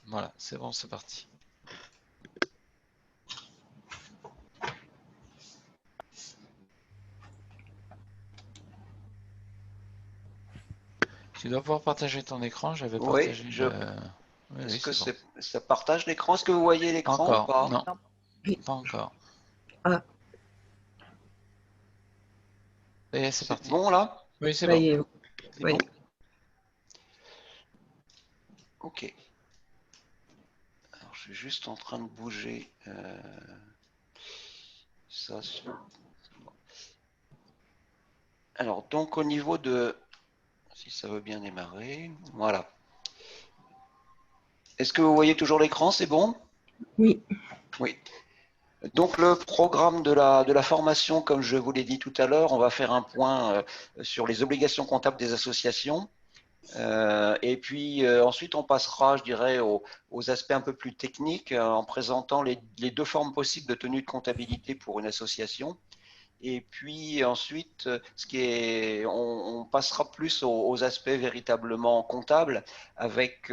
Voilà, c'est bon, c'est parti. Tu dois pouvoir partager ton écran. J'avais Oui, partagé le... Oui, est-ce oui, que c'est bon. ça partage l'écran? Est-ce que vous voyez Pas l'écran ou encore, pas? non, Non. Oui. pas encore. Ah, Ça y est, c'est C'est parti. bon là? Oui, c'est ça bon. y est. C'est Oui. bon? Ok. Alors, je suis juste en train de bouger ça. Alors, donc au niveau de... Si ça veut bien démarrer. Voilà. Est-ce que vous voyez toujours l'écran? C'est bon? Oui. Oui. Donc le programme de la formation, comme je vous l'ai dit tout à l'heure, on va faire un point sur les obligations comptables des associations. Et puis ensuite, on passera, je dirais, aux aspects un peu plus techniques en présentant les deux formes possibles de tenue de comptabilité pour une association. Et puis ensuite, on passera plus aux aspects véritablement comptables avec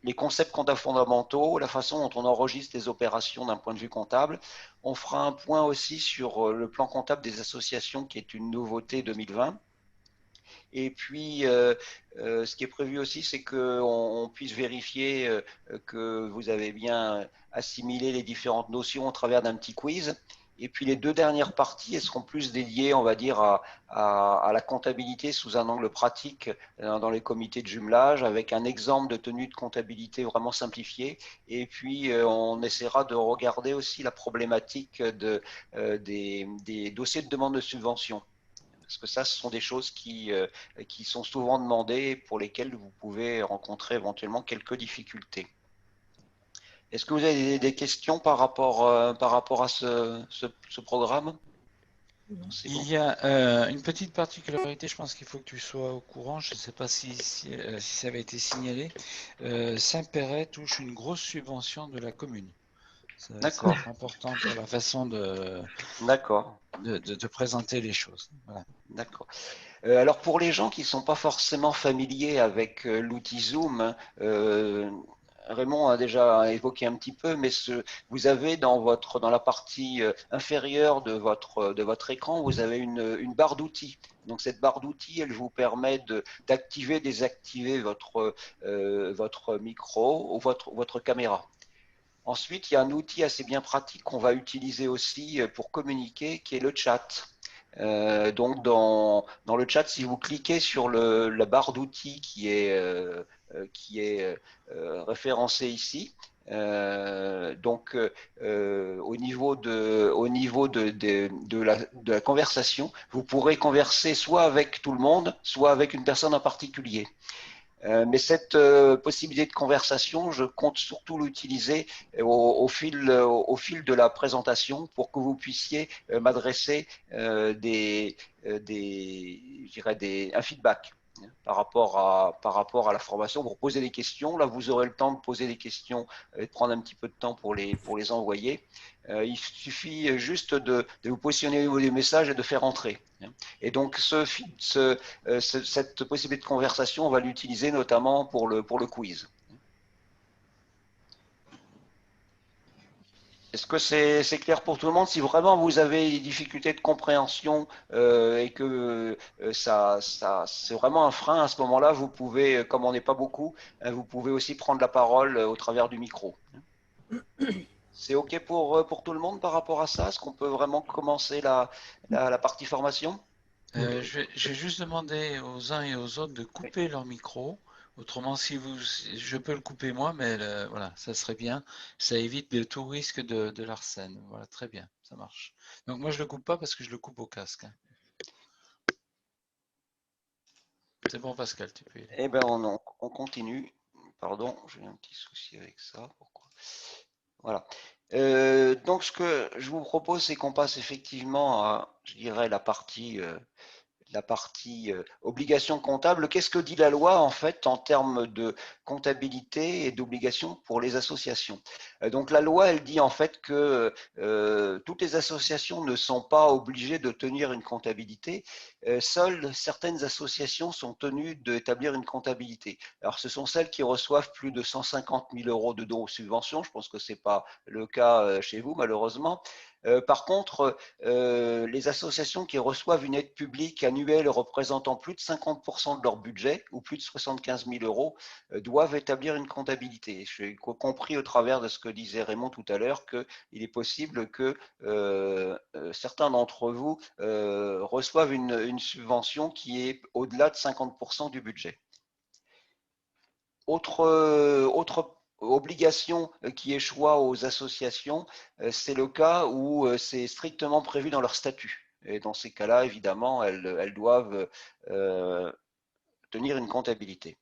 les concepts comptables fondamentaux, la façon dont on enregistre les opérations d'un point de vue comptable. On fera un point aussi sur le plan comptable des associations, qui est une nouveauté 2020. Et puis, ce qui est prévu aussi, c'est qu'on puisse vérifier que vous avez bien assimilé les différentes notions au travers d'un petit quiz. Et puis les deux dernières parties, elles seront plus dédiées, on va dire, à la comptabilité sous un angle pratique dans les comités de jumelage, avec un exemple de tenue de comptabilité vraiment simplifié. Et puis, on essaiera de regarder aussi la problématique des dossiers de demande de subvention. Parce que ça, ce sont des choses qui sont souvent demandées et pour lesquelles vous pouvez rencontrer éventuellement quelques difficultés. Est-ce que vous avez des questions par rapport à ce programme? C'est bon. Il y a une petite particularité, je pense qu'il faut que tu sois au courant, je ne sais pas si ça avait été signalé. Saint-Péret touche une grosse subvention de la commune. Ça va D'accord, être important pour la façon d'accord, de présenter les choses. Voilà. d'accord. Alors pour les gens qui ne sont pas forcément familiers avec l'outil Zoom, Raymond a déjà évoqué un petit peu, mais vous avez dans la partie inférieure de votre écran, vous avez une barre d'outils. Donc cette barre d'outils, elle vous permet d'activer, désactiver votre micro ou votre caméra. Ensuite, il y a un outil assez bien pratique qu'on va utiliser aussi pour communiquer, qui est le chat. Donc dans le chat, si vous cliquez sur la barre d'outils qui est référencée ici, au niveau de la conversation, vous pourrez converser soit avec tout le monde, soit avec une personne en particulier. Mais cette possibilité de conversation, je compte surtout l'utiliser au fil de la présentation pour que vous puissiez m'adresser je dirais un feedback par rapport à la formation, pour poser des questions. Là, vous aurez le temps de poser des questions et de prendre un petit peu de temps pour les envoyer. Il suffit juste de vous positionner au niveau des messages et de faire entrer. Et donc, cette possibilité de conversation, on va l'utiliser notamment pour le quiz. Est-ce que c'est clair pour tout le monde? Si vraiment vous avez des difficultés de compréhension et que c'est vraiment un frein à ce moment-là, vous pouvez, comme on n'est pas beaucoup, vous pouvez aussi prendre la parole au travers du micro. C'est OK pour tout le monde par rapport à ça? Est-ce qu'on peut vraiment commencer la partie formation? Je vais juste demander aux uns et aux autres de couper leur micro. Autrement, je peux le couper moi, mais voilà, ça serait bien. Ça évite tout risque de l'arsène. Voilà, très bien, ça marche. Donc moi, je le coupe pas parce que je le coupe au casque, hein. C'est bon, Pascal, tu peux y aller. Eh bien, on continue. Pardon, j'ai un petit souci avec ça. Pourquoi? Voilà. Donc, ce que je vous propose, c'est qu'on passe effectivement à, je dirais, la partie obligation comptable. Qu'est-ce que dit la loi en fait en termes de comptabilité et d'obligation pour les associations? Donc la loi, elle dit en fait que toutes les associations ne sont pas obligées de tenir une comptabilité. Seules certaines associations sont tenues d'établir une comptabilité. Alors ce sont celles qui reçoivent plus de 150 000 euros de dons ou subventions. Je pense que ce n'est pas le cas chez vous malheureusement. Par contre, les associations qui reçoivent une aide publique annuelle représentant plus de 50% de leur budget ou plus de 75 000 euros doivent établir une comptabilité. J'ai compris au travers de ce que disait Raymond tout à l'heure qu'il est possible que certains d'entre vous reçoivent une subvention qui est au-delà de 50% du budget. Autre obligation qui échoit aux associations, c'est le cas où c'est strictement prévu dans leur statut. Et dans ces cas-là, évidemment, elles doivent tenir une comptabilité.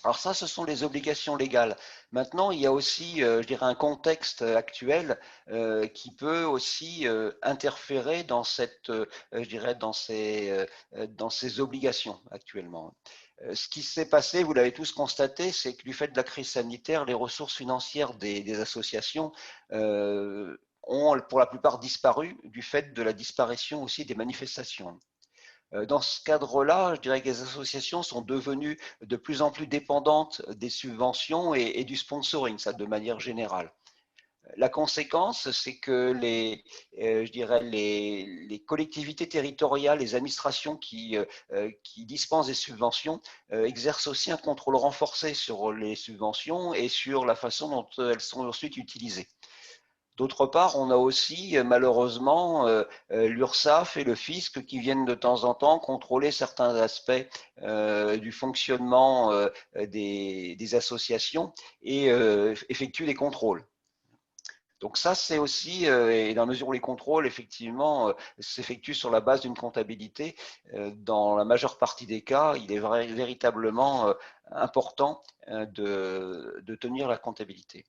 Alors ça, ce sont les obligations légales. Maintenant, il y a aussi, je dirais, un contexte actuel qui peut aussi interférer dans cette, je dirais, dans ces obligations actuellement. Ce qui s'est passé, vous l'avez tous constaté, c'est que du fait de la crise sanitaire, les ressources financières des associations ont pour la plupart disparu du fait de la disparition aussi des manifestations. Dans ce cadre-là, je dirais que les associations sont devenues de plus en plus dépendantes des subventions et du sponsoring, ça de manière générale. La conséquence, c'est que je dirais les collectivités territoriales, les administrations qui dispensent des subventions exercent aussi un contrôle renforcé sur les subventions et sur la façon dont elles sont ensuite utilisées. D'autre part, on a aussi malheureusement l'URSSAF et le fisc qui viennent de temps en temps contrôler certains aspects du fonctionnement des associations et effectuent des contrôles. Donc ça, c'est aussi, et dans la mesure où les contrôles, effectivement, s'effectuent sur la base d'une comptabilité, dans la majeure partie des cas, il est véritablement important de tenir la comptabilité.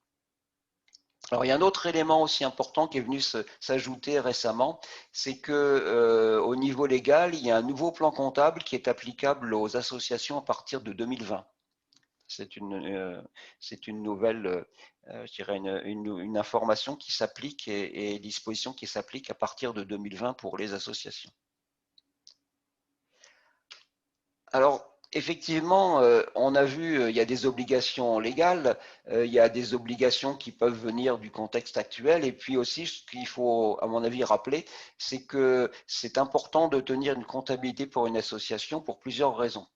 Alors, il y a un autre élément aussi important qui est venu s'ajouter récemment, c'est que au niveau légal, il y a un nouveau plan comptable qui est applicable aux associations à partir de 2020. C'est une nouvelle, je dirais une information qui s'applique et disposition qui s'applique à partir de 2020 pour les associations. Alors, effectivement, on a vu, il y a des obligations légales, il y a des obligations qui peuvent venir du contexte actuel, et puis aussi, ce qu'il faut, à mon avis, rappeler, c'est que c'est important de tenir une comptabilité pour une association pour plusieurs raisons.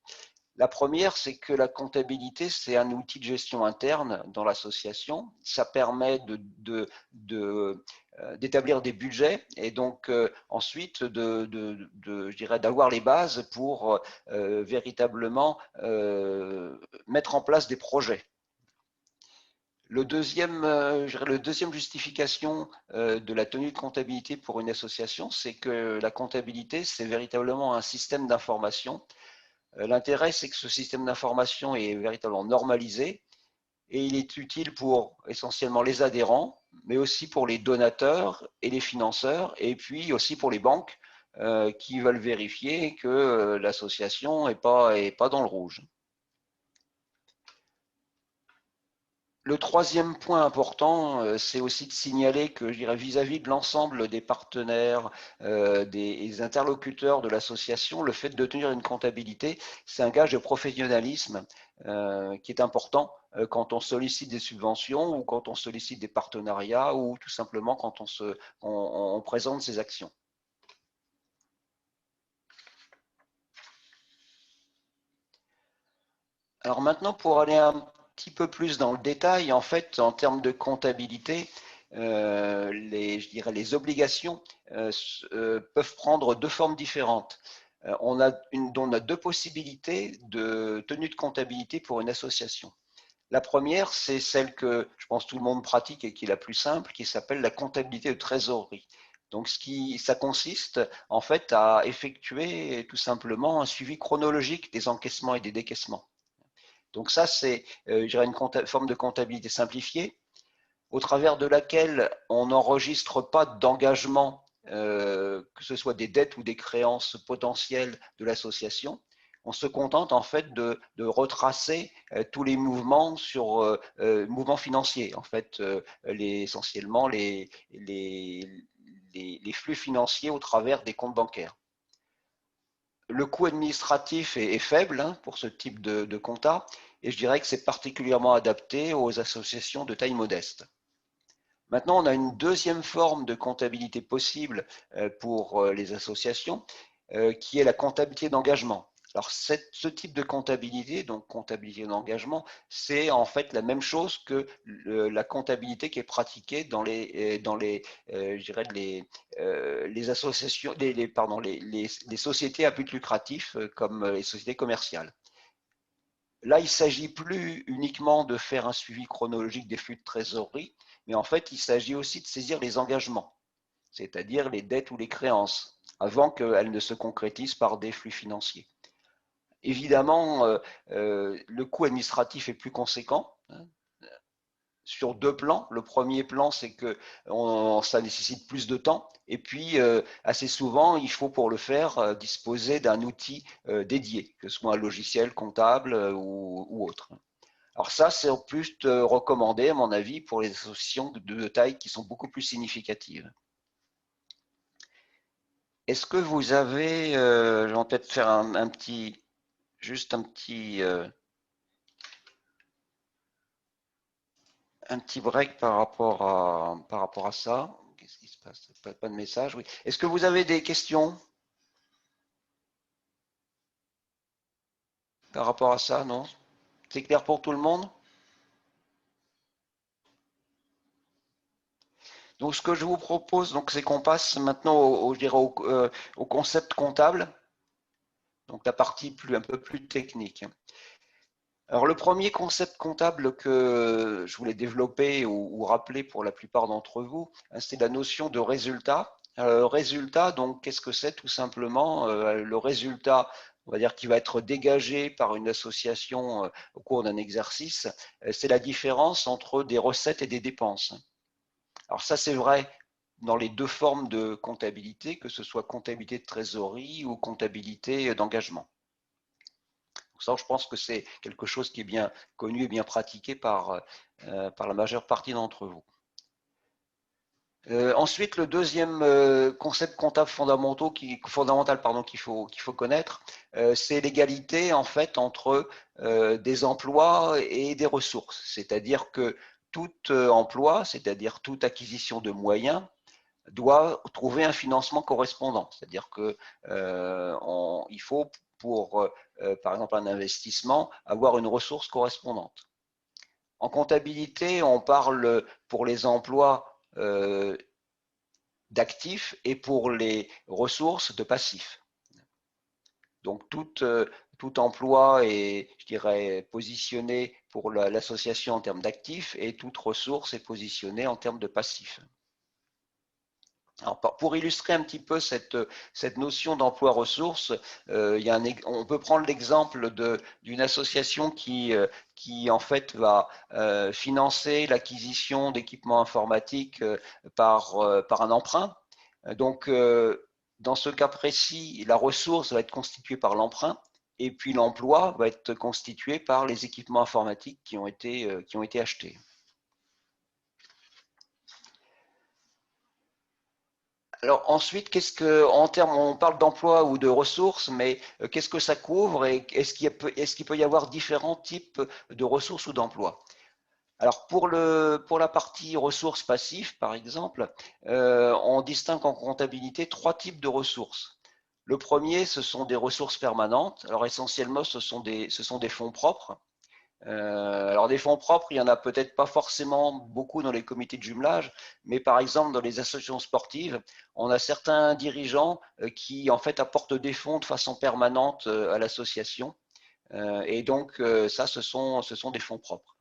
La première, c'est que la comptabilité, c'est un outil de gestion interne dans l'association. Ça permet d'établir des budgets et donc ensuite je dirais, d'avoir les bases pour véritablement mettre en place des projets. Le deuxième justification de la tenue de comptabilité pour une association, c'est que la comptabilité, c'est véritablement un système d'information. L'intérêt, c'est que ce système d'information est véritablement normalisé et il est utile pour essentiellement les adhérents, mais aussi pour les donateurs et les financeurs, et puis aussi pour les banques qui veulent vérifier que l'association n'est pas dans le rouge. Le troisième point important, c'est aussi de signaler que, je dirais, vis-à-vis de l'ensemble des partenaires, des interlocuteurs de l'association, le fait de tenir une comptabilité, c'est un gage de professionnalisme qui est important quand on sollicite des subventions ou quand on sollicite des partenariats ou tout simplement quand on présente ses actions. Alors maintenant, pour aller un petit peu plus dans le détail, en fait, en termes de comptabilité, je dirais les obligations peuvent prendre deux formes différentes. On a deux possibilités de tenue de comptabilité pour une association. La première, c'est celle que je pense tout le monde pratique et qui est la plus simple, qui s'appelle la comptabilité de trésorerie. Donc, ça consiste en fait à effectuer tout simplement un suivi chronologique des encaissements et des décaissements. Donc ça, c'est une forme de comptabilité simplifiée au travers de laquelle on n'enregistre pas d'engagement que ce soit des dettes ou des créances potentielles de l'association. On se contente en fait de retracer tous les mouvements sur mouvements financiers, en fait, essentiellement les flux financiers au travers des comptes bancaires. Le coût administratif est faible hein, pour ce type de compta, et je dirais que c'est particulièrement adapté aux associations de taille modeste. Maintenant, on a une deuxième forme de comptabilité possible pour les associations, qui est la comptabilité d'engagement. Alors, ce type de comptabilité, donc comptabilité d'engagement, c'est en fait la même chose que la comptabilité qui est pratiquée dans je dirais les associations, les sociétés à but lucratif comme les sociétés commerciales. Là, il ne s'agit plus uniquement de faire un suivi chronologique des flux de trésorerie, mais en fait, il s'agit aussi de saisir les engagements, c'est-à-dire les dettes ou les créances, avant qu'elles ne se concrétisent par des flux financiers. Évidemment, le coût administratif est plus conséquent hein, sur deux plans. Le premier plan, c'est que ça nécessite plus de temps. Et puis, assez souvent, il faut pour le faire disposer d'un outil dédié, que ce soit un logiciel comptable ou autre. Alors ça, c'est en plus recommandé, à mon avis, pour les associations de taille qui sont beaucoup plus significatives. Est-ce que vous avez, je vais peut-être faire juste un petit break par rapport à ça. Qu'est-ce qui se passe? Pas de message, oui. Est-ce que vous avez des questions par rapport à ça? Non? C'est clair pour tout le monde? Donc, ce que je vous propose, c'est qu'on passe maintenant au concept comptable, donc la partie un peu plus technique. Alors, le premier concept comptable que je voulais développer ou rappeler pour la plupart d'entre vous, c'est la notion de résultat. Résultat, donc, qu'est-ce que c'est? Tout simplement, le résultat, on va dire, qui va être dégagé par une association au cours d'un exercice, c'est la différence entre des recettes et des dépenses. Alors ça, c'est vrai dans les deux formes de comptabilité, que ce soit comptabilité de trésorerie ou comptabilité d'engagement. Ça, je pense que c'est quelque chose qui est bien connu et bien pratiqué par la majeure partie d'entre vous. Ensuite, le deuxième concept comptable fondamental qu'il faut connaître, c'est l'égalité en fait entre des emplois et des ressources. C'est-à-dire que tout emploi, c'est-à-dire toute acquisition de moyens, doit trouver un financement correspondant. C'est-à-dire que il faut pour, par exemple, un investissement, avoir une ressource correspondante. En comptabilité, on parle pour les emplois d'actifs et pour les ressources de passifs. Donc tout emploi est, je dirais, positionné pour l'association en termes d'actifs et toute ressource est positionnée en termes de passifs. Alors, pour illustrer un petit peu cette notion d'emploi-ressource, on peut prendre l'exemple d'une association qui en fait va financer l'acquisition d'équipements informatiques par un emprunt. Donc, dans ce cas précis, la ressource va être constituée par l'emprunt et puis l'emploi va être constitué par les équipements informatiques qui ont été achetés. Alors ensuite, on parle d'emploi ou de ressources, mais qu'est-ce que ça couvre et est-ce qu'il peut y avoir différents types de ressources ou d'emplois? Alors pour la partie ressources passives, par exemple, on distingue en comptabilité trois types de ressources. Le premier, ce sont des ressources permanentes. Alors essentiellement, ce sont des fonds propres. Alors des fonds propres, il n'y en a peut-être pas forcément beaucoup dans les comités de jumelage, mais par exemple dans les associations sportives, on a certains dirigeants qui en fait apportent des fonds de façon permanente à l'association. Et donc ça, ce sont des fonds propres.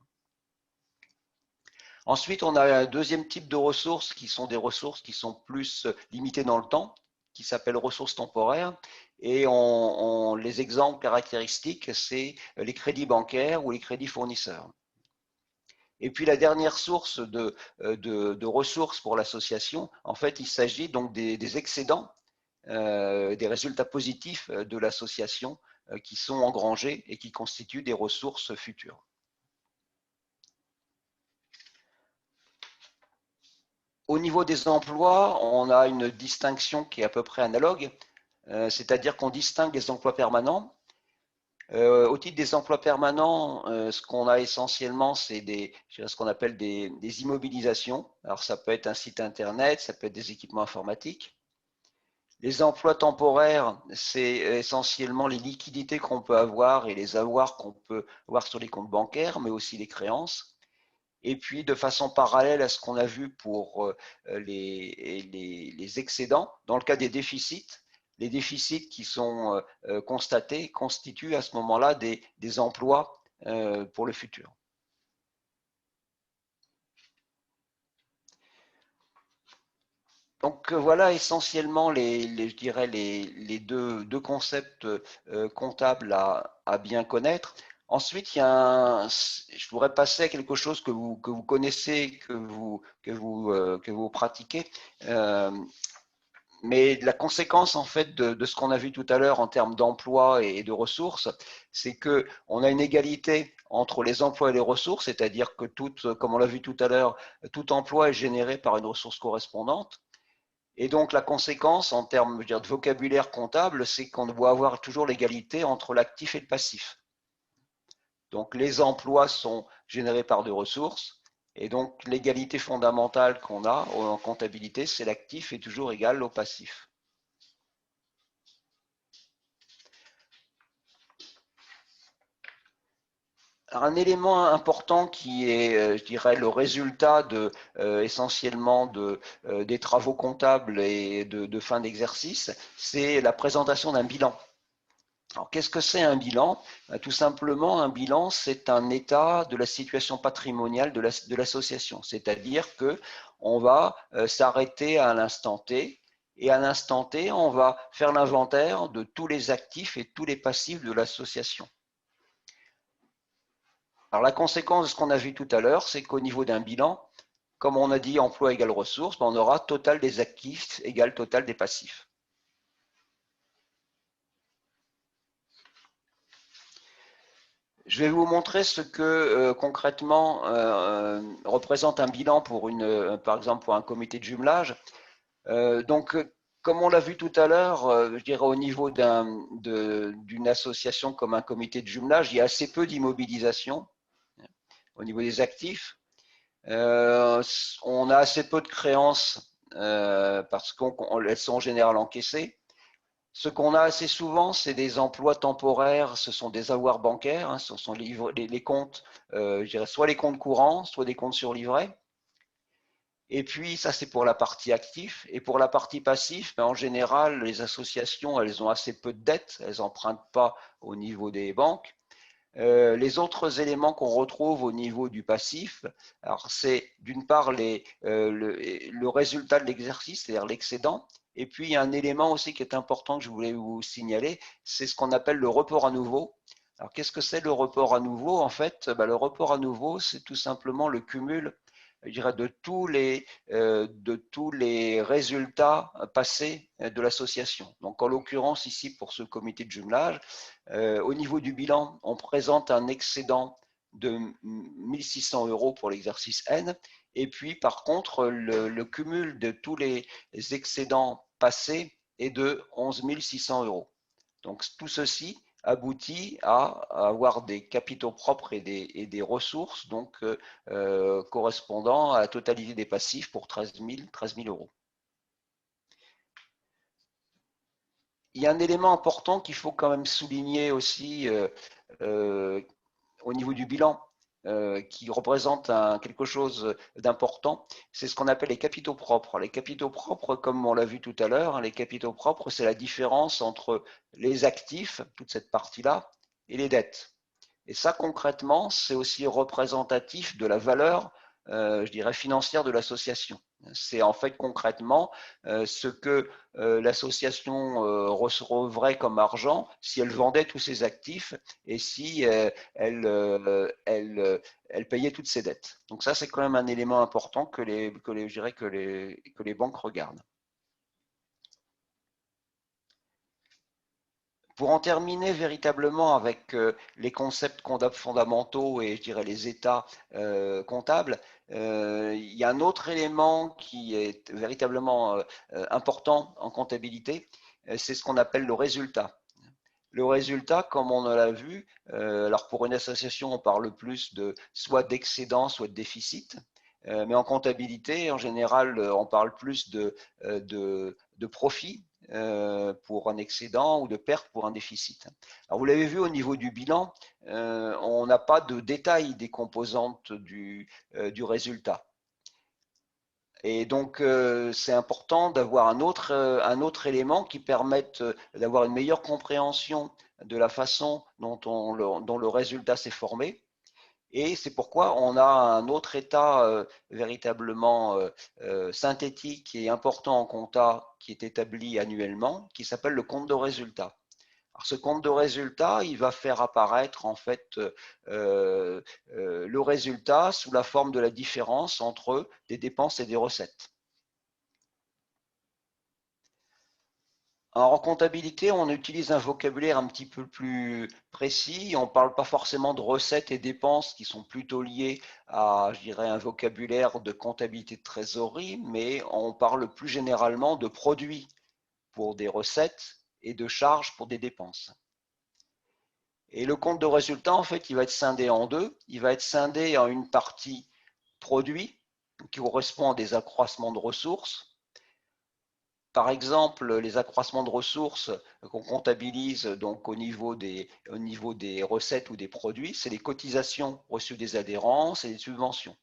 Ensuite, on a un deuxième type de ressources qui sont des ressources qui sont plus limitées dans le temps, qui s'appellent ressources temporaires. Et les exemples caractéristiques, c'est les crédits bancaires ou les crédits fournisseurs. Et puis la dernière source de ressources pour l'association, en fait, il s'agit donc des excédents, des résultats positifs de l'association qui sont engrangés et qui constituent des ressources futures. Au niveau des emplois, on a une distinction qui est à peu près analogue, c'est-à-dire qu'on distingue les emplois permanents. Au titre des emplois permanents, ce qu'on a essentiellement, c'est ce qu'on appelle des immobilisations. Alors ça peut être un site internet, ça peut être des équipements informatiques. Les emplois temporaires, c'est essentiellement les liquidités qu'on peut avoir et les avoirs qu'on peut avoir sur les comptes bancaires, mais aussi les créances. Et puis, de façon parallèle à ce qu'on a vu pour les excédents, dans le cas des déficits, les déficits qui sont constatés constituent à ce moment-là des emplois pour le futur. Donc voilà essentiellement je dirais les deux concepts comptables à bien connaître. Ensuite, je voudrais passer à quelque chose que vous connaissez, que vous pratiquez. Mais la conséquence en fait de ce qu'on a vu tout à l'heure en termes d'emploi et de ressources, c'est que on a une égalité entre les emplois et les ressources, c'est-à-dire que comme on l'a vu tout à l'heure, tout emploi est généré par une ressource correspondante. Et donc la conséquence en termes, je veux dire, de vocabulaire comptable, c'est qu'on doit avoir toujours l'égalité entre l'actif et le passif. Donc les emplois sont générés par des ressources, et donc l'égalité fondamentale qu'on a en comptabilité, c'est l'actif est toujours égal au passif. Alors, un élément important qui est, je dirais, le résultat essentiellement des travaux comptables et de fin d'exercice, c'est la présentation d'un bilan. Alors, qu'est-ce que c'est un bilan? Tout simplement, un bilan, c'est un état de la situation patrimoniale de l'association. C'est-à-dire que on va s'arrêter à l'instant T, et à l'instant T, on va faire l'inventaire de tous les actifs et tous les passifs de l'association. Alors, la conséquence de ce qu'on a vu tout à l'heure, c'est qu'au niveau d'un bilan, comme on a dit emploi égale ressources, on aura total des actifs égale total des passifs. Je vais vous montrer ce que concrètement représente un bilan pour par exemple pour un comité de jumelage. Donc, comme on l'a vu tout à l'heure, je dirais au niveau d'une association comme un comité de jumelage, il y a assez peu d'immobilisation au niveau des actifs. On a assez peu de créances parce qu'elles sont en général encaissées. Ce qu'on a assez souvent, c'est des emplois temporaires, ce sont des avoirs bancaires, hein, ce sont les comptes, je dirais soit les comptes courants, soit des comptes surlivrés. Et puis, ça, c'est pour la partie active. Et pour la partie passive, en général, les associations, elles ont assez peu de dettes, elles n'empruntent pas au niveau des banques. Les autres éléments qu'on retrouve au niveau du passif, alors c'est d'une part le résultat de l'exercice, c'est-à-dire l'excédent, et puis il y a un élément aussi qui est important que je voulais vous signaler, c'est ce qu'on appelle le report à nouveau. Alors qu'est-ce que c'est le report à nouveau? En fait, le report à nouveau, c'est tout simplement le cumul, je dirais, de tous les résultats passés de l'association. Donc en l'occurrence ici pour ce comité de jumelage, au niveau du bilan, on présente un excédent de 1 600 € pour l'exercice N. Et puis, par contre, le cumul de tous les excédents passés est de 11 600 €. Donc, tout ceci aboutit à avoir des capitaux propres et des ressources donc, correspondant à la totalité des passifs pour 13 000 €. Il y a un élément important qu'il faut quand même souligner aussi au niveau du bilan, qui représente quelque chose d'important, c'est ce qu'on appelle les capitaux propres. Les capitaux propres, comme on l'a vu tout à l'heure, hein, les capitaux propres, c'est la différence entre les actifs, toute cette partie-là, et les dettes. Et ça, concrètement, c'est aussi représentatif de la valeur, je dirais, financière de l'association. C'est en fait concrètement ce que l'association recevrait comme argent si elle vendait tous ses actifs et si elle payait toutes ses dettes. Donc ça, c'est quand même un élément important je dirais que les banques regardent. Pour en terminer véritablement avec les concepts comptables fondamentaux et je dirais les états comptables, il y a un autre élément qui est véritablement important en comptabilité, c'est ce qu'on appelle le résultat. Le résultat, comme on l'a vu, alors pour une association, on parle plus de soit d'excédent, soit de déficit. Mais en comptabilité, en général, on parle plus de profit pour un excédent ou de perte pour un déficit. Alors vous l'avez vu au niveau du bilan, on n'a pas de détail des composantes du résultat. Et donc, c'est important d'avoir un autre élément qui permette d'avoir une meilleure compréhension de la façon dont le résultat s'est formé. Et c'est pourquoi on a un autre état véritablement synthétique et important en compta qui est établi annuellement, qui s'appelle le compte de résultat. Alors, ce compte de résultat, il va faire apparaître en fait le résultat sous la forme de la différence entre des dépenses et des recettes. Alors, en comptabilité, on utilise un vocabulaire un petit peu plus précis. On ne parle pas forcément de recettes et dépenses qui sont plutôt liées à, je dirais, un vocabulaire de comptabilité de trésorerie, mais on parle plus généralement de produits pour des recettes et de charges pour des dépenses. Et le compte de résultat, en fait, il va être scindé en deux. Il va être scindé en une partie produit, qui correspond à des accroissements de ressources. Par exemple, les accroissements de ressources qu'on comptabilise donc au niveau des recettes ou des produits, c'est les cotisations reçues des adhérents, c'est les subventions.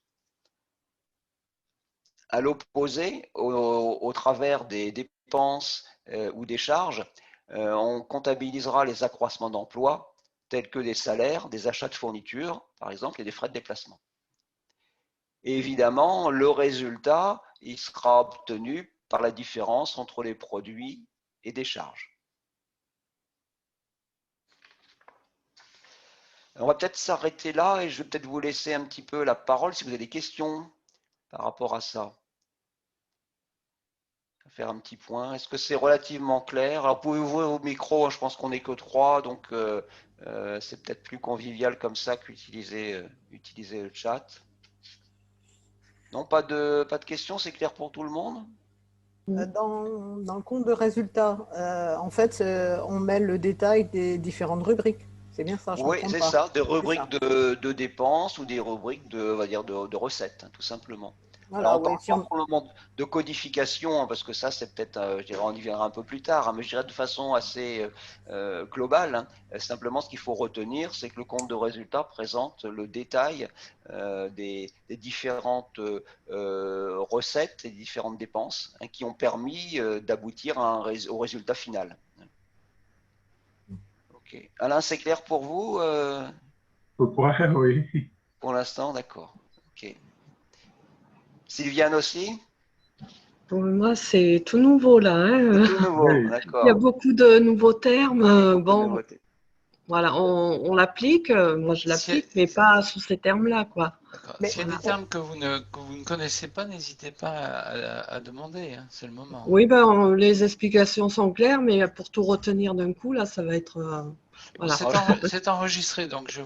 À l'opposé, au travers des dépenses ou des charges, on comptabilisera les accroissements d'emplois tels que des salaires, des achats de fournitures, par exemple, et des frais de déplacement. Et évidemment, le résultat, il sera obtenu par la différence entre les produits et des charges. On va peut-être s'arrêter là et je vais peut-être vous laisser un petit peu la parole si vous avez des questions par rapport à ça. Faire un petit point. Est-ce que c'est relativement clair? Alors, vous pouvez ouvrir vos micros, je pense qu'on n'est que trois, donc c'est peut-être plus convivial comme ça qu'utiliser le chat. Non, pas de questions, c'est clair pour tout le monde? Dans le compte de résultats, en fait, on met le détail des différentes rubriques. C'est bien ça, je ne me Oui, trompe c'est pas. ça, des rubriques de dépenses ou des rubriques on va dire de recettes, tout simplement. Alors, Voilà, on parle ouais, si pas on... probablement de codification, parce que ça, c'est peut-être, je dirais, on y viendra un peu plus tard, mais je dirais de façon assez globale, hein. Simplement, ce qu'il faut retenir, c'est que le compte de résultat présente le détail des différentes recettes et différentes dépenses hein, qui ont permis d'aboutir au résultat final. Ok. Alain, c'est clair pour vous Peu près, oui. pour l'instant, d'accord. Ok. Sylviane aussi? Pour moi, c'est tout nouveau là, hein. C'est tout nouveau, Oui. Il y a d'accord. beaucoup de nouveaux termes. Beaucoup de Bon, nouveautés. voilà, on l'applique. Moi, je Si- l'applique, mais pas sous ces termes-là, quoi. D'accord. Mais S'il y a Voilà. des termes que vous ne connaissez pas, n'hésitez pas à demander, hein, c'est le moment. Oui, les explications sont claires, mais pour tout retenir d'un coup, là, ça va être. Bon, Voilà. c'est enregistré, donc je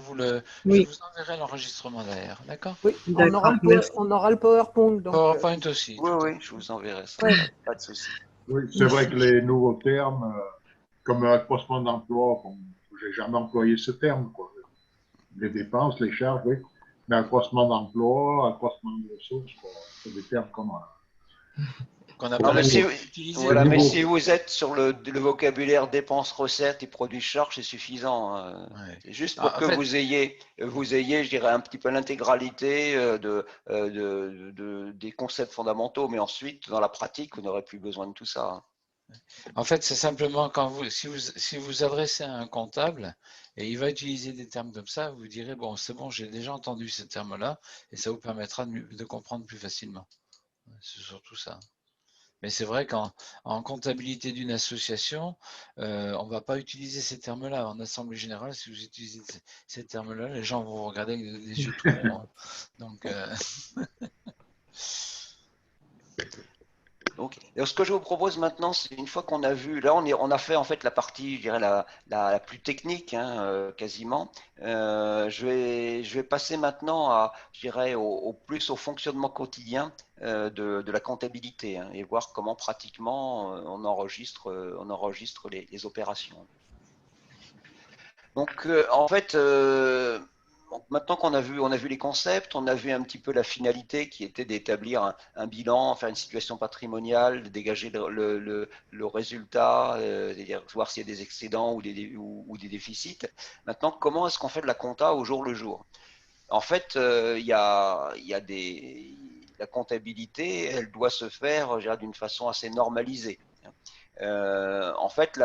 Oui, vous enverrai l'enregistrement derrière, d'accord? Oui, d'accord, merci. on aura le PowerPoint. Donc, PowerPoint aussi, Oui, tout à oui, fait. je vous enverrai ça, ouais. pas de souci. Oui, c'est vrai que les nouveaux termes, comme accroissement d'emploi, bon, j'ai jamais employé ce terme, quoi. Les dépenses, les charges, oui. Mais accroissement d'emploi, accroissement de ressources, quoi, c'est des termes communs. Qu'on n'a C'est pas Non, mais si, nouveau. l'habitude d'utiliser, C'est voilà, mais mais bon. nouveau. si vous êtes sur le vocabulaire dépenses, recettes et produits charges, c'est suffisant. Ouais. C'est juste pour En que fait, vous ayez, je dirais, un petit peu l'intégralité des concepts fondamentaux, mais ensuite, dans la pratique, vous n'aurez plus besoin de tout ça. c'est simplement si vous adressez à un comptable et il va utiliser des termes comme ça, vous direz, bon, c'est bon, j'ai déjà entendu ces termes-là et ça vous permettra de comprendre plus facilement. C'est surtout ça. Mais c'est vrai qu'en comptabilité d'une association, on ne va pas utiliser ces termes-là. En assemblée générale, si vous utilisez ces termes-là, les gens vont vous regarder avec des yeux tout ronds, hein. Donc, Ok. Alors, ce que je vous propose maintenant, c'est une fois qu'on a vu, là on a fait en fait la partie, je dirais la plus technique, hein, quasiment. Je vais passer maintenant à, je dirais, plus au fonctionnement quotidien de la comptabilité, hein, et voir comment pratiquement on enregistre les opérations. Donc, en fait, donc maintenant qu'on a on a vu les concepts, on a vu un petit peu la finalité qui était d'établir un bilan, faire une situation patrimoniale, de dégager le résultat, c'est-à-dire voir s'il y a des excédents ou des déficits. Maintenant, comment est-ce qu'on fait de la compta au jour le jour? En fait, la comptabilité, elle doit se faire, je dirais, d'une façon assez normalisée. En fait,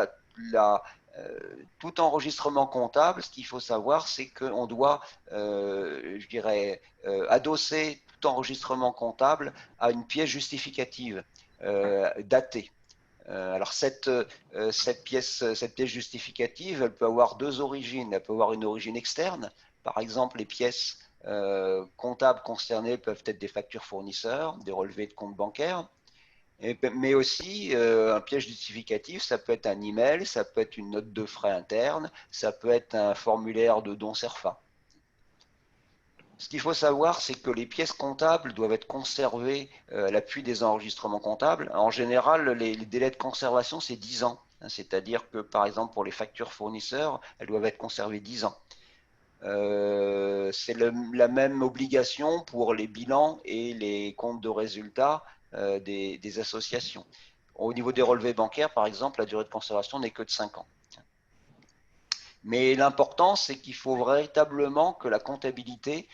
tout enregistrement comptable, ce qu'il faut savoir, c'est qu'on doit, je dirais, adosser tout enregistrement comptable à une pièce justificative datée. Alors cette pièce justificative, elle peut avoir deux origines. Elle peut avoir une origine externe. Par exemple, les pièces comptables concernées peuvent être des factures fournisseurs, des relevés de comptes bancaires. Mais aussi, un piège justificatif, ça peut être un email, ça peut être une note de frais interne, ça peut être un formulaire de don CERFA. Ce qu'il faut savoir, c'est que les pièces comptables doivent être conservées à l'appui des enregistrements comptables. En général, les délais de conservation, c'est 10 ans. C'est-à-dire que, par exemple, pour les factures fournisseurs, elles doivent être conservées 10 ans. C'est la même obligation pour les bilans et les comptes de résultats des associations. Au niveau des relevés bancaires, par exemple, la durée de conservation n'est que de 5 ans. Mais l'important, c'est qu'il faut véritablement que la comptabilité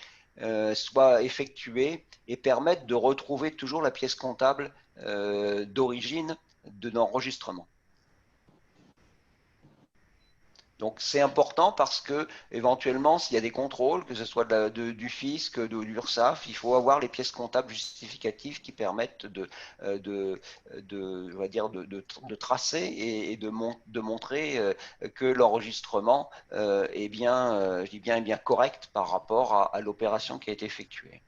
soit effectuée et permette de retrouver toujours la pièce comptable d'origine de l'enregistrement. Donc c'est important parce que éventuellement, s'il y a des contrôles, que ce soit du fisc, de l'URSSAF, il faut avoir les pièces comptables justificatives qui permettent on va dire de tracer et de montrer que l'enregistrement est bien, je dis bien, est bien correct par rapport à l'opération qui a été effectuée.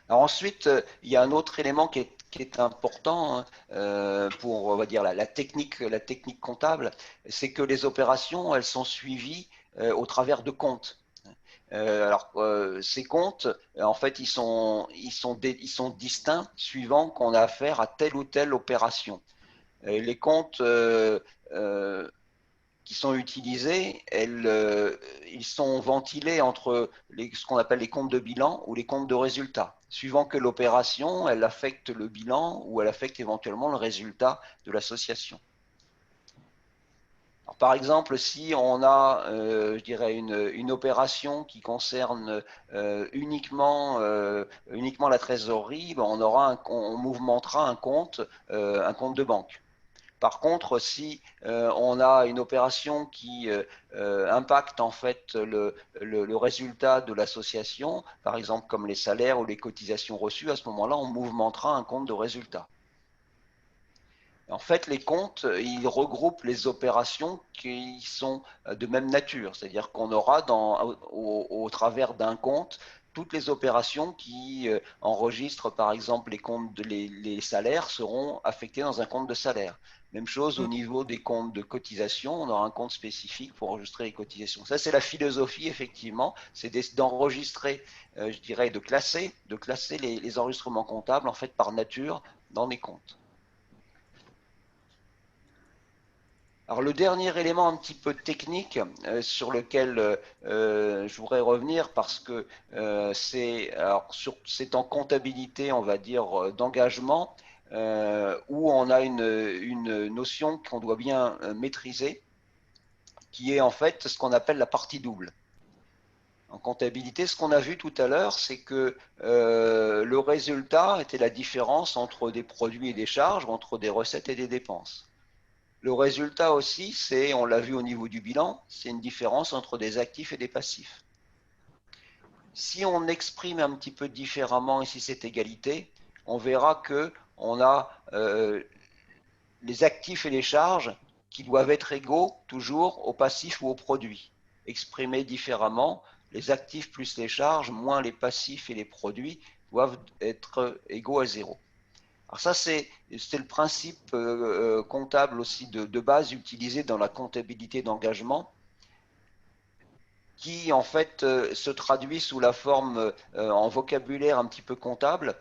Alors ensuite, il y a un autre élément qui est important, hein, pour, on va dire, la technique comptable, c'est que les opérations, elles sont suivies au travers de comptes. Ces comptes, en fait, ils sont distincts suivant qu'on a affaire à telle ou telle opération. Les comptes qui sont utilisés, ils sont ventilés entre ce qu'on appelle les comptes de bilan ou les comptes de résultat, suivant que l'opération, elle affecte le bilan ou elle affecte éventuellement le résultat de l'association. Par exemple, si on a, je dirais, une opération qui concerne uniquement la trésorerie, ben on mouvementera un compte de banque. Par contre, si on a une opération qui impacte en fait le résultat de l'association, par exemple comme les salaires ou les cotisations reçues, à ce moment-là, on mouvementera un compte de résultat. En fait, les comptes, ils regroupent les opérations qui sont de même nature, c'est-à-dire qu'on aura au travers d'un compte toutes les opérations qui enregistrent, par exemple, les salaires seront affectés dans un compte de salaire. Même chose au niveau des comptes de cotisation, on aura un compte spécifique pour enregistrer les cotisations. Ça, c'est la philosophie, effectivement, c'est d'enregistrer, je dirais, de classer les enregistrements comptables, en fait, par nature, dans les comptes. Alors le dernier élément un petit peu technique sur lequel je voudrais revenir parce que c'est en comptabilité, on va dire, d'engagement où on a une notion qu'on doit bien maîtriser, qui est en fait ce qu'on appelle la partie double. En comptabilité, ce qu'on a vu tout à l'heure, c'est que le résultat était la différence entre des produits et des charges, entre des recettes et des dépenses. Le résultat aussi, on l'a vu au niveau du bilan, c'est une différence entre des actifs et des passifs. Si on exprime un petit peu différemment ici cette égalité, on verra que on a les actifs et les charges qui doivent être égaux toujours au passif ou au produit. Exprimés différemment, les actifs plus les charges moins les passifs et les produits doivent être égaux à zéro. Alors ça, c'est le principe comptable aussi de base utilisé dans la comptabilité d'engagement, qui en fait se traduit sous la forme en vocabulaire un petit peu comptable.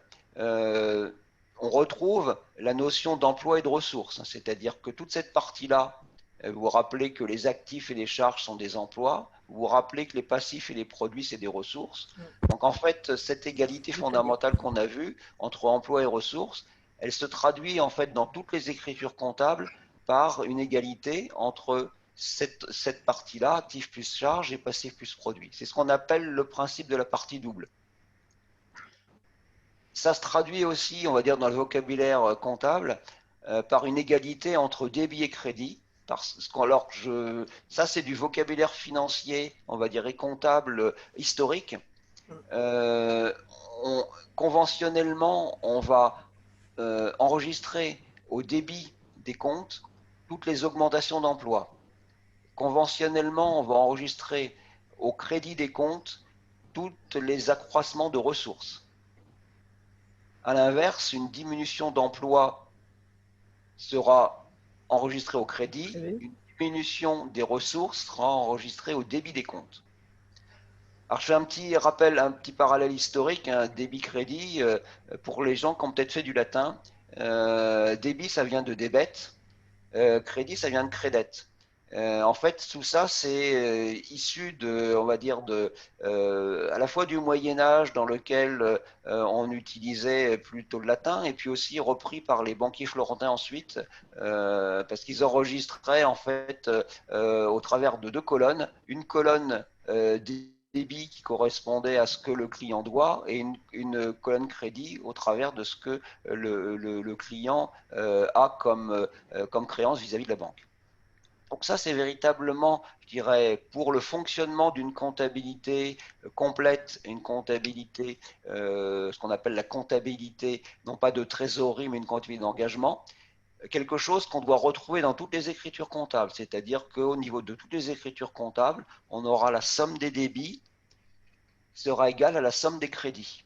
On retrouve la notion d'emploi et de ressources, c'est-à-dire que toute cette partie-là, vous vous rappelez que les actifs et les charges sont des emplois, vous vous rappelez que les passifs et les produits, c'est des ressources. Donc en fait, cette égalité fondamentale qu'on a vue entre emploi et ressources, elle se traduit en fait dans toutes les écritures comptables par une égalité entre cette partie-là, actif plus charge et passif plus produit. C'est ce qu'on appelle le principe de la partie double. Ça se traduit aussi, on va dire, dans le vocabulaire comptable, par une égalité entre débit et crédit. Ça, c'est du vocabulaire financier, on va dire, et comptable historique. Conventionnellement, on va enregistrer au débit des comptes toutes les augmentations d'emploi. Conventionnellement, on va enregistrer au crédit des comptes tous les accroissements de ressources. À l'inverse, une diminution d'emploi sera enregistrée au crédit, une diminution des ressources sera enregistrée au débit des comptes. Alors je fais un petit rappel, un petit parallèle historique, un débit-crédit, pour les gens qui ont peut-être fait du latin. Débit, ça vient de débet, crédit, ça vient de crédette. En fait, tout ça, c'est issu de, on va dire, à la fois du Moyen Âge dans lequel on utilisait plutôt le latin, et puis aussi repris par les banquiers florentins ensuite, parce qu'ils enregistraient en fait au travers de deux colonnes, une colonne débit qui correspondait à ce que le client doit et une colonne crédit au travers de ce que le client a comme créance vis-à-vis de la banque. Donc ça, c'est véritablement, je dirais, pour le fonctionnement d'une comptabilité complète, une comptabilité, ce qu'on appelle la comptabilité, non pas de trésorerie, mais une comptabilité d'engagement, quelque chose qu'on doit retrouver dans toutes les écritures comptables. C'est-à-dire qu'au niveau de toutes les écritures comptables, on aura la somme des débits sera égale à la somme des crédits.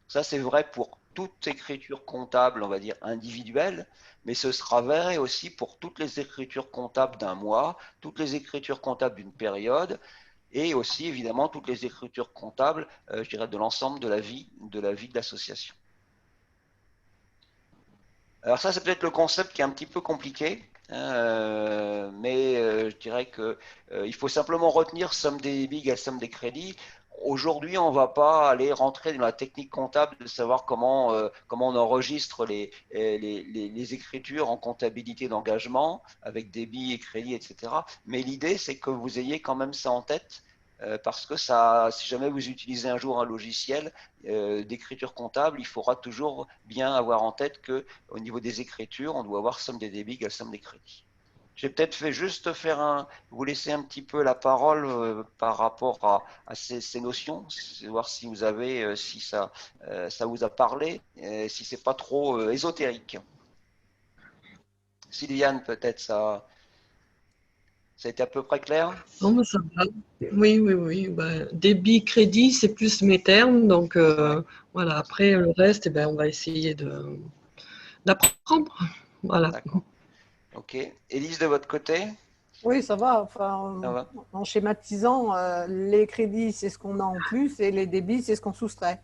Ça, c'est vrai pour toute écriture comptable, on va dire individuelle, mais ce sera vrai aussi pour toutes les écritures comptables d'un mois, toutes les écritures comptables d'une période, et aussi évidemment toutes les écritures comptables, je dirais, de l'ensemble de la vie de l'association. Alors ça, c'est peut-être le concept qui est un petit peu compliqué, mais je dirais qu'il faut simplement retenir somme des débits égale somme des crédits. Aujourd'hui, on ne va pas aller rentrer dans la technique comptable de savoir comment on enregistre les écritures en comptabilité d'engagement avec débit et crédit, etc. Mais l'idée, c'est que vous ayez quand même ça en tête parce que ça, si jamais vous utilisez un jour un logiciel d'écriture comptable, il faudra toujours bien avoir en tête qu'au niveau des écritures, on doit avoir somme des débits égale somme des crédits. J'ai peut-être vous laisser un petit peu la parole par rapport à ces notions, voir si vous avez, si ça vous a parlé, si c'est pas trop ésotérique. Sylviane, peut-être ça a été à peu près clair? Non, mais ça va. Oui. Ben, débit, crédit, c'est plus mes termes. Donc, voilà. Après, le reste, on va essayer d'apprendre. Voilà. D'accord. Ok. Élise, de votre côté? Oui, ça va. Enfin, Ça va. en schématisant, les crédits, c'est ce qu'on a en plus et les débits, c'est ce qu'on soustrait.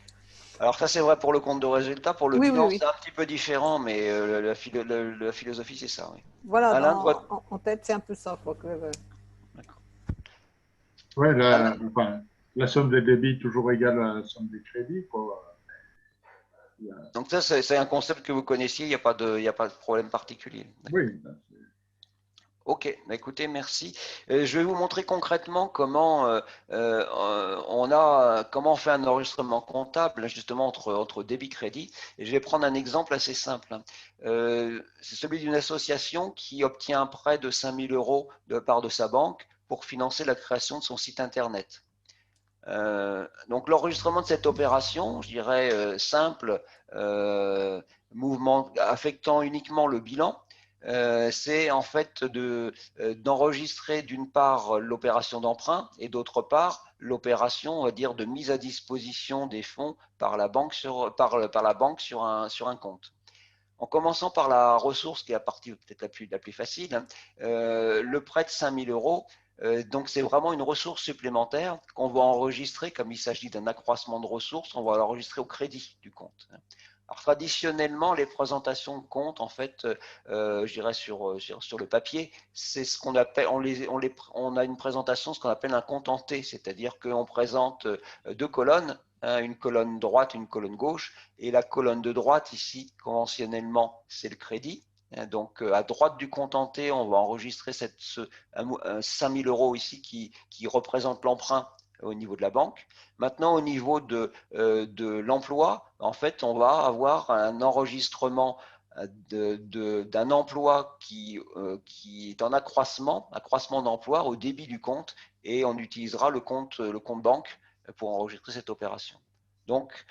Alors ça, c'est vrai pour le compte de résultat. Pour le bilan, Oui. c'est un petit peu différent, mais la philosophie, c'est ça. Oui. Voilà, Alain, en tête, c'est un peu ça. Oui, la somme des débits toujours égale à la somme des crédits, quoi. Donc ça, c'est un concept que vous connaissiez, il n'y a pas de problème particulier. Oui. Ok, écoutez, merci. Je vais vous montrer concrètement comment comment on fait un enregistrement comptable justement entre débit et crédit. Et je vais prendre un exemple assez simple. C'est celui d'une association qui obtient un prêt de 5 000 € de la part de sa banque pour financer la création de son site internet. Donc l'enregistrement de cette opération, je dirais simple, mouvement affectant uniquement le bilan, c'est en fait d'enregistrer d'une part l'opération d'emprunt et d'autre part l'opération, on va dire, de mise à disposition des fonds par la banque sur un compte. En commençant par la ressource qui est la partie peut-être la plus facile, hein, le prêt de 5 000 euros. Donc, c'est vraiment une ressource supplémentaire qu'on va enregistrer, comme il s'agit d'un accroissement de ressources, on va l'enregistrer au crédit du compte. Alors, traditionnellement, les présentations de compte, en fait, je dirais sur le papier, c'est ce qu'on appelle, on a une présentation, ce qu'on appelle un compte en T, c'est-à-dire qu'on présente deux colonnes, hein, une colonne droite, une colonne gauche, et la colonne de droite, ici, conventionnellement, c'est le crédit. Donc, à droite du compte en T, on va enregistrer 5 000 euros ici qui représente l'emprunt au niveau de la banque. Maintenant, au niveau de l'emploi, en fait, on va avoir un enregistrement d'un emploi qui est en accroissement d'emploi au débit du compte, et on utilisera le compte banque pour enregistrer cette opération. Donc,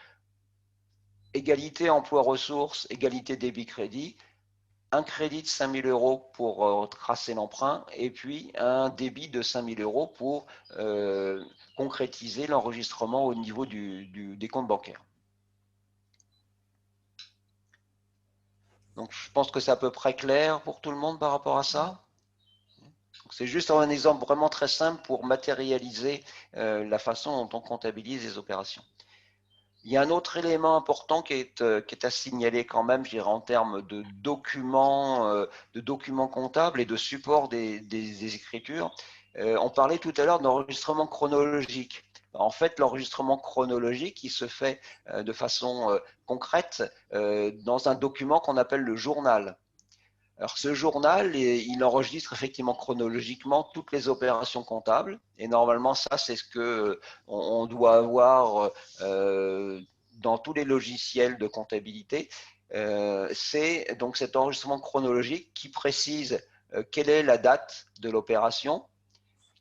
égalité emploi-ressources, égalité débit-crédit, un crédit de 5 000 euros pour tracer l'emprunt, et puis un débit de 5 000 euros pour concrétiser l'enregistrement au niveau des comptes bancaires. Donc, je pense que c'est à peu près clair pour tout le monde par rapport à ça. C'est juste un exemple vraiment très simple pour matérialiser la façon dont on comptabilise les opérations. Il y a un autre élément important qui est à signaler quand même, je dirais, en termes de documents comptables et de support des écritures. On parlait tout à l'heure d'enregistrement chronologique. En fait, l'enregistrement chronologique, il se fait de façon concrète dans un document qu'on appelle le journal. Alors, ce journal, il enregistre effectivement chronologiquement toutes les opérations comptables. Et normalement, ça, c'est ce qu'on doit avoir dans tous les logiciels de comptabilité. C'est donc cet enregistrement chronologique qui précise quelle est la date de l'opération,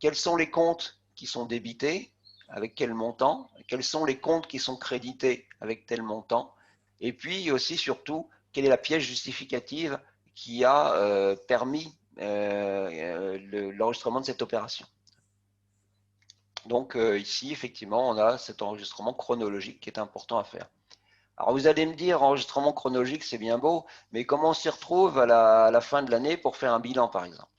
quels sont les comptes qui sont débités, avec quel montant, quels sont les comptes qui sont crédités avec tel montant, et puis aussi, surtout, quelle est la pièce justificative qui a permis l'enregistrement de cette opération. Donc ici, effectivement, on a cet enregistrement chronologique qui est important à faire. Alors vous allez me dire, enregistrement chronologique, c'est bien beau, mais comment on s'y retrouve à la fin de l'année pour faire un bilan, par exemple?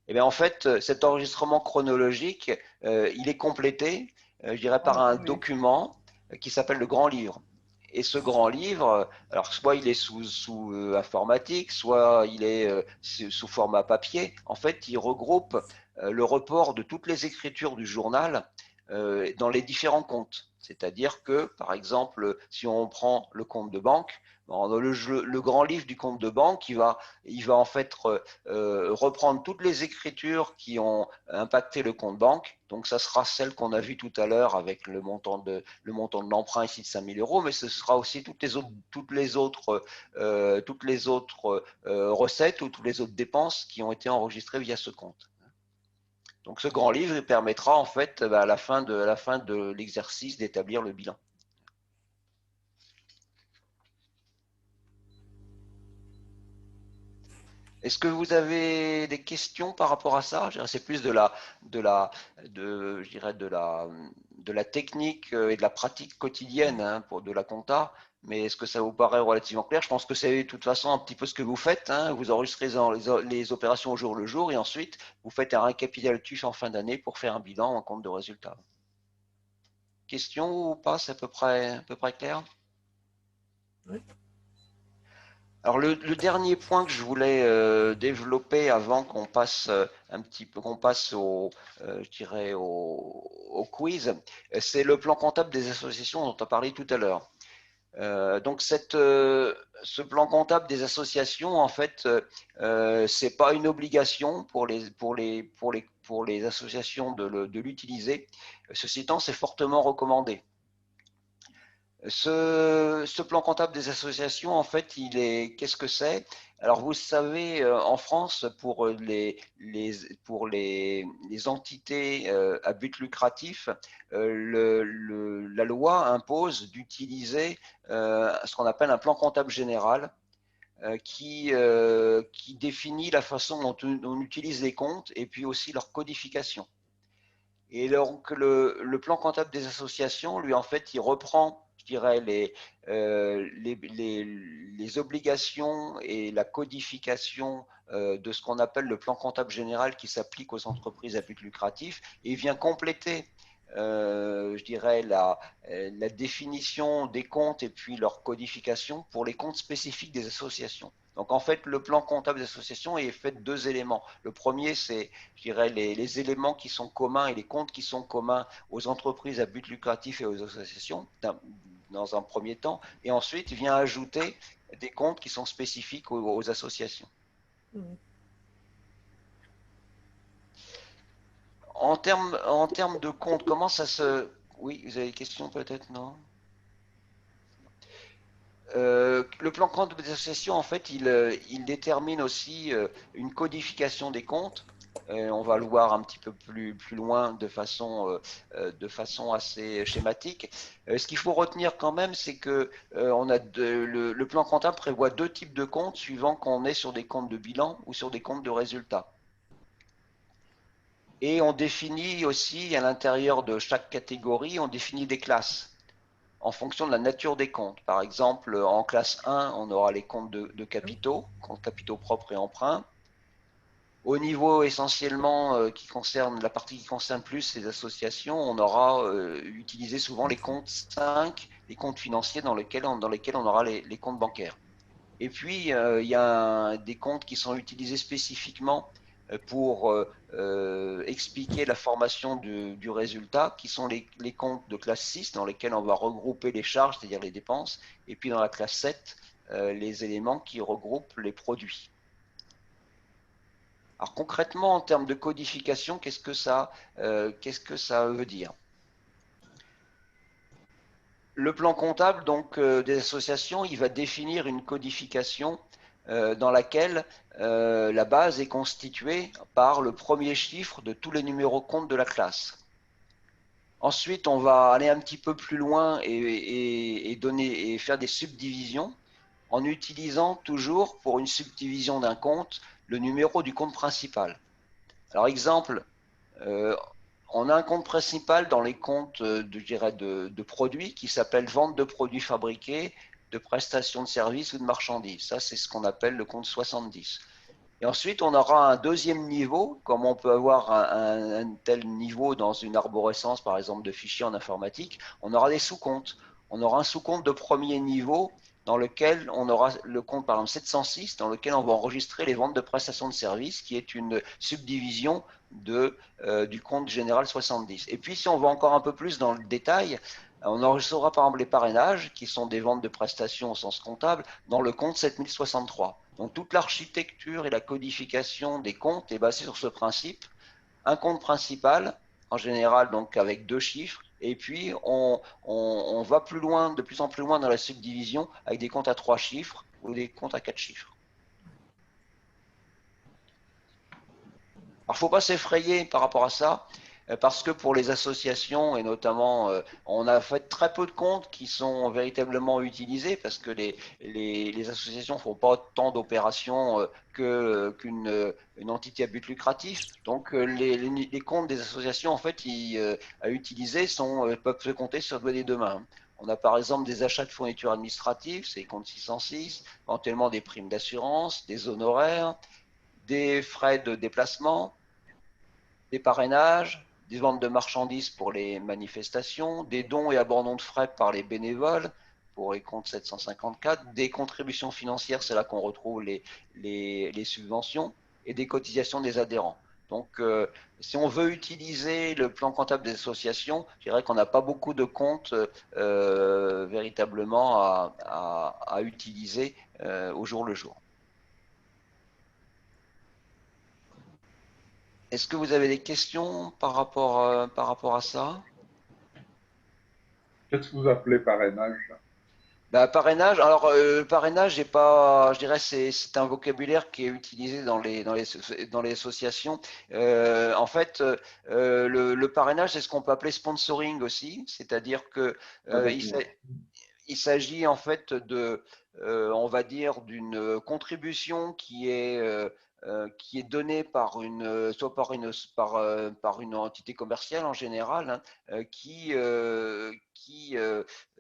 Eh bien, en fait, cet enregistrement chronologique, il est complété, je dirais, par un document qui s'appelle le Grand Livre. Et ce grand livre, alors soit il est sous informatique, soit il est sous format papier. En fait, il regroupe le report de toutes les écritures du journal dans les différents comptes. C'est-à-dire que, par exemple, si on prend le compte de banque, le grand livre du compte de banque, il va en fait reprendre toutes les écritures qui ont impacté le compte banque. Donc, ça sera celle qu'on a vue tout à l'heure avec le montant de l'emprunt ici de 5 000 euros, mais ce sera aussi toutes les autres recettes ou toutes les autres dépenses qui ont été enregistrées via ce compte. Donc, ce grand livre permettra en fait à la fin de l'exercice d'établir le bilan. Est-ce que vous avez des questions par rapport à ça? C'est plus de la technique et de la pratique quotidienne hein, pour de la compta, mais est-ce que ça vous paraît relativement clair? Je pense que c'est de toute façon un petit peu ce que vous faites. Hein. Vous enregistrez les opérations au jour le jour et ensuite vous faites un récapitulatif en fin d'année pour faire un bilan en compte de résultats. Question ou pas? C'est à peu près clair? Oui. Alors le dernier point que je voulais développer avant qu'on passe au quiz, c'est le plan comptable des associations dont on a parlé tout à l'heure. Donc ce plan comptable des associations, en fait, c'est pas une obligation pour les associations de l'utiliser. Ceci étant, c'est fortement recommandé. Ce plan comptable des associations, en fait, qu'est-ce que c'est? Alors, vous savez, en France, pour les entités à but lucratif, la loi impose d'utiliser ce qu'on appelle un plan comptable général qui définit la façon dont on utilise les comptes et puis aussi leur codification. Et donc, le plan comptable des associations, lui, en fait, il reprend, je dirais, les obligations et la codification de ce qu'on appelle le plan comptable général qui s'applique aux entreprises à but lucratif et vient compléter, je dirais, la définition des comptes et puis leur codification pour les comptes spécifiques des associations. Donc, en fait, le plan comptable des associations est fait de deux éléments. Le premier, c'est, je dirais, les éléments qui sont communs et les comptes qui sont communs aux entreprises à but lucratif et aux associations, dans un premier temps, et ensuite vient ajouter des comptes qui sont spécifiques aux associations. En termes de comptes, comment ça se... Oui, vous avez des questions peut-être, non? Le plan comptable des associations, en fait, il détermine aussi une codification des comptes. On va le voir un petit peu plus loin de façon assez schématique. Ce qu'il faut retenir quand même, c'est que le plan comptable prévoit deux types de comptes suivant qu'on est sur des comptes de bilan ou sur des comptes de résultats. Et on définit aussi à l'intérieur de chaque catégorie, on définit des classes en fonction de la nature des comptes. Par exemple, en classe 1, on aura les comptes de capitaux, comptes capitaux propres et emprunts. Au niveau essentiellement qui concerne la partie qui concerne plus les associations, on aura utilisé souvent les comptes 5, les comptes financiers dans lesquels on aura les comptes bancaires. Et puis, il y a des comptes qui sont utilisés spécifiquement pour expliquer la formation du résultat, qui sont les comptes de classe 6, dans lesquels on va regrouper les charges, c'est-à-dire les dépenses, et puis dans la classe 7, les éléments qui regroupent les produits. Alors concrètement, en termes de codification, qu'est-ce que ça veut dire? Le plan comptable donc, des associations, il va définir une codification dans laquelle la base est constituée par le premier chiffre de tous les numéros comptes de la classe. Ensuite, on va aller un petit peu plus loin et faire des subdivisions en utilisant toujours pour une subdivision d'un compte le numéro du compte principal. Alors exemple, on a un compte principal dans les comptes de produits qui s'appelle vente de produits fabriqués, de prestations de services ou de marchandises. Ça, c'est ce qu'on appelle le compte 70. Et ensuite, on aura un deuxième niveau, comme on peut avoir un tel niveau dans une arborescence, par exemple, de fichiers en informatique. On aura des sous-comptes. On aura un sous-compte de premier niveau dans lequel on aura le compte, par exemple, 706, dans lequel on va enregistrer les ventes de prestations de services, qui est une subdivision du compte général 70. Et puis, si on va encore un peu plus dans le détail, on enregistrera par exemple les parrainages, qui sont des ventes de prestations au sens comptable, dans le compte 7063. Donc toute l'architecture et la codification des comptes est basée sur ce principe. Un compte principal, en général donc avec deux chiffres, et puis on va plus loin, de plus en plus loin dans la subdivision, avec des comptes à 3 chiffres ou des comptes à 4 chiffres. Alors, il ne faut pas s'effrayer par rapport à ça, parce que pour les associations, et notamment, on a fait très peu de comptes qui sont véritablement utilisés, parce que les associations ne font pas autant d'opérations qu'une entité à but lucratif. Donc, les comptes des associations, en fait, à utiliser peuvent se compter sur le doigt des deux mains. On a par exemple des achats de fournitures administratives, c'est les comptes 606, éventuellement des primes d'assurance, des honoraires, des frais de déplacement, des parrainages, des ventes de marchandises pour les manifestations, des dons et abandons de frais par les bénévoles pour les comptes 754, des contributions financières, c'est là qu'on retrouve les subventions, et des cotisations des adhérents. Donc, si on veut utiliser le plan comptable des associations, je dirais qu'on n'a pas beaucoup de comptes véritablement à utiliser au jour le jour. Est-ce que vous avez des questions par rapport à ça? Qu'est-ce que vous appelez parrainage? Bah, parrainage, alors le parrainage n'est pas, je dirais, c'est un vocabulaire qui est utilisé dans les associations. En fait, le parrainage, c'est ce qu'on peut appeler sponsoring aussi, c'est-à-dire que il s'agit en fait on va dire, d'une contribution qui est donnée par soit par une entité commerciale en général, hein, qui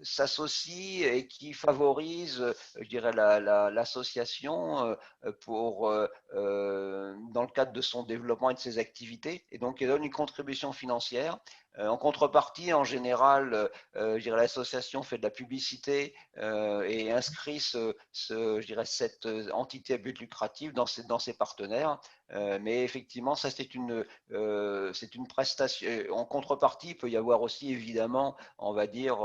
s'associe et qui favorise, je dirais, l'association dans le cadre de son développement et de ses activités, et donc elle donne une contribution financière. En contrepartie, en général, je dirais, l'association fait de la publicité et inscrit je dirais, cette entité à but lucratif dans ses partenaires. Mais effectivement, ça c'est une prestation. En contrepartie, il peut y avoir aussi évidemment, on va dire,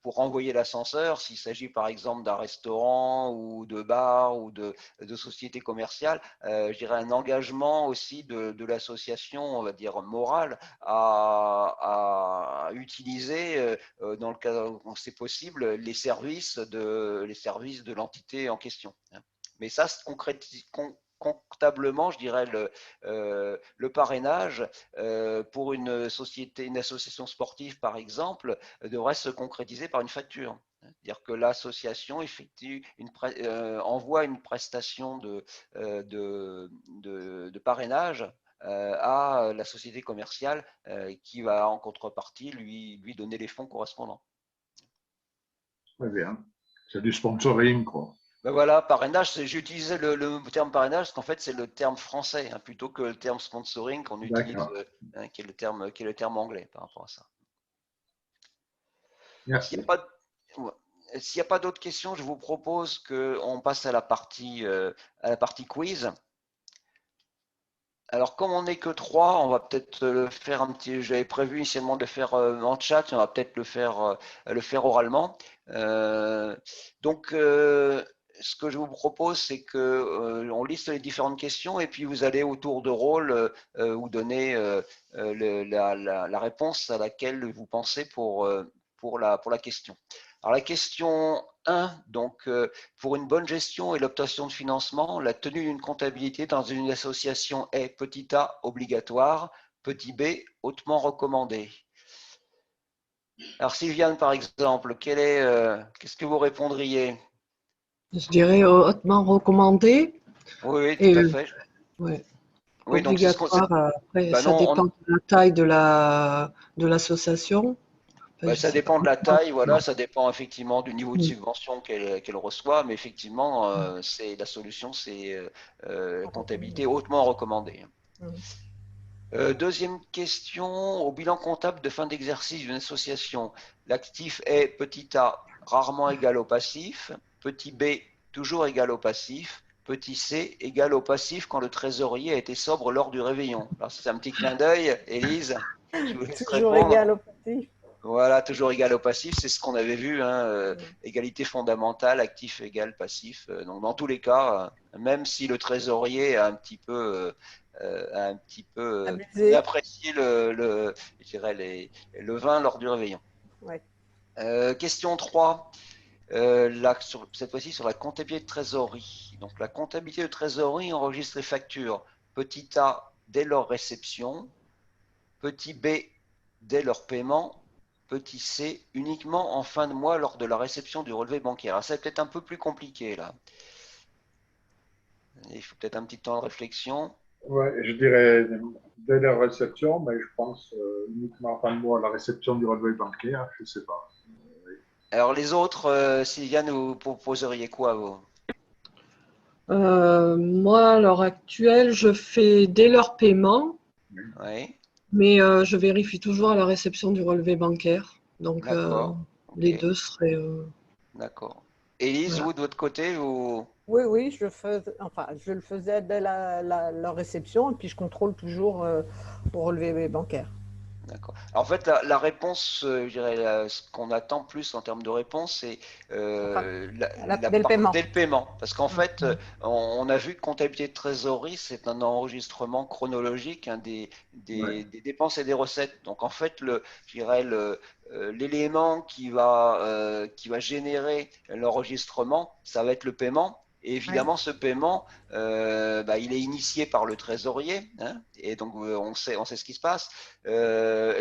pour renvoyer l'ascenseur, s'il s'agit par exemple d'un restaurant ou de bar ou de société commerciale, je dirais un engagement aussi de l'association, on va dire morale, à utiliser dans le cas où c'est possible les services de l'entité en question. Mais ça, comptablement, je dirais, le parrainage pour une société, une association sportive, par exemple, devrait se concrétiser par une facture. C'est-à-dire que l'association envoie une prestation de parrainage à la société commerciale qui va en contrepartie lui donner les fonds correspondants. Très bien. C'est du sponsoring, quoi. Ben voilà, parrainage, j'ai utilisé le terme parrainage parce qu'en fait c'est le terme français hein, plutôt que le terme sponsoring qu'on utilise, qui est le terme anglais par rapport à ça. Merci. S'il n'y a pas d'autres questions, je vous propose qu'on passe à la partie quiz. Alors, comme on n'est que 3, on va peut-être le faire un petit. J'avais prévu initialement de le faire en chat, on va peut-être le faire oralement. Donc, ce que je vous propose, c'est que on liste les différentes questions et puis vous allez au tour de rôle vous donner la réponse à laquelle vous pensez pour la question. Alors, la question 1, donc pour une bonne gestion et l'obtention de financement, la tenue d'une comptabilité dans une association est petit a obligatoire, petit b hautement recommandé. Alors Sylviane par exemple, qu'est-ce que vous répondriez? Je dirais hautement recommandé. Oui, tout à fait. Ouais. Oui, obligatoire, après, bah ça non, dépend de la taille de l'association. Enfin, ça dépend de la taille, voilà, ça dépend effectivement du niveau de subvention qu'elle reçoit, mais effectivement, la solution, c'est comptabilité hautement recommandée. Deuxième question, au bilan comptable de fin d'exercice d'une association, l'actif est petit a, rarement égal au passif, petit b, toujours égal au passif, petit c, égal au passif quand le trésorier a été sobre lors du réveillon. Alors, c'est un petit clin d'œil, Élise, je vous laisse Toujours répondre. égal au passif. Voilà, toujours égal au passif, c'est ce qu'on avait vu, hein, égalité fondamentale, actif égal passif. Donc dans tous les cas, même si le trésorier a un petit peu apprécié je dirais le vin lors du réveillon. Ouais. Question 3, cette fois-ci sur la comptabilité de trésorerie. Donc la comptabilité de trésorerie enregistre les factures petit a dès leur réception, petit b dès leur paiement, petit c uniquement en fin de mois lors de la réception du relevé bancaire. C'est peut-être un peu plus compliqué là. Il faut peut-être un petit temps de réflexion. Ouais, je dirais dès la réception, mais je pense uniquement en fin de mois, la réception du relevé bancaire, je ne sais pas. Alors les autres, Sylviane, vous proposeriez quoi vous? Moi, à l'heure actuelle, je fais dès leur paiement, Oui. mais je vérifie toujours à la réception du relevé bancaire. Donc, les deux seraient… D'accord. Élise, voilà. vous, de votre côté, vous… Oui, je le faisais dès leur réception et puis je contrôle toujours au relevé bancaire. D'accord. En fait, la réponse, je dirais, ce qu'on attend plus en termes de réponse, c'est Dès le paiement. dès le paiement. Parce qu'en fait, Mm. on a vu que comptabilité de trésorerie, c'est un enregistrement chronologique hein, Ouais. des dépenses et des recettes. Donc, en fait, je dirais, l'élément qui va générer l'enregistrement, ça va être le paiement. Et évidemment, ce paiement, il est initié par le trésorier, hein, et donc on sait ce qui se passe.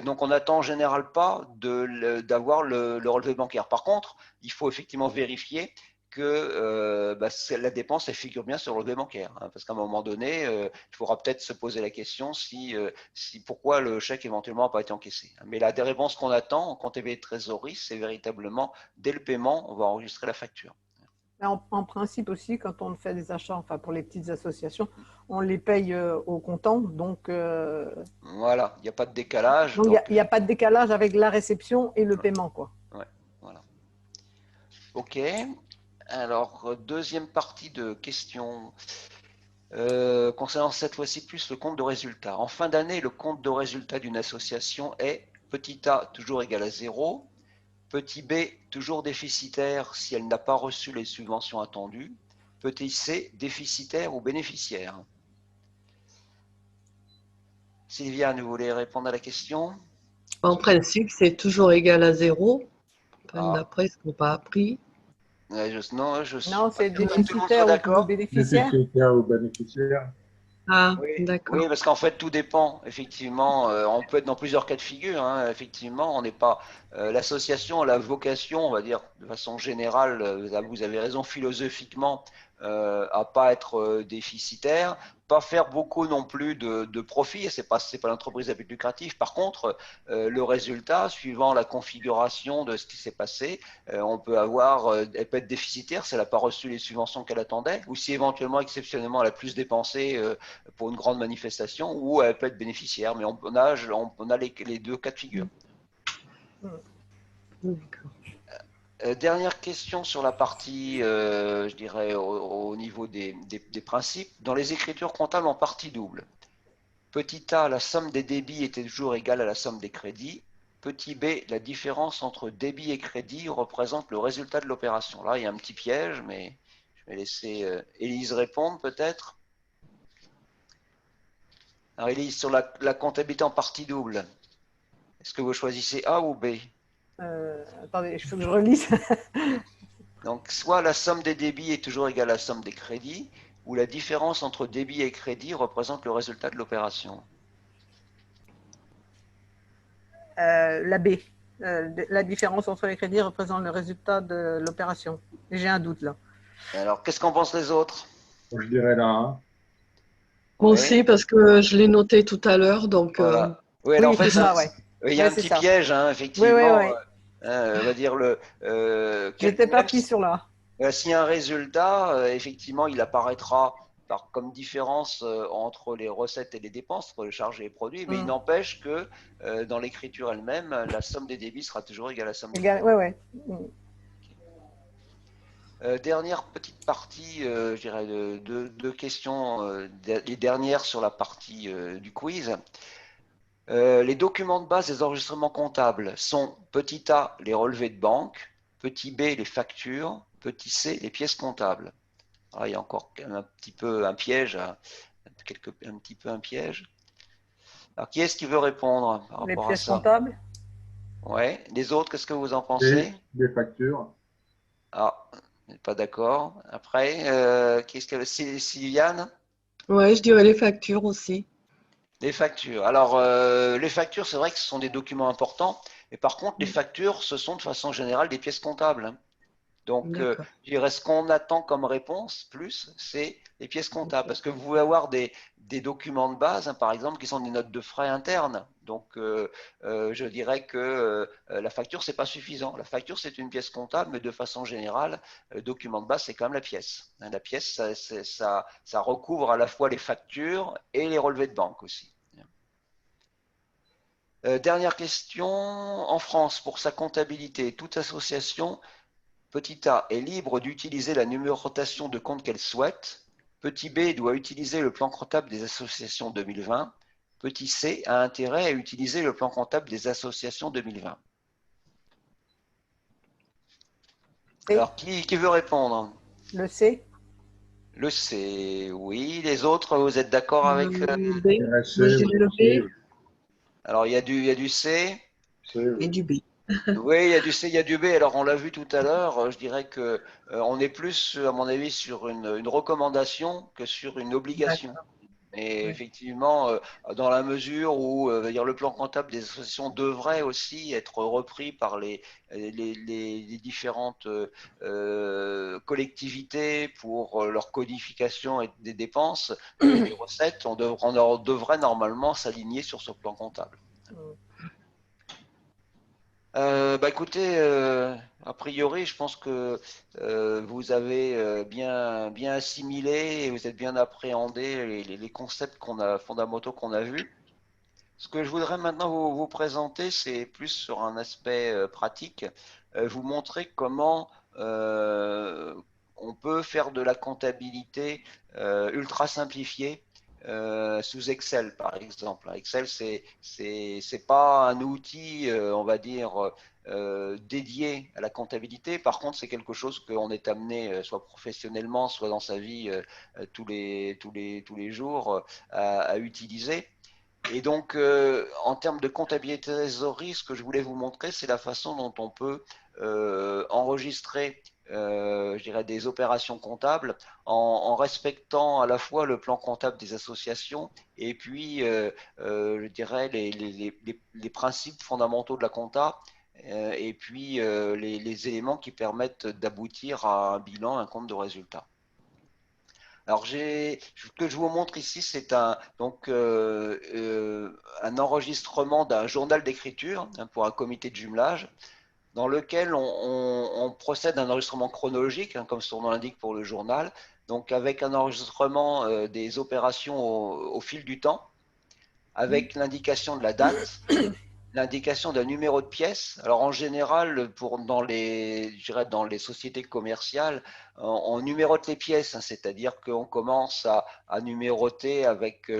Donc on n'attend en général pas d'avoir le relevé bancaire. Par contre, il faut effectivement vérifier que la dépense elle figure bien sur le relevé bancaire, hein, parce qu'à un moment donné, il faudra peut-être se poser la question si pourquoi le chèque éventuellement n'a pas été encaissé. Mais la des réponses qu'on attend en comptabilité de trésorerie, c'est véritablement dès le paiement, on va enregistrer la facture. En principe aussi, quand on fait des achats, enfin pour les petites associations, on les paye au comptant. Donc, Voilà, il n'y a pas de décalage. il Donc, n'y a pas de décalage avec la réception et le paiement, quoi. ouais, voilà. Ok. Alors, deuxième partie de questions. Concernant cette fois-ci plus le compte de résultat. En fin d'année, le compte de résultat d'une association est petit a toujours égal à 0, petit b toujours déficitaire si elle n'a pas reçu les subventions attendues, petit c déficitaire ou bénéficiaire. Sylviane, vous voulez répondre à la question? En principe, c'est toujours égal à 0. Enfin, Ah, d'après ce qu'on n'a pas appris. non, je suis Non, pas c'est sûr que tout le monde soit déficitaire ou d'accord. bénéficiaire. Déficitaire ou bénéficiaire. Ah, Oui, d'accord. oui, parce qu'en fait, tout dépend. Effectivement, on peut être dans plusieurs cas de figure. Hein. Effectivement, on n'est pas. L'association a la vocation, on va dire, de façon générale, vous avez raison, philosophiquement, à pas être déficitaire, pas faire beaucoup non plus de profit. C'est pas l'entreprise à but lucratif. Par contre, le résultat, suivant la configuration de ce qui s'est passé, on peut elle peut être déficitaire si elle n'a pas reçu les subventions qu'elle attendait, ou si éventuellement, exceptionnellement, elle a plus dépensé pour une grande manifestation, ou elle peut être bénéficiaire, mais on a les deux cas de figure. D'accord. Dernière question sur la partie, je dirais, au niveau des principes. Dans les écritures comptables en partie double, petit a, la somme des débits était toujours égale à la somme des crédits. Petit b, la différence entre débit et crédit représente le résultat de l'opération. Là, il y a un petit piège, mais je vais laisser Élise répondre peut-être. Alors, Élise, sur la comptabilité en partie double, est-ce que vous choisissez A ou B? Attendez, il faut que je relise. Donc, soit la somme des débits est toujours égale à la somme des crédits, ou la différence entre débit et crédit représente le résultat de l'opération. La B. La différence entre les crédits représente le résultat de l'opération. J'ai un doute là. Alors, qu'est-ce qu'en pensent les autres? Je dirais là. Hein. Moi Oui, aussi, parce que je l'ai noté tout à l'heure, donc voilà. Oui, alors en Oui, fait, c'est ça, ouais. il y a Ouais, un c'est petit ça. piège, hein, Oui, oui, effectivement. oui. On va dire J'étais pas même pris sur là. s'il y a un résultat, effectivement, il apparaîtra comme différence entre les recettes et les dépenses, entre les charges et les produits, mais il n'empêche que dans l'écriture elle-même, la somme des débits sera toujours égale à la somme des crédits. Ouais, ouais. Dernière petite partie, je dirais, de questions, les dernières sur la partie du quiz. Les documents de base des enregistrements comptables sont petit a, les relevés de banque, petit b, les factures, petit c, les pièces comptables. Alors, il y a encore un petit peu un piège, un petit peu un piège. Alors, qui est-ce qui veut répondre par Les rapport à pièces ça? comptables. Ouais. Les autres, qu'est-ce que vous en Des pensez? factures. Ah, pas d'accord. Après, qu'est-ce que Sylviane? ouais, je dirais les factures aussi. Les factures. Alors, les factures, c'est vrai que ce sont des documents importants, mais par contre, les factures, ce sont de façon générale des pièces comptables. Hein. Donc, D'accord. je dirais, ce qu'on attend comme réponse, plus, c'est les pièces comptables. Parce que vous pouvez avoir des documents de base, hein, par exemple, qui sont des notes de frais internes. Donc, je dirais que la facture, c'est pas suffisant. La facture, c'est une pièce comptable, mais de façon générale, le document de base, c'est quand même la pièce. Hein, la pièce, ça recouvre à la fois les factures et les relevés de banque aussi. Dernière question. En France, pour sa comptabilité, toute association petit a est libre d'utiliser la numérotation de compte qu'elle souhaite. Petit b doit utiliser le plan comptable des associations 2020. petit c, a intérêt à utiliser le plan comptable des associations 2020? Alors, qui veut répondre? Le C. Le C, oui. Les autres, vous êtes d'accord avec... Le B. RSC, Moi, je dirais le B Alors, il y a du C. et du B. Oui, il y a du C, il y a du B. Alors, on l'a vu tout à l'heure. Je dirais que on est plus, à mon avis, sur une recommandation que sur une obligation. D'accord. Et Ouais. effectivement, dans la mesure où dire, le plan comptable des associations devrait aussi être repris par les différentes collectivités pour leur codification des dépenses et des recettes, on devrait normalement s'aligner sur ce plan comptable. Écoutez, a priori, je pense que vous avez bien assimilé et vous êtes bien appréhendé les concepts fondamentaux qu'on a vus. Ce que je voudrais maintenant vous présenter, c'est plus sur un aspect pratique, vous montrer comment on peut faire de la comptabilité ultra simplifiée sous Excel, par exemple. Excel, c'est pas un outil, on va dire, dédié à la comptabilité. Par contre, c'est quelque chose qu'on est amené, soit professionnellement, soit dans sa vie tous les jours, à utiliser. Et donc, en termes de comptabilité trésorerie, ce que je voulais vous montrer, c'est la façon dont on peut enregistrer, je dirais, des opérations comptables en respectant à la fois le plan comptable des associations et puis, je dirais, les principes fondamentaux de la compta et puis les éléments qui permettent d'aboutir à un bilan, un compte de résultat. Alors, ce que je vous montre ici, c'est un enregistrement d'un journal d'écriture pour un comité de jumelage dans lequel on procède à un enregistrement chronologique, comme son nom l'indique pour le journal, donc avec un enregistrement des opérations au fil du temps, avec l'indication de la date, l'indication d'un numéro de pièce. Alors en général, dans les sociétés commerciales, on numérote les pièces, hein, c'est-à-dire qu'on commence à numéroter avec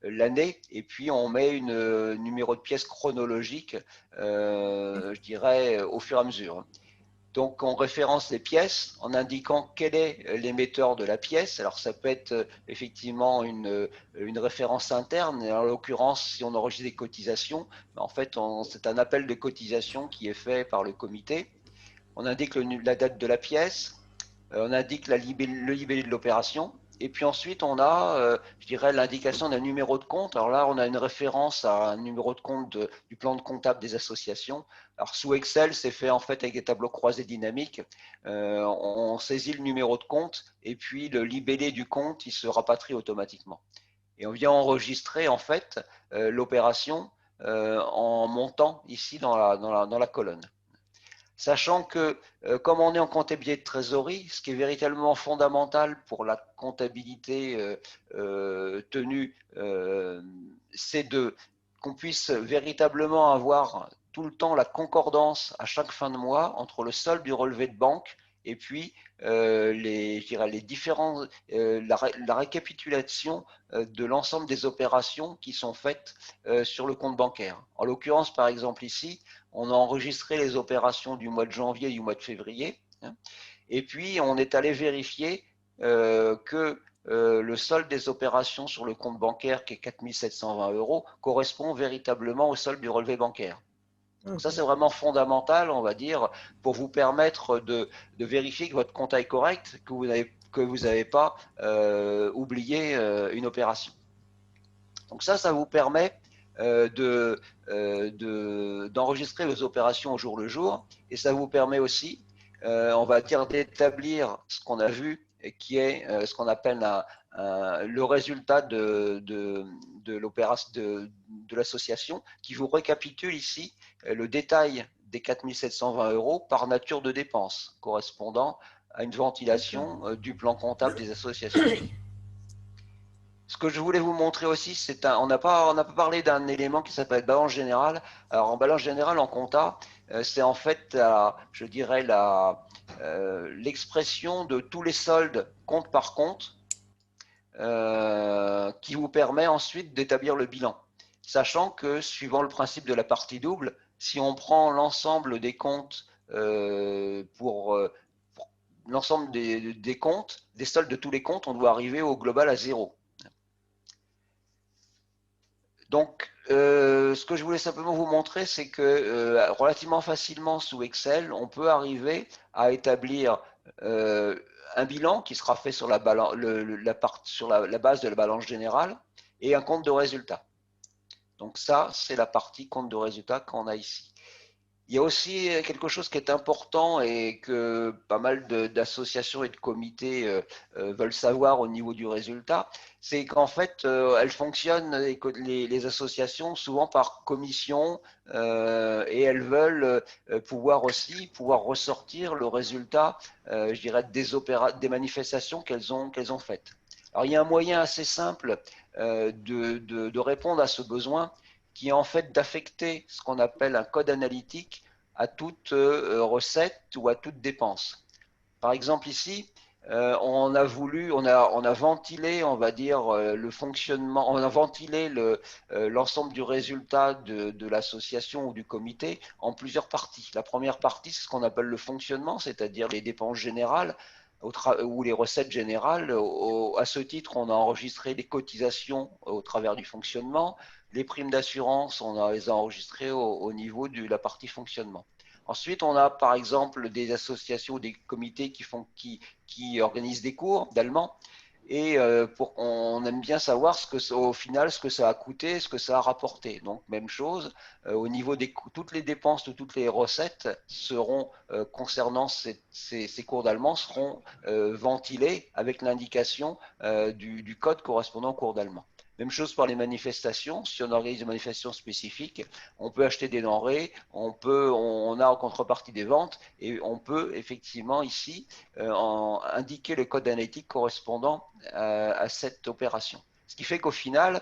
l'année et puis on met une numéro de pièce chronologique, je dirais, au fur et à mesure. Donc, on référence les pièces en indiquant quel est l'émetteur de la pièce. Alors, ça peut être effectivement une référence interne. Et en l'occurrence, si on enregistre des cotisations, en fait, c'est un appel de cotisation qui est fait par le comité. On indique la date de la pièce, on indique le libellé de l'opération. Et puis ensuite, on a, je dirais, l'indication d'un numéro de compte. Alors là, on a une référence à un numéro de compte du plan de comptable des associations. Alors sous Excel, c'est fait en fait avec des tableaux croisés dynamiques. On saisit le numéro de compte et puis le libellé du compte, il se rapatrie automatiquement. Et on vient enregistrer en fait l'opération en montant ici dans la colonne. Sachant que, comme on est en comptabilité de trésorerie, ce qui est véritablement fondamental pour la comptabilité tenue, c'est qu'on puisse véritablement avoir tout le temps la concordance à chaque fin de mois entre le solde du relevé de banque et puis les différents, la récapitulation de l'ensemble des opérations qui sont faites sur le compte bancaire. En l'occurrence, par exemple ici, on a enregistré les opérations du mois de janvier et du mois de février, hein, et puis on est allé vérifier que le solde des opérations sur le compte bancaire, qui est 4 720 €, correspond véritablement au solde du relevé bancaire. Donc ça, c'est vraiment fondamental, on va dire, pour vous permettre de vérifier que votre compte est correct, que vous n'avez pas oublié une opération. Donc ça vous permet d'enregistrer vos opérations au jour le jour, et ça vous permet aussi, on va dire, d'établir ce qu'on a vu, et qui est ce qu'on appelle le résultat de l'association, qui vous récapitule ici le détail des 4 720 € par nature de dépenses, correspondant à une ventilation du plan comptable des associations. Ce que je voulais vous montrer aussi, on n'a pas parlé d'un élément qui s'appelle balance générale. Alors en balance générale, en compta, c'est en fait, je dirais, l'expression de tous les soldes compte par compte qui vous permet ensuite d'établir le bilan. Sachant que, suivant le principe de la partie double, si on prend l'ensemble des comptes pour l'ensemble des comptes, des soldes de tous les comptes, on doit arriver au global à 0. Donc, ce que je voulais simplement vous montrer, c'est que relativement facilement sous Excel, on peut arriver à établir un bilan qui sera fait sur la base de la balance générale et un compte de résultat. Donc ça, c'est la partie compte de résultat qu'on a ici. Il y a aussi quelque chose qui est important et que pas mal d'associations et de comités veulent savoir au niveau du résultat, c'est qu'en fait, elles fonctionnent, les associations, souvent par commission, et elles veulent pouvoir ressortir le résultat, je dirais, des manifestations qu'elles ont faites. Alors, il y a un moyen assez simple de répondre à ce besoin, qui est en fait d'affecter ce qu'on appelle un code analytique à toute recette ou à toute dépense. Par exemple ici, on a ventilé, on va dire, le fonctionnement, on a ventilé l'ensemble du résultat de l'association ou du comité en plusieurs parties. La première partie, c'est ce qu'on appelle le fonctionnement, c'est-à-dire les dépenses générales ou les recettes générales. À ce titre, on a enregistré les cotisations au travers du fonctionnement. Les primes d'assurance, on les a enregistrées au niveau de la partie fonctionnement. Ensuite, on a par exemple des associations, des comités qui organisent des cours d'allemand. Et on aime bien savoir au final ce que ça a coûté, ce que ça a rapporté. Donc même chose, au niveau toutes les dépenses de toutes les recettes seront concernant ces cours d'allemand seront ventilés avec l'indication du code correspondant au cours d'allemand. Même chose pour les manifestations. Si on organise des manifestations spécifiques, on peut acheter des denrées, on a en contrepartie des ventes, et on peut effectivement ici indiquer le code analytique correspondant à cette opération. Ce qui fait qu'au final,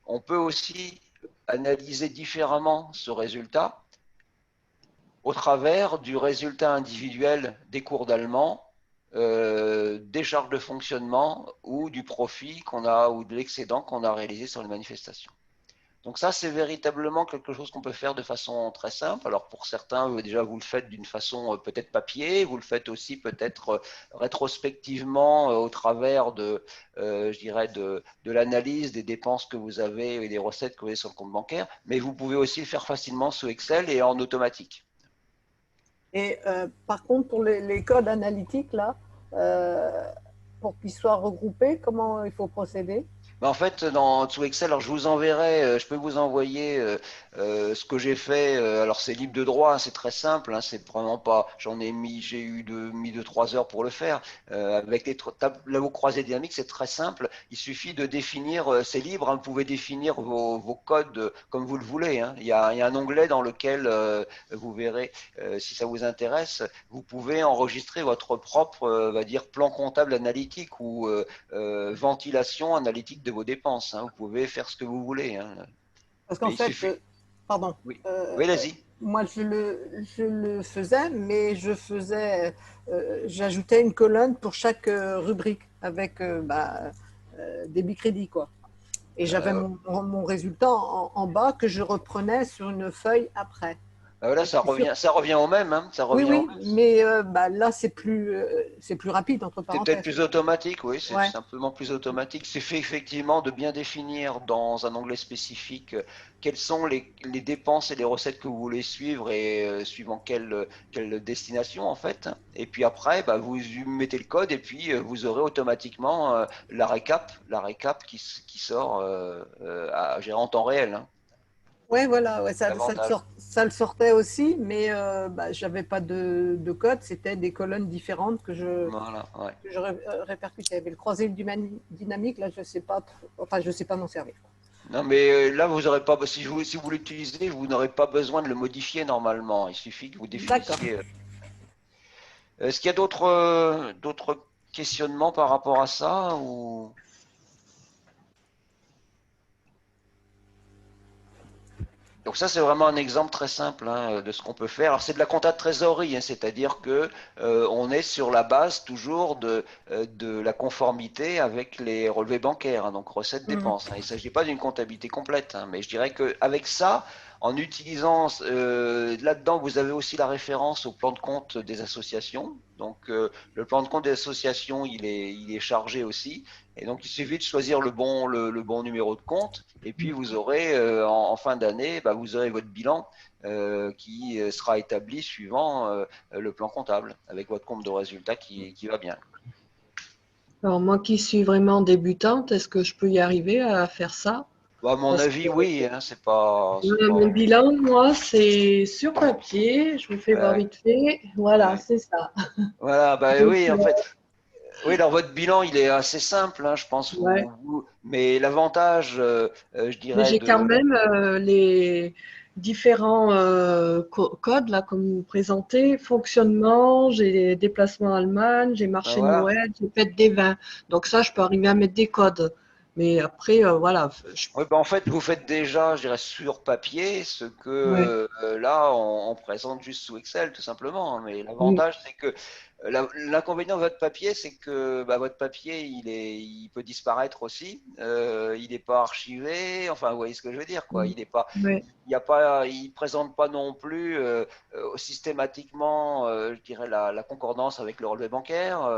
on peut aussi analyser différemment ce résultat au travers du résultat individuel des cours d'allemand, des charges de fonctionnement ou du profit qu'on a ou de l'excédent qu'on a réalisé sur les manifestations. Donc ça, c'est véritablement quelque chose qu'on peut faire de façon très simple. Alors pour certains, déjà, vous le faites d'une façon peut-être papier, vous le faites aussi peut-être rétrospectivement au travers je dirais, de l'analyse des dépenses que vous avez et des recettes que vous avez sur le compte bancaire, mais vous pouvez aussi le faire facilement sous Excel et en automatique. Et par contre, pour les codes analytiques, là, pour qu'ils soient regroupés, comment il faut procéder? En fait, sous Excel, alors je vous enverrai, je peux vous envoyer ce que j'ai fait. Alors c'est libre de droit, hein, c'est très simple, hein, c'est vraiment pas. J'ai mis 2-3 heures pour le faire. Avec les tableaux croisés dynamiques, c'est très simple. Il suffit de définir, c'est libre, hein, vous pouvez définir vos codes comme vous le voulez. Hein. Il y a un onglet dans lequel vous verrez, si ça vous intéresse, vous pouvez enregistrer votre propre, va dire, plan comptable analytique ou ventilation analytique de vos dépenses. Hein. Vous pouvez faire ce que vous voulez. Hein. Parce qu'en fait, pardon, oui, oui vas-y. Moi je le faisais, mais j'ajoutais une colonne pour chaque rubrique avec débit crédit, quoi. Et j'avais mon résultat en bas que je reprenais sur une feuille après. Voilà, ça revient au même. Hein, ça revient oui, mais là, c'est plus rapide, entre parenthèses. C'est peut-être plus automatique, oui, c'est simplement plus automatique. C'est fait effectivement de bien définir dans un onglet spécifique quelles sont les dépenses et les recettes que vous voulez suivre et suivant quelle destination, en fait. Et puis après, vous mettez le code et puis vous aurez automatiquement la récap qui sort en temps réel. Hein. Oui, voilà, ouais, ça le sortait aussi, mais j'avais pas de code, c'était des colonnes différentes que je répercutais. Il y avait le croisé dynamique, là, je sais pas m'en servir. Non, mais là, vous n'aurez pas, si vous l'utilisez, vous n'aurez pas besoin de le modifier normalement. Il suffit que vous définissiez. Est-ce qu'il y a d'autres questionnements par rapport à ça ou... Donc ça, c'est vraiment un exemple très simple hein, de ce qu'on peut faire. Alors c'est de la compta de trésorerie, hein, c'est-à-dire que on est sur la base toujours de la conformité avec les relevés bancaires, hein, donc recettes-dépenses. Hein. Il ne s'agit pas d'une comptabilité complète, hein, mais je dirais qu'avec ça, en utilisant là-dedans, vous avez aussi la référence au plan de compte des associations. Donc le plan de compte des associations, il est chargé aussi. Et donc il suffit de choisir le bon numéro de compte. Et puis vous aurez en fin d'année, bah, vous aurez votre bilan qui sera établi suivant le plan comptable, avec votre compte de résultat qui va bien. Alors moi qui suis vraiment débutante, est-ce que je peux y arriver à faire ça? Bah, à mon avis, oui, hein, c'est pas. Mon bilan, moi, c'est sur papier. Je vous fais voir vite fait. Voilà, Ouais. c'est ça. Voilà, bah Donc, oui, en fait. Oui, alors votre bilan, il est assez simple, hein, je pense. ouais. Mais l'avantage, je Mais dirais, j'ai quand même les différents codes, là, comme vous présentez, fonctionnement, j'ai les déplacements en Allemagne, j'ai bah, marché de voilà. Noël, j'ai fête des vins. Donc ça, je peux arriver à mettre des codes. Mais après, voilà. Oui, bah, en fait, vous faites déjà, je dirais, sur papier ce Ouais. que là, on présente juste sous Excel, tout simplement. Hein. Mais Mm. l'avantage, c'est que l'inconvénient de votre papier, c'est que bah, votre papier, il peut disparaître aussi. Il n'est pas archivé. Enfin, vous voyez ce que je veux dire, quoi. Il n'est pas, Ouais. il présente pas non plus systématiquement, je dirais, la concordance avec le relevé bancaire.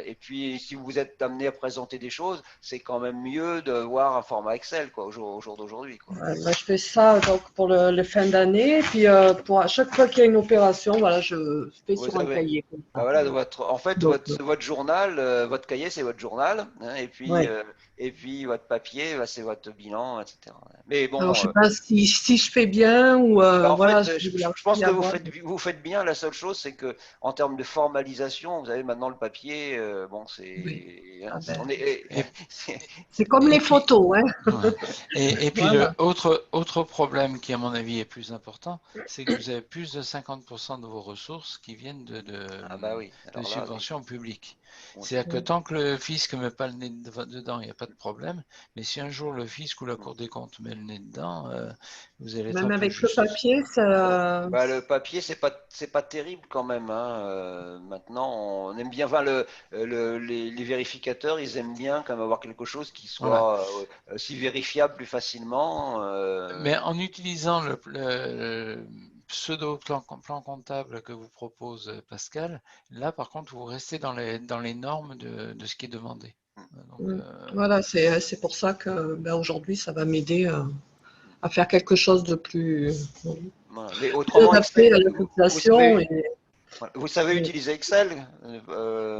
Et puis, si vous êtes amené à présenter des choses, c'est quand même mieux de voir un format Excel, quoi, au jour d'aujourd'hui, quoi. Ouais, bah, je fais ça donc pour le fin d'année. Puis pour à chaque fois qu'il y a une opération, voilà, je fais Vous sur un avez, cahier comme bah ça. voilà, en fait, Donc, votre journal, votre cahier, c'est votre journal, hein, ouais. et puis votre papier, bah, c'est votre bilan, etc. Mais Alors, bon, je sais pas si je fais bien ou bah, en voilà, fait, je voulais je pense aussi que avoir. vous faites bien. La seule chose, c'est que en termes de formalisation, vous avez maintenant le papier. Bon, Oui. c'est, Ah hein, ben, on est, Et, c'est comme et les puis, photos, hein. ouais. Et puis le Voilà. autre problème qui, à mon avis, est plus important, c'est que vous avez plus de 50% de vos ressources qui viennent ah bah oui. de Alors là, oui. subventions publiques. Oui. C'est-à-dire que tant que le fisc ne met pas le nez dedans, il n'y a pas de problème. Mais si un jour le fisc ou la Cour des comptes met le nez dedans, vous allez être un Même peu avec le juste. papier, ça. Bah, le papier, c'est pas terrible quand même. Hein. Maintenant, on aime bien. Enfin, les vérificateurs, ils aiment bien quand même avoir quelque chose qui Voilà. soit aussi vérifiable plus facilement. Mais en utilisant le pseudo-plan comptable que vous propose Pascal, là par contre vous restez dans les normes de ce qui est demandé. Donc, Voilà, c'est pour ça que ben, aujourd'hui, ça va m'aider à faire quelque chose de plus, Voilà. Mais plus autrement, adapté Excel, à la population. vous savez Et- utiliser Excel?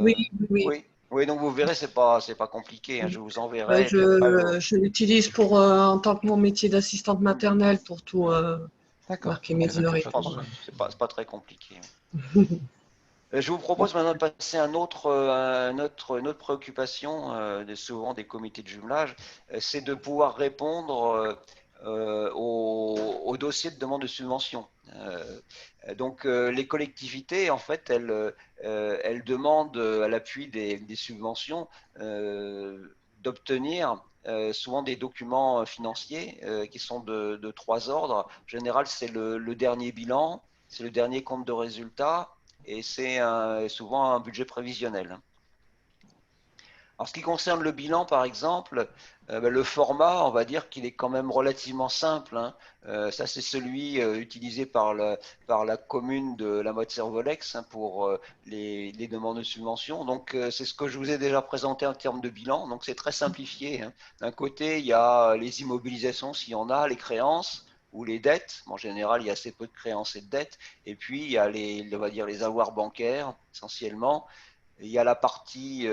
oui, oui. Oui. Oui, donc vous verrez, c'est pas compliqué. Hein. Oui. Je vous enverrai. Et puis après, Je l'utilise pour, en tant que mon métier d'assistante maternelle pour tout d'accord, marquer ok, mes donc il heures n'y a et pas de tout. problème. c'est pas très compliqué. Je vous propose maintenant de passer à une autre préoccupation souvent des comités de jumelage, c'est de pouvoir répondre aux dossiers de demande de subvention. Les collectivités, en fait, elles demandent à l'appui des subventions d'obtenir souvent des documents financiers qui sont de trois ordres. En général, c'est le dernier bilan, c'est le dernier compte de résultat et c'est souvent un budget prévisionnel. En ce qui concerne le bilan, par exemple, le format, on va dire qu'il est quand même relativement simple. Hein. Ça, c'est celui utilisé par la commune de la Motte-Servolex hein, pour les demandes de subvention. Donc, c'est ce que je vous ai déjà présenté en termes de bilan. Donc, c'est très simplifié. Hein. D'un côté, il y a les immobilisations, s'il y en a, les créances ou les dettes. En général, il y a assez peu de créances et de dettes. Et puis, il y a on va dire, les avoirs bancaires, essentiellement. Il y a la partie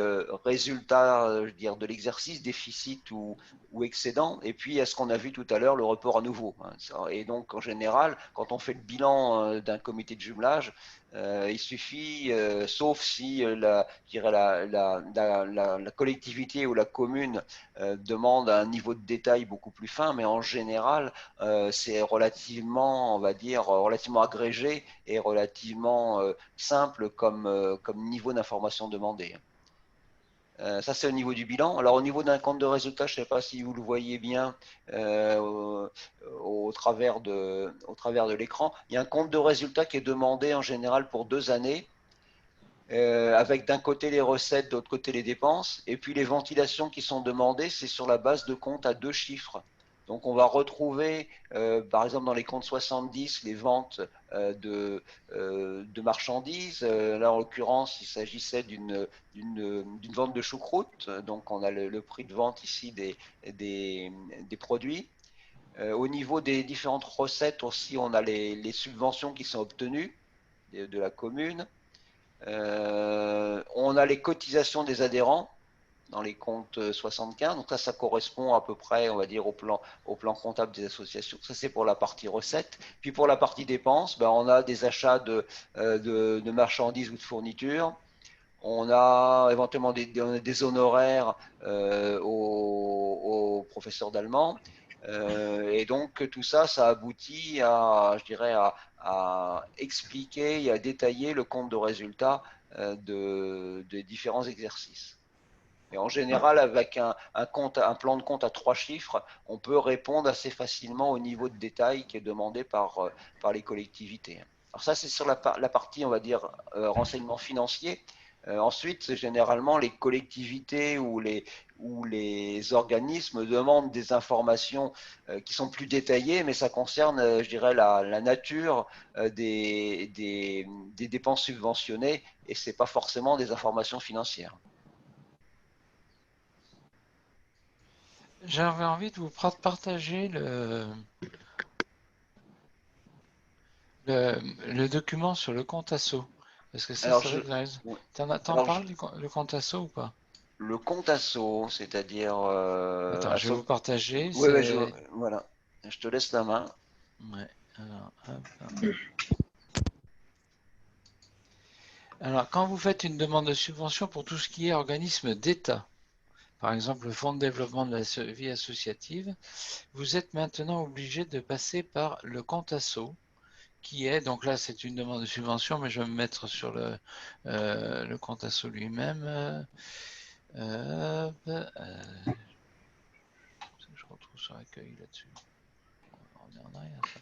résultat je veux dire, de l'exercice, déficit ou excédent, et puis il y a ce qu'on a vu tout à l'heure, le report à nouveau. Hein, et donc en général, quand on fait le bilan d'un comité de jumelage, il suffit, sauf si je dirais la collectivité ou la commune demande un niveau de détail beaucoup plus fin, mais en général, c'est relativement, on va dire, relativement agrégé et relativement simple comme niveau d'information demandée. Ça, c'est au niveau du bilan. Alors, au niveau d'un compte de résultat, je ne sais pas si vous le voyez bien au travers de l'écran. Il y a un compte de résultat qui est demandé en général pour 2 années, avec d'un côté les recettes, de l'autre côté les dépenses. Et puis, les ventilations qui sont demandées, c'est sur la base de comptes à 2 chiffres. Donc, on va retrouver, par exemple, dans les comptes 70, les ventes de marchandises. Là, en l'occurrence, il s'agissait d'une vente de choucroute. Donc, on a le prix de vente ici des produits. Au niveau des différentes recettes aussi, on a les subventions qui sont obtenues de la commune. On a les cotisations des adhérents dans les comptes 75. Donc ça correspond à peu près, on va dire, au plan comptable des associations. Ça, c'est pour la partie recettes. Puis pour la partie dépenses, ben, on a des achats de marchandises ou de fournitures. On a éventuellement des honoraires aux professeurs d'allemand. Et donc tout ça, ça aboutit à, je dirais, à expliquer et à détailler le compte de résultat des différents exercices. Et en général, avec un plan de compte à 3 chiffres, on peut répondre assez facilement au niveau de détail qui est demandé par les collectivités. Alors ça, c'est sur la partie, on va dire, renseignement financier. Ensuite, c'est généralement les collectivités ou les organismes demandent des informations qui sont plus détaillées, mais ça concerne, je dirais, la nature des dépenses subventionnées, et ce n'est pas forcément des informations financières. J'avais envie de vous partager le document sur le compte asso. Parce que ça, c'est vrai que t'en parles, le compte asso ou pas? Le compte asso, c'est-à-dire... Attends, je vais vous partager. Oui, voilà. Je te laisse la main. Ouais. Alors, hop. Alors, quand vous faites une demande de subvention pour tout ce qui est organisme d'État, par exemple le Fonds de développement de la vie associative, vous êtes maintenant obligé de passer par le compte asso, qui est, donc là c'est une demande de subvention, mais je vais me mettre sur le compte asso lui-même. Je retrouve sur l'accueil là-dessus. On est en arrière, ça.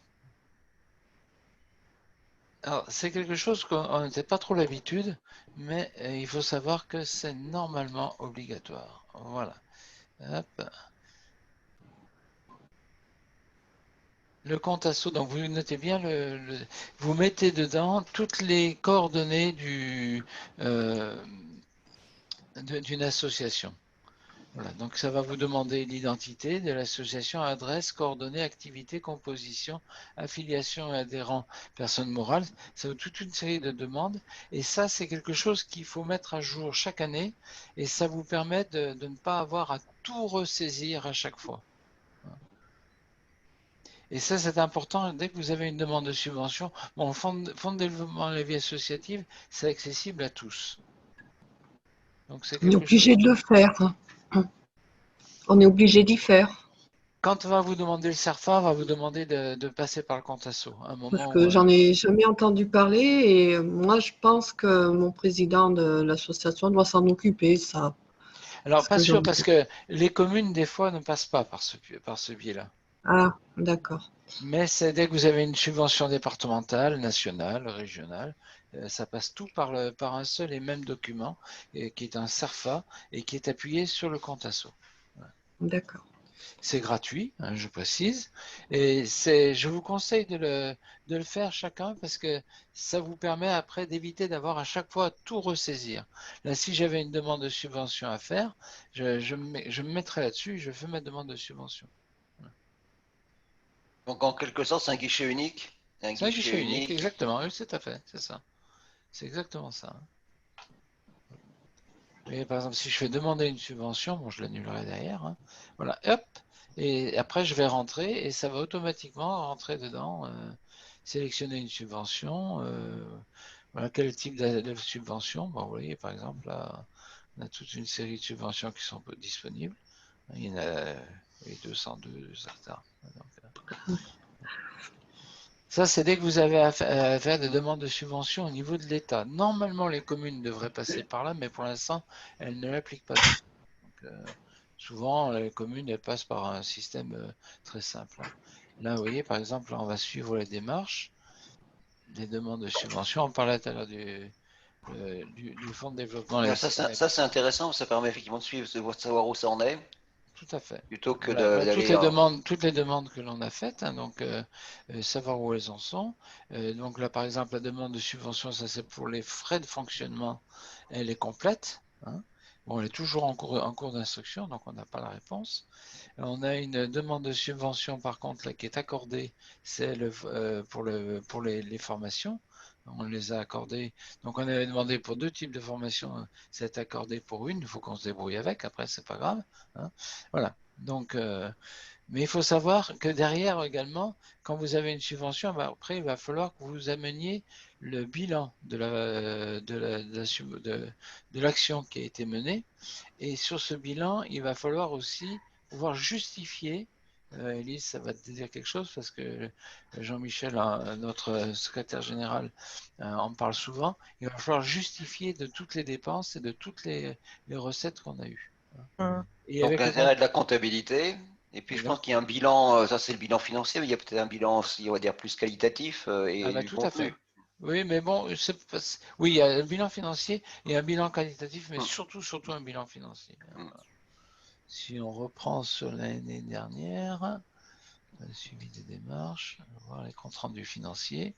Alors, c'est quelque chose qu'on n'était pas trop l'habitude, mais il faut savoir que c'est normalement obligatoire. Voilà. Hop. Le compte asso, donc vous notez bien, vous mettez dedans toutes les coordonnées d'une association. Voilà, donc ça va vous demander l'identité de l'association, adresse, coordonnées, activité, composition, affiliation et adhérents, personnes morales. Ça vaut toute une série de demandes. Et ça, c'est quelque chose qu'il faut mettre à jour chaque année. Et ça vous permet de ne pas avoir à tout ressaisir à chaque fois. Et ça, c'est important. Dès que vous avez une demande de subvention, bon, le fonds de développement de la vie associative, c'est accessible à tous. Donc, c'est On est obligé de le faire. On est obligé d'y faire. Quand on va vous demander le CERFA, on va vous demander de passer par le compte asso. Parce que j'en ai jamais entendu parler et moi, je pense que mon président de l'association doit s'en occuper, ça. Alors, pas sûr, parce que les communes, des fois, ne passent pas par ce biais-là. Ah, d'accord. Mais c'est dès que vous avez une subvention départementale, nationale, régionale, ça passe tout par un seul et même document, qui est un CERFA, et qui est appuyé sur le compte asso. Voilà. D'accord. C'est gratuit, hein, je précise, et je vous conseille de le faire chacun parce que ça vous permet après d'éviter d'avoir à chaque fois à tout ressaisir. Là, si j'avais une demande de subvention à faire, je me mettrais là-dessus et je fais ma demande de subvention. Voilà. Donc en quelque sorte, c'est un guichet unique. C'est un guichet unique, exactement, oui, c'est à fait, c'est ça. C'est exactement ça. Mais par exemple, si je fais demander une subvention, bon, je l'annulerai derrière. Hein. Voilà, hop, et après je vais rentrer et ça va automatiquement rentrer dedans, sélectionner une subvention. Voilà, quel type de subvention. Bon, vous voyez, par exemple, là, on a toute une série de subventions qui sont disponibles. Il y en a 202, certains. Donc, Ça, c'est dès que vous avez à faire des demandes de subvention au niveau de l'État. Normalement, les communes devraient passer par là, mais pour l'instant, elles ne l'appliquent pas. Donc, souvent, les communes, elles passent par un système très simple. Là, vous voyez, par exemple, là, on va suivre les démarches, des demandes de subvention. On parlait tout à l'heure du fonds de développement. Ça, c'est intéressant, ça permet effectivement de suivre, de savoir où ça en est. Tout à fait. Plutôt que Voilà, d'aller... toutes les demandes que l'on a faites, hein, donc savoir où elles en sont. Donc là, par exemple, la demande de subvention, ça c'est pour les frais de fonctionnement, elle est complète. Hein. Bon, elle est toujours en cours d'instruction, donc on n'a pas la réponse. On a une demande de subvention, par contre, là, qui est accordée, c'est pour les formations. On les a accordées. Donc, on avait demandé pour 2 types de formations, c'est accordé pour une. Il faut qu'on se débrouille avec. Après, c'est pas grave. Hein. Voilà. Donc, mais il faut savoir que derrière également, quand vous avez une subvention, bah, après, il va falloir que vous ameniez le bilan de l'action qui a été menée. Et sur ce bilan, il va falloir aussi pouvoir justifier. Élise, ça va te dire quelque chose parce que Jean-Michel, notre secrétaire général, en parle souvent. Il va falloir justifier de toutes les dépenses et de toutes les recettes qu'on a eues. Et donc l'intérêt de la comptabilité. Et puis je pense qu'il y a un bilan, ça c'est le bilan financier, mais il y a peut-être un bilan aussi, on va dire, plus qualitatif et du tout à contenu. fait. Oui, mais bon, oui, il y a un bilan financier et un bilan qualitatif, mais surtout un bilan financier. Si on reprend sur l'année dernière, le suivi des démarches, on va voir les comptes rendus financiers.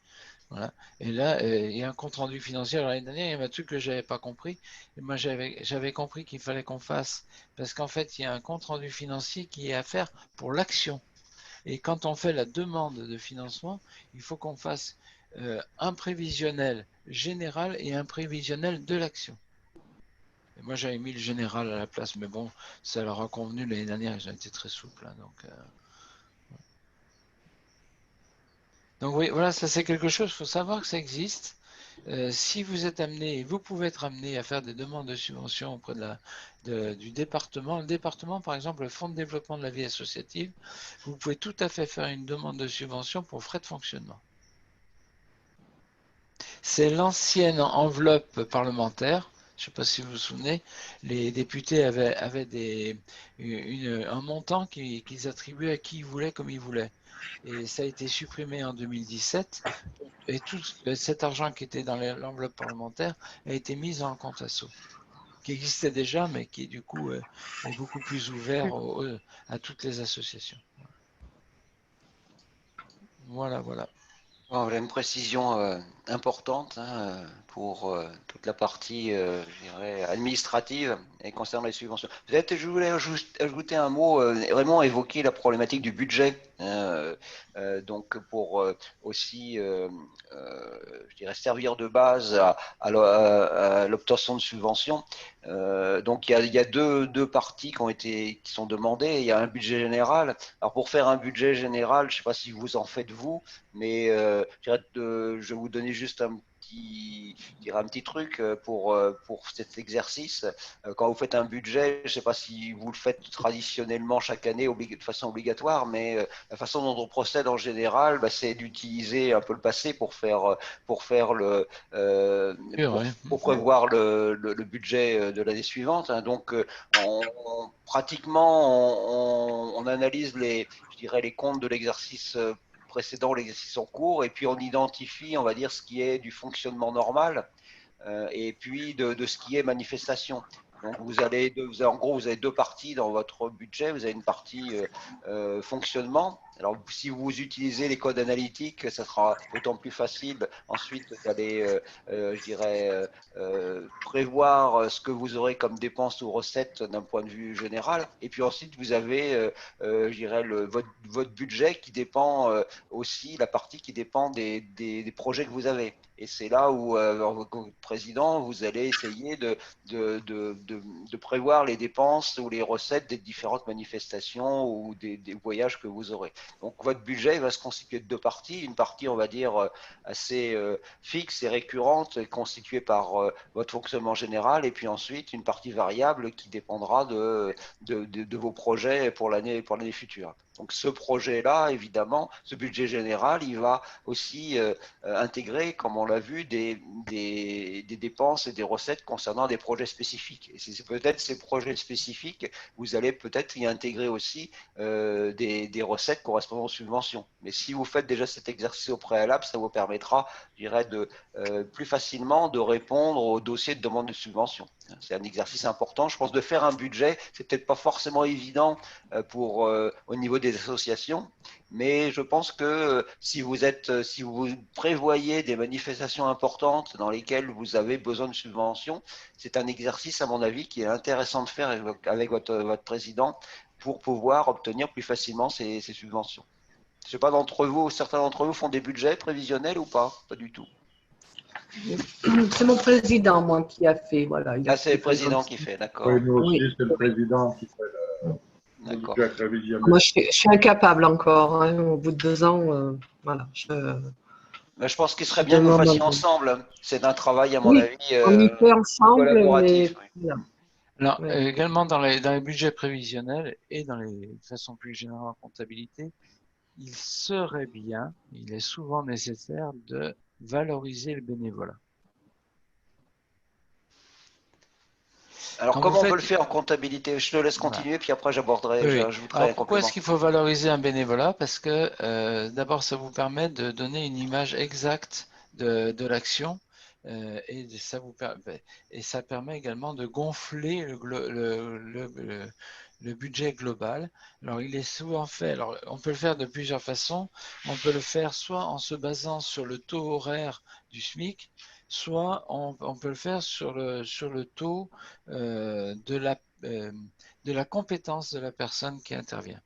Voilà. Et là, il y a un compte rendu financier. L'année dernière, il y a un truc que je n'avais pas compris. Et moi, j'avais compris qu'il fallait qu'on fasse, parce qu'en fait, il y a un compte rendu financier qui est à faire pour l'action. Et quand on fait la demande de financement, il faut qu'on fasse un prévisionnel général et un prévisionnel de l'action. Et moi, j'avais mis le général à la place, mais bon, ça leur a convenu l'année dernière, ils ont été très souples. Hein, donc oui, voilà, ça c'est quelque chose, il faut savoir que ça existe. Si vous êtes amené, vous pouvez être amené à faire des demandes de subvention auprès du département. Le département, par exemple, le Fonds de développement de la vie associative, vous pouvez tout à fait faire une demande de subvention pour frais de fonctionnement. C'est l'ancienne enveloppe parlementaire. Je ne sais pas si vous vous souvenez, les députés avaient un montant qu'ils attribuaient à qui ils voulaient, comme ils voulaient. Et ça a été supprimé en 2017. Et tout cet argent qui était dans l'enveloppe parlementaire a été mis dans le compte asso, qui existait déjà, mais qui du coup est beaucoup plus ouvert à toutes les associations. Voilà, voilà. Voilà une précision importante pour toute la partie je dirais, administrative et concernant les subventions. Peut-être je voulais ajouter un mot, vraiment évoquer la problématique du budget. Donc pour aussi je dirais servir de base à l'obtention de subventions. Donc il y a deux parties qui sont demandées. Il y a un budget général. Alors pour faire un budget général, je ne sais pas si vous en faites vous, mais je vais vous donner juste un petit truc pour cet exercice. Quand vous faites un budget, je ne sais pas si vous le faites traditionnellement chaque année de façon obligatoire, mais la façon dont on procède en général, c'est d'utiliser un peu le passé pour prévoir le budget de l'année suivante. Hein. Donc, pratiquement, on analyse les comptes de l'exercice précédent, l'exercice en cours, et puis on identifie, on va dire, ce qui est du fonctionnement normal et puis de ce qui est manifestation. Donc en gros, vous avez deux parties dans votre budget. Vous avez une partie fonctionnement. Alors, si vous utilisez les codes analytiques, ça sera d'autant plus facile ensuite d'aller, je dirais, prévoir ce que vous aurez comme dépenses ou recettes d'un point de vue général. Et puis ensuite, vous avez, je dirais, votre budget qui dépend aussi, la partie qui dépend des projets que vous avez. Et c'est là où, en tant que président, vous allez essayer de prévoir les dépenses ou les recettes des différentes manifestations ou des voyages que vous aurez. Donc, votre budget va se constituer de deux parties. Une partie, on va dire, assez fixe et récurrente, constituée par votre fonctionnement général, et puis ensuite une partie variable qui dépendra de vos projets pour l'année future. Donc ce projet-là, évidemment, ce budget général, il va aussi intégrer, comme on l'a vu, des dépenses et des recettes concernant des projets spécifiques. Et c'est peut-être ces projets spécifiques, vous allez peut-être y intégrer aussi des recettes correspondant aux subventions. Mais si vous faites déjà cet exercice au préalable, ça vous permettra, je dirais, plus facilement de répondre aux dossiers de demande de subvention. C'est un exercice important. Je pense de faire un budget, c'est peut-être pas forcément évident au niveau des associations, mais je pense que si vous prévoyez des manifestations importantes dans lesquelles vous avez besoin de subventions, c'est un exercice, à mon avis, qui est intéressant de faire avec votre président pour pouvoir obtenir plus facilement ces subventions. Je ne sais pas certains d'entre vous font des budgets prévisionnels ou pas? Pas du tout. C'est mon président, moi, qui a fait. Voilà, c'est le président qui fait, d'accord. Oui, nous aussi, c'est le président qui fait le budget prévisionnel. Moi, je suis incapable encore. Hein, au bout de 2 ans, voilà. Je pense qu'il serait bien que vous fassiez ensemble. C'est un travail, à mon avis, on y fait ensemble, collaboratif. Mais... Alors, également dans les budgets prévisionnels et de façon plus générale en comptabilité, il serait bien, il est souvent nécessaire de valoriser le bénévolat. Alors, comment on peut le faire en comptabilité? Je te laisse continuer, puis après j'aborderai, j'ajouterai un complément. Pourquoi est-ce qu'il faut valoriser un bénévolat? Parce que d'abord, ça vous permet de donner une image exacte de l'action et ça permet également de gonfler le budget global. Alors, il est souvent fait, alors on peut le faire de plusieurs façons. On peut le faire soit en se basant sur le taux horaire du SMIC, soit on peut le faire sur le taux de la compétence de la personne qui intervient.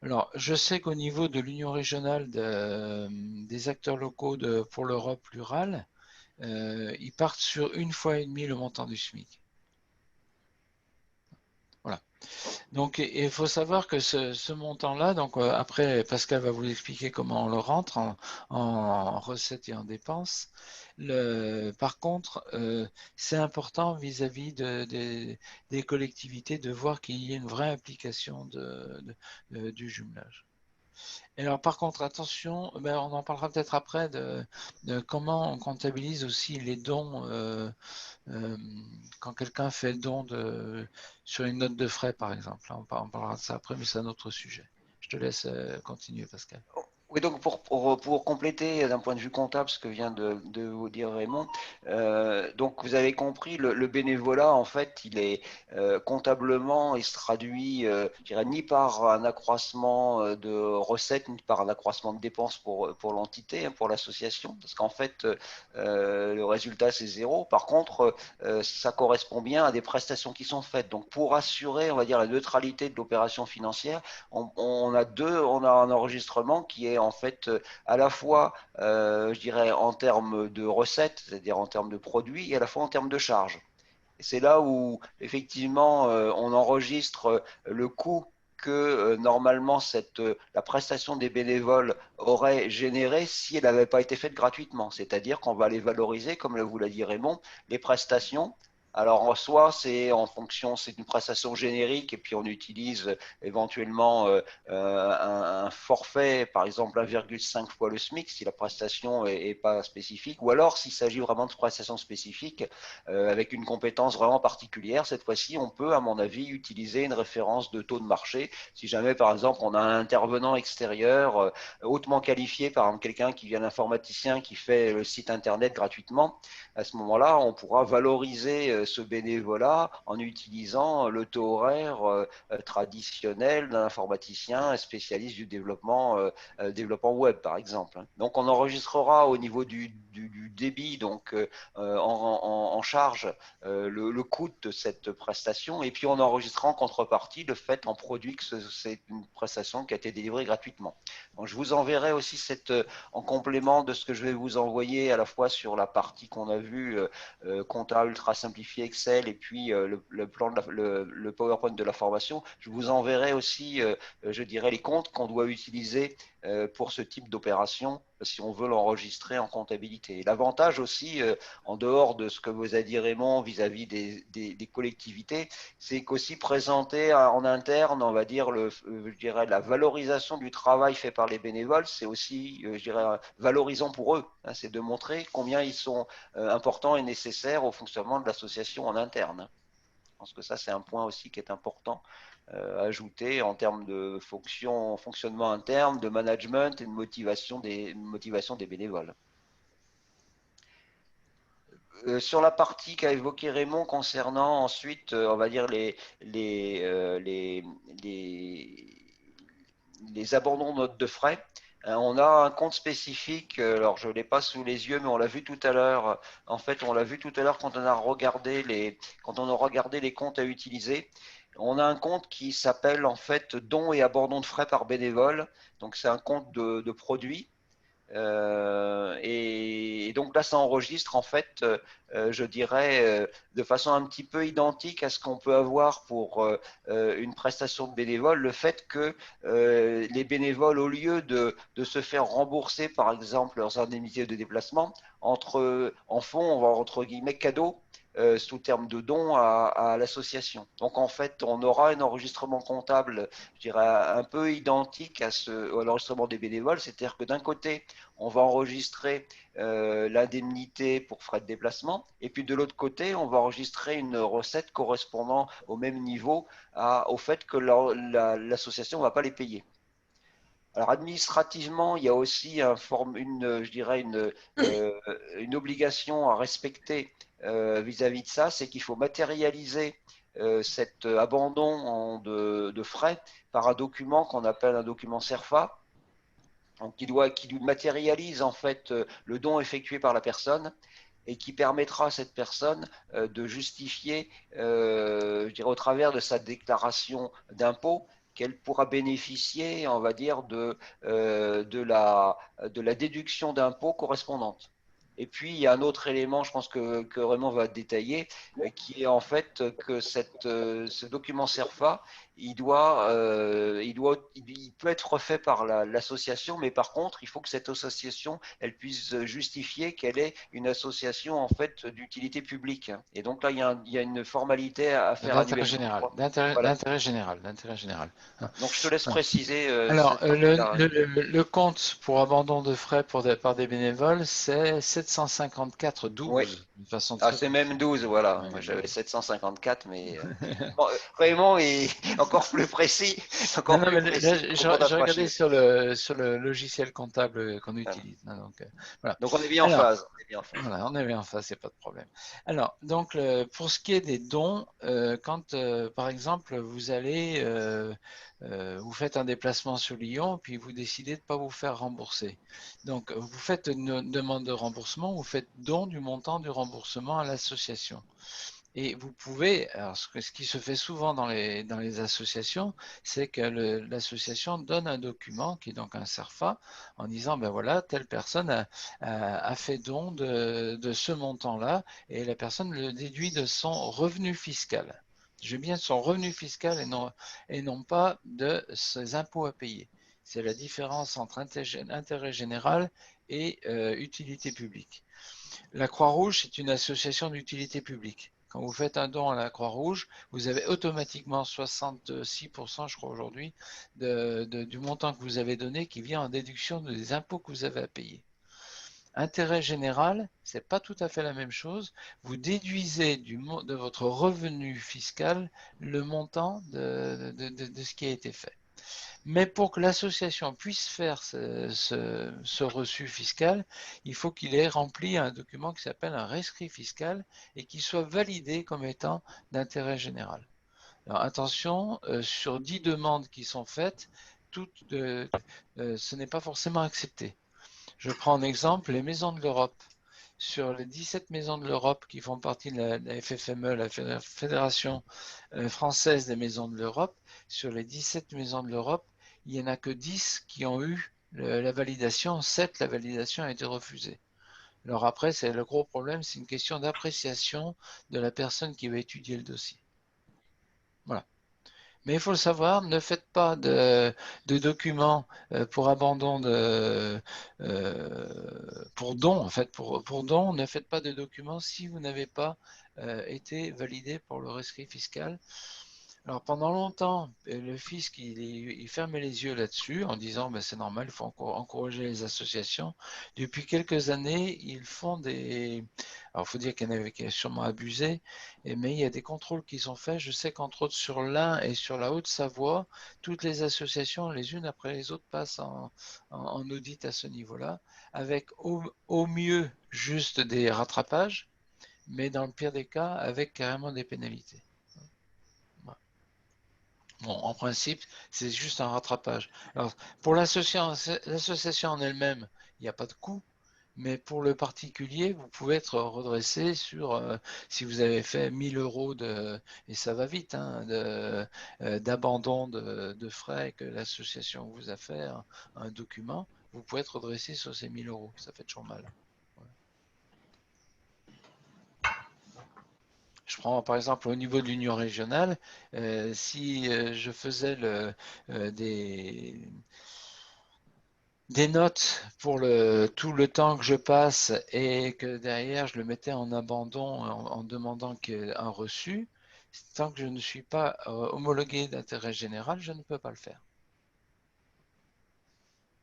Alors, je sais qu'au niveau de l'Union régionale des acteurs locaux pour l'Europe rurale, ils partent sur 1,5 fois le montant du SMIC. Voilà. Donc, il faut savoir que ce montant-là, donc après, Pascal va vous expliquer comment on le rentre en recettes et en dépenses. Par contre, c'est important vis-à-vis des collectivités de voir qu'il y ait une vraie implication du jumelage. Et alors, par contre, attention, on en parlera peut-être après de comment on comptabilise aussi les dons quand quelqu'un fait le don sur une note de frais, par exemple. On parlera de ça après, mais c'est un autre sujet. Je te laisse continuer, Pascal. Oui, donc pour compléter d'un point de vue comptable ce que vient de vous dire Raymond, donc vous avez compris, le bénévolat, en fait, il est comptablement, il se traduit, je dirais, ni par un accroissement de recettes, ni par un accroissement de dépenses pour l'entité, pour l'association, parce qu'en fait, le résultat, c'est 0. Par contre, ça correspond bien à des prestations qui sont faites. Donc, pour assurer, on va dire, la neutralité de l'opération financière, on a un enregistrement qui est en fait à la fois, je dirais, en termes de recettes, c'est-à-dire en termes de produits, et à la fois en termes de charges. Et c'est là où, effectivement, on enregistre le coût que normalement la prestation des bénévoles aurait généré si elle n'avait pas été faite gratuitement. C'est-à-dire qu'on va les valoriser, comme vous l'a dit Raymond, les prestations. Alors en soi, c'est une prestation générique et puis on utilise éventuellement un forfait, par exemple 1,5 fois le SMIC si la prestation n'est pas spécifique, ou alors s'il s'agit vraiment de prestations spécifiques avec une compétence vraiment particulière, cette fois-ci on peut à mon avis utiliser une référence de taux de marché. Si jamais par exemple on a un intervenant extérieur hautement qualifié, par exemple quelqu'un qui vient d'informaticien qui fait le site internet gratuitement, à ce moment-là on pourra valoriser ce bénévolat en utilisant le taux horaire traditionnel d'un informaticien spécialiste du développement web, par exemple. Donc, on enregistrera au niveau du débit, donc en charge, le coût de cette prestation, et puis on enregistrera en contrepartie le fait en produit que c'est une prestation qui a été délivrée gratuitement. Donc, je vous enverrai aussi en complément de ce que je vais vous envoyer à la fois sur la partie qu'on a vue compta ultra simplifié Excel et puis le PowerPoint de la formation. Je vous enverrai aussi, je dirais, les comptes qu'on doit utiliser pour ce type d'opération si on veut l'enregistrer en comptabilité. L'avantage aussi, en dehors de ce que vous a dit Raymond vis-à-vis des collectivités, c'est qu'aussi présenter en interne, on va dire, je dirais, la valorisation du travail fait par les bénévoles, c'est aussi, je dirais, valorisant pour eux. Hein, c'est de montrer combien ils sont importants et nécessaires au fonctionnement de l'association en interne. Je pense que ça, c'est un point aussi qui est important à ajouter en termes de fonctionnement interne, de management et de motivation des bénévoles. Sur la partie qu'a évoqué Raymond concernant ensuite, on va dire, les abandons de notes de frais, on a un compte spécifique, alors je ne l'ai pas sous les yeux, mais on l'a vu tout à l'heure. En fait, on l'a vu tout à l'heure quand on a regardé les comptes à utiliser. On a un compte qui s'appelle en fait dons et abandons de frais par bénévole. Donc c'est un compte de produits. Et donc là, ça enregistre en fait, je dirais, de façon un petit peu identique à ce qu'on peut avoir pour une prestation de bénévole, le fait que les bénévoles, au lieu de se faire rembourser, par exemple, leurs indemnités de déplacement, en fond, on va entre guillemets cadeau. Sous terme de dons à l'association. Donc en fait, on aura un enregistrement comptable, je dirais, un peu identique à l'enregistrement des bénévoles, c'est-à-dire que d'un côté, on va enregistrer l'indemnité pour frais de déplacement, et puis de l'autre côté, on va enregistrer une recette correspondant au même niveau au fait que l'association ne va pas les payer. Alors administrativement, il y a aussi je dirais une obligation à respecter vis-à-vis de ça, c'est qu'il faut matérialiser cet abandon de frais par un document qu'on appelle un document CERFA, donc qui matérialise en fait le don effectué par la personne et qui permettra à cette personne de justifier, je dirais, au travers de sa déclaration d'impôt, qu'elle pourra bénéficier, on va dire, de la déduction d'impôt correspondante. Et puis, il y a un autre élément, je pense que Raymond va détailler, qui est en fait que ce document CERFA, il peut être refait par l'association, mais par contre, il faut que cette association, elle puisse justifier qu'elle est une association en fait d'utilité publique. Et donc là, il y a une formalité à faire D'intérêt annuellement. général, Voilà. d'intérêt général, d'intérêt général. Donc je te laisse préciser Alors, cette partie-là. le compte pour abandon de frais par des bénévoles, c'est 754,12 Oui. de façon Ah, très c'est même 12, voilà. Ouais, Moi, j'avais 754, mais bon, Raymond est encore plus précis. Non, Encore non, plus mais là, précis. j'ai regardé sur le logiciel comptable qu'on Voilà. utilise. Hein, donc, voilà. Donc, on est bien en Alors, phase. On est bien en phase. voilà, on est bien en face, il n'y a pas de problème. Alors, donc, pour ce qui est des dons, quand, par exemple, vous faites un déplacement sur Lyon, puis vous décidez de ne pas vous faire rembourser. Donc, vous faites une demande de remboursement, vous faites don du montant du remboursement à l'association. Et vous pouvez, alors ce qui se fait souvent dans les associations, c'est que l'association donne un document qui est donc un CERFA en disant, ben voilà, telle personne a fait don de ce montant-là et la personne le déduit de son revenu fiscal. Je veux bien de son revenu fiscal et non pas de ses impôts à payer. C'est la différence entre intérêt général et utilité publique. La Croix-Rouge, c'est une association d'utilité publique. Quand vous faites un don à la Croix-Rouge, vous avez automatiquement 66%, je crois aujourd'hui, du montant que vous avez donné qui vient en déduction des impôts que vous avez à payer. Intérêt général, c'est pas tout à fait la même chose. Vous déduisez de votre revenu fiscal le montant de ce qui a été fait. Mais pour que l'association puisse faire ce reçu fiscal, il faut qu'il ait rempli un document qui s'appelle un rescrit fiscal et qui soit validé comme étant d'intérêt général. Alors attention, sur 10 demandes qui sont faites, ce n'est pas forcément accepté. Je prends en exemple les maisons de l'Europe. Sur les 17 maisons de l'Europe qui font partie de la FFME, la Fédération française des maisons de l'Europe, sur les 17 maisons de l'Europe, il n'y en a que 10 qui ont eu la validation, 7, la validation a été refusée. Alors après, c'est le gros problème, c'est une question d'appréciation de la personne qui va étudier le dossier. Voilà. Mais il faut le savoir, ne faites pas de documents pour abandon pour don, en fait, pour don, ne faites pas de documents si vous n'avez pas été validé pour le rescrit fiscal. Alors pendant longtemps, le fisc il fermait les yeux là-dessus en disant ben, c'est normal, il faut encourager les associations. Depuis quelques années, ils font des... Alors il faut dire qu'il y en avait qui ont sûrement abusé, mais il y a des contrôles qui sont faits. Je sais qu'entre autres sur l'Ain et sur la Haute-Savoie, toutes les associations, les unes après les autres, passent en audit à ce niveau-là, avec au mieux juste des rattrapages, mais dans le pire des cas, avec carrément des pénalités. Bon, en principe, c'est juste un rattrapage. Alors, pour l'association en elle-même, il n'y a pas de coût, mais pour le particulier, vous pouvez être redressé sur, si vous avez fait 1000 euros et ça va vite, hein, d'abandon de frais que l'association vous a fait un document, vous pouvez être redressé sur ces 1000 euros. Ça fait toujours mal. Je prends par exemple au niveau de l'union régionale, si je faisais des notes pour tout le temps que je passe et que derrière je le mettais en abandon en demandant un reçu, tant que je ne suis pas homologué d'intérêt général, je ne peux pas le faire.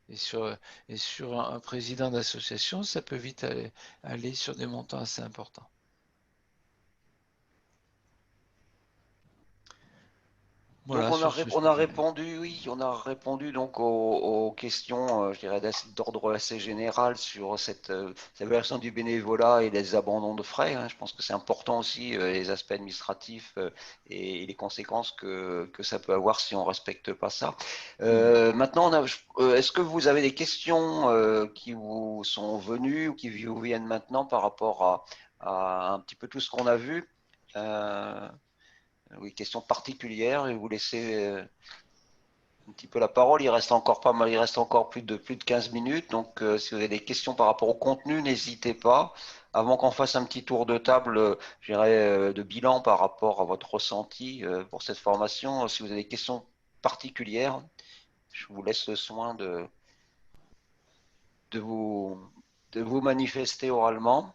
Et sur un président d'association, ça peut vite aller sur des montants assez importants. Voilà, donc on a répondu, oui, on a répondu donc aux questions, je dirais, d'ordre assez général sur cette version du bénévolat et les abandons de frais. Hein. Je pense que c'est important aussi les aspects administratifs et les conséquences que ça peut avoir si on respecte pas ça. Maintenant, est-ce que vous avez des questions qui vous sont venues ou qui vous viennent maintenant par rapport à un petit peu tout ce qu'on a vu? Oui, question particulière, et vous laissez un petit peu la parole. Il reste encore pas mal, il reste encore plus de 15 minutes. Donc, si vous avez des questions par rapport au contenu, n'hésitez pas. Avant qu'on fasse un petit tour de table, je dirais, de bilan par rapport à votre ressenti pour cette formation, si vous avez des questions particulières, je vous laisse le soin de vous manifester oralement.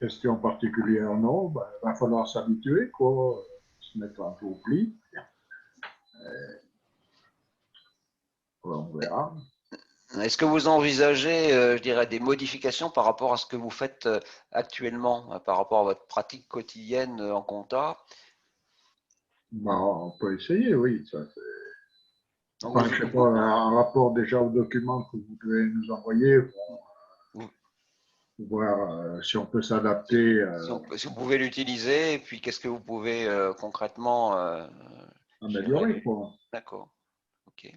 Question particulière, non. Ben, il va falloir s'habituer, quoi. Se mettre un peu au pli. On verra. Est-ce que vous envisagez, je dirais, des modifications par rapport à ce que vous faites actuellement, par rapport à votre pratique quotidienne en compta? Ben, on peut essayer, oui. Ça, Donc, je sais pas, un rapport déjà au document que vous devez nous envoyer pour voir si on peut s'adapter. Si vous pouvez l'utiliser, et puis qu'est-ce que vous pouvez concrètement améliorer, quoi. D'accord. Ok.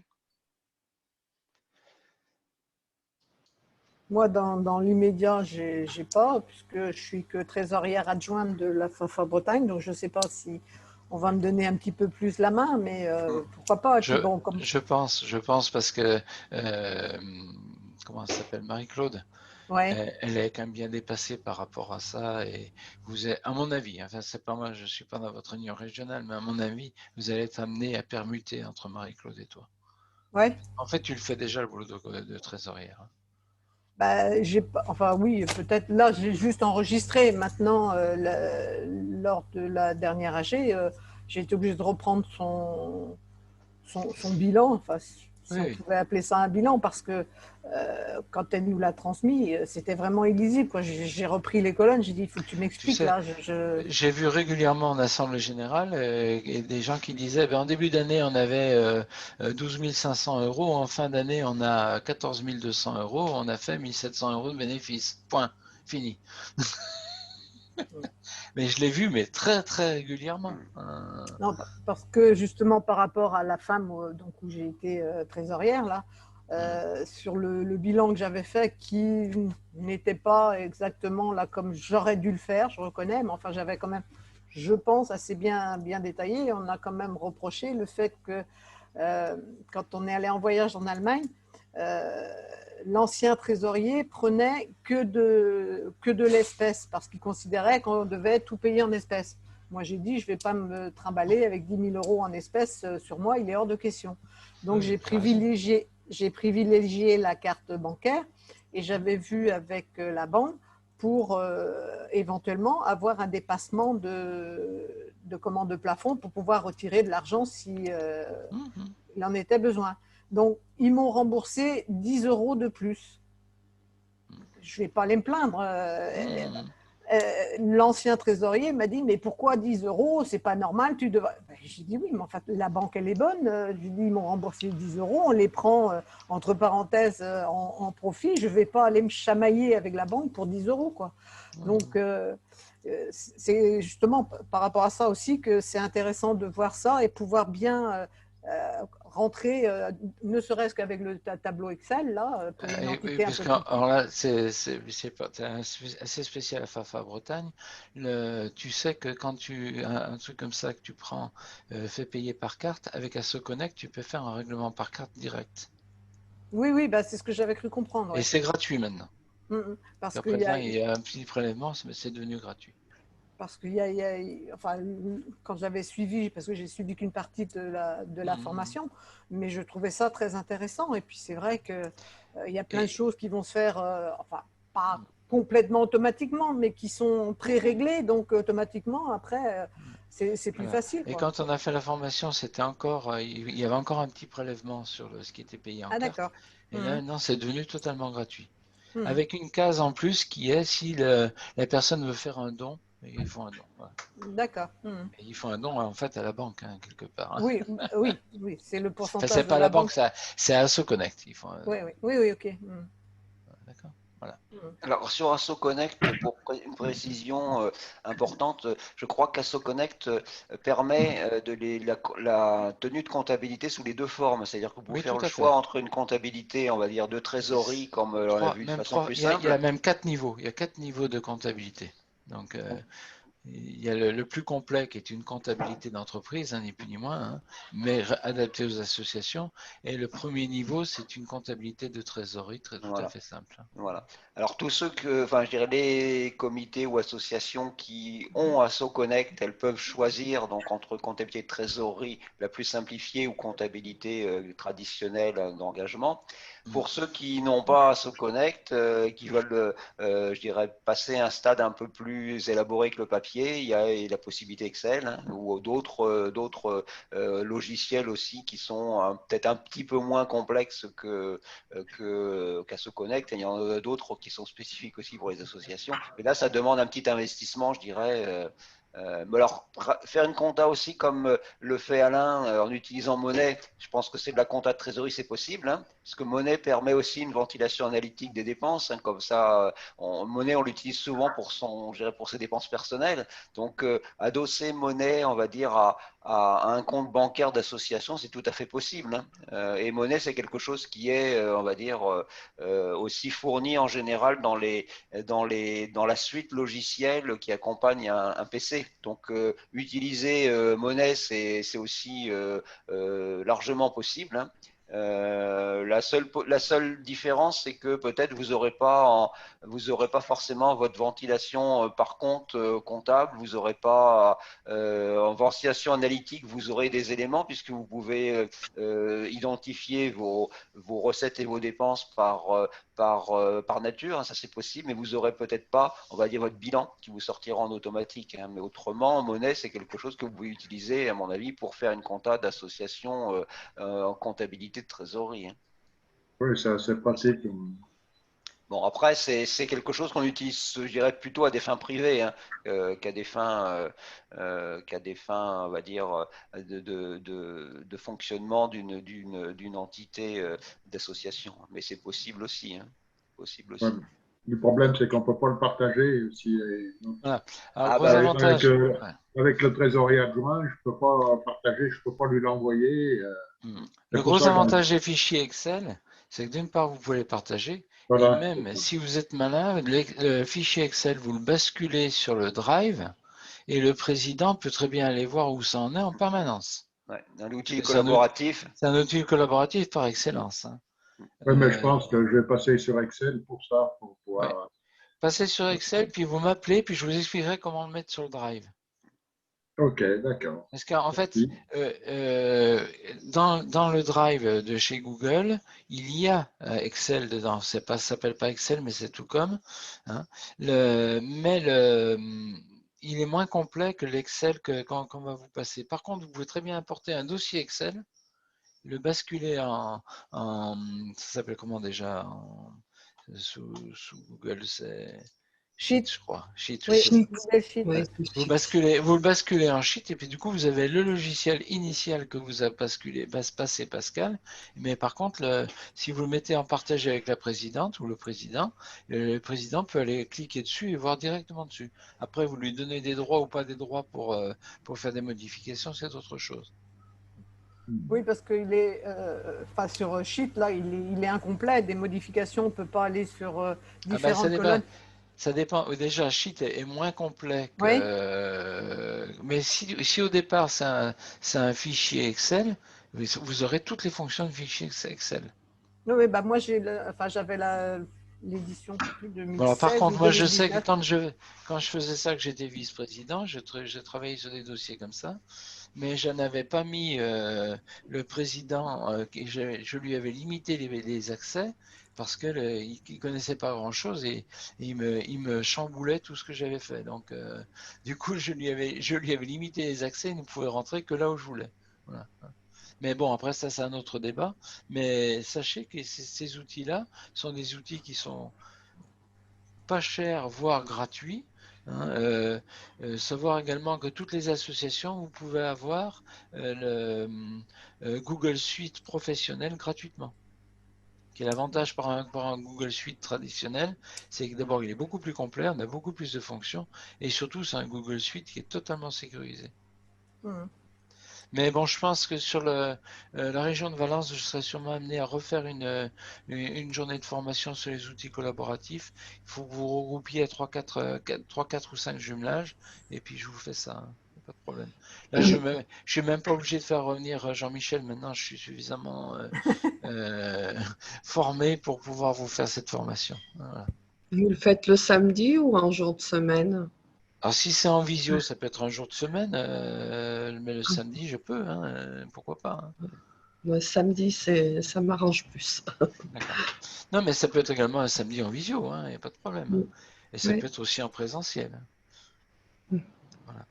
Moi, dans l'immédiat, j'ai pas, puisque je suis que trésorière adjointe de la FAFA Bretagne, donc je ne sais pas si on va me donner un petit peu plus la main, mais pourquoi pas. Je pense parce que, comment elle s'appelle, Marie-Claude, ouais. elle est quand même bien dépassée par rapport à ça, et vous êtes, à mon avis, enfin c'est pas moi, je suis pas dans votre union régionale, mais à mon avis, vous allez être amené à permuter entre Marie-Claude et toi. Ouais. En fait, tu le fais déjà le boulot de trésorière. Hein. Bah, enfin oui, peut-être là, j'ai juste enregistré. Maintenant, lors de la dernière AG, j'ai été obligée de reprendre son bilan, enfin, si on pouvait appeler ça un bilan, parce que quand elle nous l'a transmis, c'était vraiment illisible. J'ai repris les colonnes, j'ai dit, il faut que tu m'expliques. Tu sais, j'ai vu régulièrement en Assemblée Générale des gens qui disaient, en début d'année, on avait 12 500 euros, en fin d'année, on a 14 200 euros, on a fait 1 700 euros de bénéfices. Point. Fini. Mais je l'ai vu, mais très, très régulièrement. Non, parce que justement, par rapport à la femme donc, où j'ai été trésorière, là, sur le bilan que j'avais fait, qui n'était pas exactement là comme j'aurais dû le faire, je reconnais, mais enfin, j'avais quand même, je pense, assez bien détaillé. On a quand même reproché le fait que quand on est allé en voyage en Allemagne, l'ancien trésorier prenait que de l'espèce parce qu'il considérait qu'on devait tout payer en espèces. Moi, j'ai dit, je ne vais pas me trimballer avec 10 000 € en espèces sur moi, il est hors de question. Donc, j'ai privilégié la carte bancaire et j'avais vu avec la banque pour éventuellement avoir un dépassement de commande de plafond pour pouvoir retirer de l'argent si il en était besoin. Donc, ils m'ont remboursé 10 € de plus. Je ne vais pas aller me plaindre. L'ancien trésorier m'a dit, mais pourquoi 10 €? C'est pas normal. Tu devrais... J'ai dit oui, mais en fait, la banque, elle est bonne. Je lui ai dit, ils m'ont remboursé 10 €. On les prend, entre parenthèses, en profit. Je ne vais pas aller me chamailler avec la banque pour 10 €, quoi. Donc, c'est justement par rapport à ça aussi que c'est intéressant de voir ça et pouvoir bien rentrer, ne serait-ce qu'avec le tableau Excel, là, pour une entité un peu plus... Alors là, c'est assez spécial à Fafa Bretagne. Tu sais que quand un truc comme ça que tu prends, fait payer par carte, avec AssoConnect, tu peux faire un règlement par carte direct. Oui, bah, c'est ce que j'avais cru comprendre. Ouais. Et c'est gratuit maintenant. Parce après, il y a un petit prélèvement, mais c'est devenu gratuit. Parce qu'il enfin, quand j'avais suivi, parce que j'ai suivi qu'une partie de la formation, mais je trouvais ça très intéressant. Et puis c'est vrai qu'il y a plein de choses qui vont se faire, enfin, pas complètement automatiquement, mais qui sont pré-réglées. Donc automatiquement, après, c'est plus facile. Et quand on a fait la formation, c'était encore, il y avait encore un petit prélèvement sur ce qui était payé en carte. D'accord. Et là, non, c'est devenu totalement gratuit. Avec une case en plus qui est si la personne veut faire un don. Ils font un don. Voilà. D'accord. Ils font un don en fait à la banque, hein, quelque part. Hein. Oui, c'est le pourcentage. Enfin, c'est pas la banque, c'est AssoConnect. Ils font. Oui, ok. D'accord. Voilà. Alors sur AssoConnect, pour une précision importante, je crois qu'AssoConnect permet la tenue de comptabilité sous les deux formes, c'est-à-dire que vous pouvez faire le choix entre une comptabilité, on va dire, de trésorerie, comme on l'a vu de façon plus simple. Il y a même 4 niveaux. Il y a 4 niveaux de comptabilité. Donc, il y a le plus complet qui est une comptabilité d'entreprise, ni plus ni moins, mais adaptée aux associations. Et le premier niveau, c'est une comptabilité de trésorerie tout à fait simple. Voilà. Alors tous ceux je dirais les comités ou associations qui ont AssoConnect, elles peuvent choisir donc entre comptabilité de trésorerie la plus simplifiée ou comptabilité traditionnelle d'engagement. Pour ceux qui n'ont pas AssoConnect, qui veulent, je dirais, passer à un stade un peu plus élaboré que le papier, il y a la possibilité Excel ou d'autres logiciels aussi qui sont peut-être un petit peu moins complexes qu'AssoConnect. Il y en a d'autres qui sont spécifiques aussi pour les associations. Et là, ça demande un petit investissement, je dirais. Mais alors, faire une compta aussi comme le fait Alain en utilisant Monnet, je pense que c'est de la compta de trésorerie, c'est possible, hein, parce que Monnet permet aussi une ventilation analytique des dépenses, hein, comme ça, Monnet, on l'utilise souvent pour ses dépenses personnelles. Donc, adosser Monnet, on va dire, à un compte bancaire d'association, c'est tout à fait possible. Hein. Et Monnet, c'est quelque chose qui est, on va dire, aussi fourni en général dans la suite logicielle qui accompagne un PC. Donc, utiliser Monnet, c'est aussi largement possible. Hein. La seule différence, c'est que peut-être vous n'aurez pas forcément votre ventilation par compte comptable, vous n'aurez pas en ventilation analytique, vous aurez des éléments puisque vous pouvez identifier vos recettes et vos dépenses par nature, hein, ça c'est possible, mais vous n'aurez peut-être pas, on va dire, votre bilan qui vous sortira en automatique. Hein. Mais autrement, Monnet, c'est quelque chose que vous pouvez utiliser, à mon avis, pour faire une compta d'association en comptabilité de trésorerie. Hein. Oui, c'est assez pratique. Bon, après, c'est quelque chose qu'on utilise, je dirais, plutôt à des fins privées, hein, qu'à des fins, on va dire, de fonctionnement d'une entité d'association. Mais c'est possible aussi. Hein, possible aussi. Ouais, le problème, c'est qu'on ne peut pas le partager. Voilà. Alors, avec le trésorier adjoint, je ne peux pas partager, je ne peux pas lui l'envoyer. Le gros avantage des fichiers Excel, c'est que d'une part, vous pouvez les partager. Voilà. Et même si vous êtes malin, le fichier Excel, vous le basculez sur le Drive et le président peut très bien aller voir où ça en est en permanence. Ouais, un outil collaboratif. C'est un outil collaboratif par excellence. Hein. Oui, mais je pense que je vais passer sur Excel pour ça, pour pouvoir. Ouais. Passez sur Excel, puis vous m'appelez, puis je vous expliquerai comment le mettre sur le Drive. Ok, d'accord. Parce qu'en fait, dans le Drive de chez Google, il y a Excel dedans. Ça s'appelle pas Excel, mais c'est tout comme. Hein. Il est moins complet que l'Excel qu'on va vous passer. Par contre, vous pouvez très bien importer un dossier Excel, le basculer ça s'appelle comment déjà sous Google, c'est Sheet, je crois. Sheet, oui, Sheet. Oui. Vous le basculez en Sheet et puis du coup vous avez le logiciel initial que vous a passé Pascal, mais par contre si vous le mettez en partage avec la présidente ou le président peut aller cliquer dessus et voir directement dessus. Après vous lui donnez des droits ou pas des droits pour faire des modifications, c'est autre chose. Oui, parce qu'il est, sur Sheet, là, il est incomplet. Des modifications, on ne peut pas aller sur différentes colonnes. Ça dépend. Déjà, Sheet est moins complet que. Oui. Mais si au départ c'est un fichier Excel, vous aurez toutes les fonctions de fichier Excel. Oui, bah moi j'avais l'édition 2016. Voilà, par contre, moi je sais que 2019. quand je faisais ça, que j'étais vice-président, je travaillais sur des dossiers comme ça, mais je n'avais pas mis le président, je lui avais limité les accès parce qu'il ne connaissait pas grand-chose et il me chamboulait tout ce que j'avais fait. Donc, du coup, je lui avais limité les accès, il ne pouvait rentrer que là où je voulais. Voilà. Mais bon, après ça, c'est un autre débat. Mais sachez que ces outils-là sont des outils qui sont pas chers, voire gratuits. Hein, savoir également que toutes les associations, vous pouvez avoir le Google Suite professionnel gratuitement. Qui est l'avantage par un Google Suite traditionnel, c'est que d'abord il est beaucoup plus complet, on a beaucoup plus de fonctions, et surtout c'est un Google Suite qui est totalement sécurisé. Mais bon, je pense que sur la région de Valence, je serai sûrement amené à refaire une journée de formation sur les outils collaboratifs. Il faut que vous regroupiez 3, 4 ou 5 jumelages, et puis je vous fais ça. Hein. Pas de problème. Là, je ne suis même pas obligé de faire revenir Jean-Michel. Maintenant, je suis suffisamment formé pour pouvoir vous faire cette formation. Voilà. Vous le faites le samedi ou un jour de semaine? Alors si c'est en visio, ça peut être un jour de semaine, mais le samedi, je peux, hein, pourquoi pas. Hein. Le samedi, ça m'arrange plus. D'accord. Non, mais ça peut être également un samedi en visio, il n'y a pas de problème. Hein. Et ça peut être aussi en présentiel. Voilà.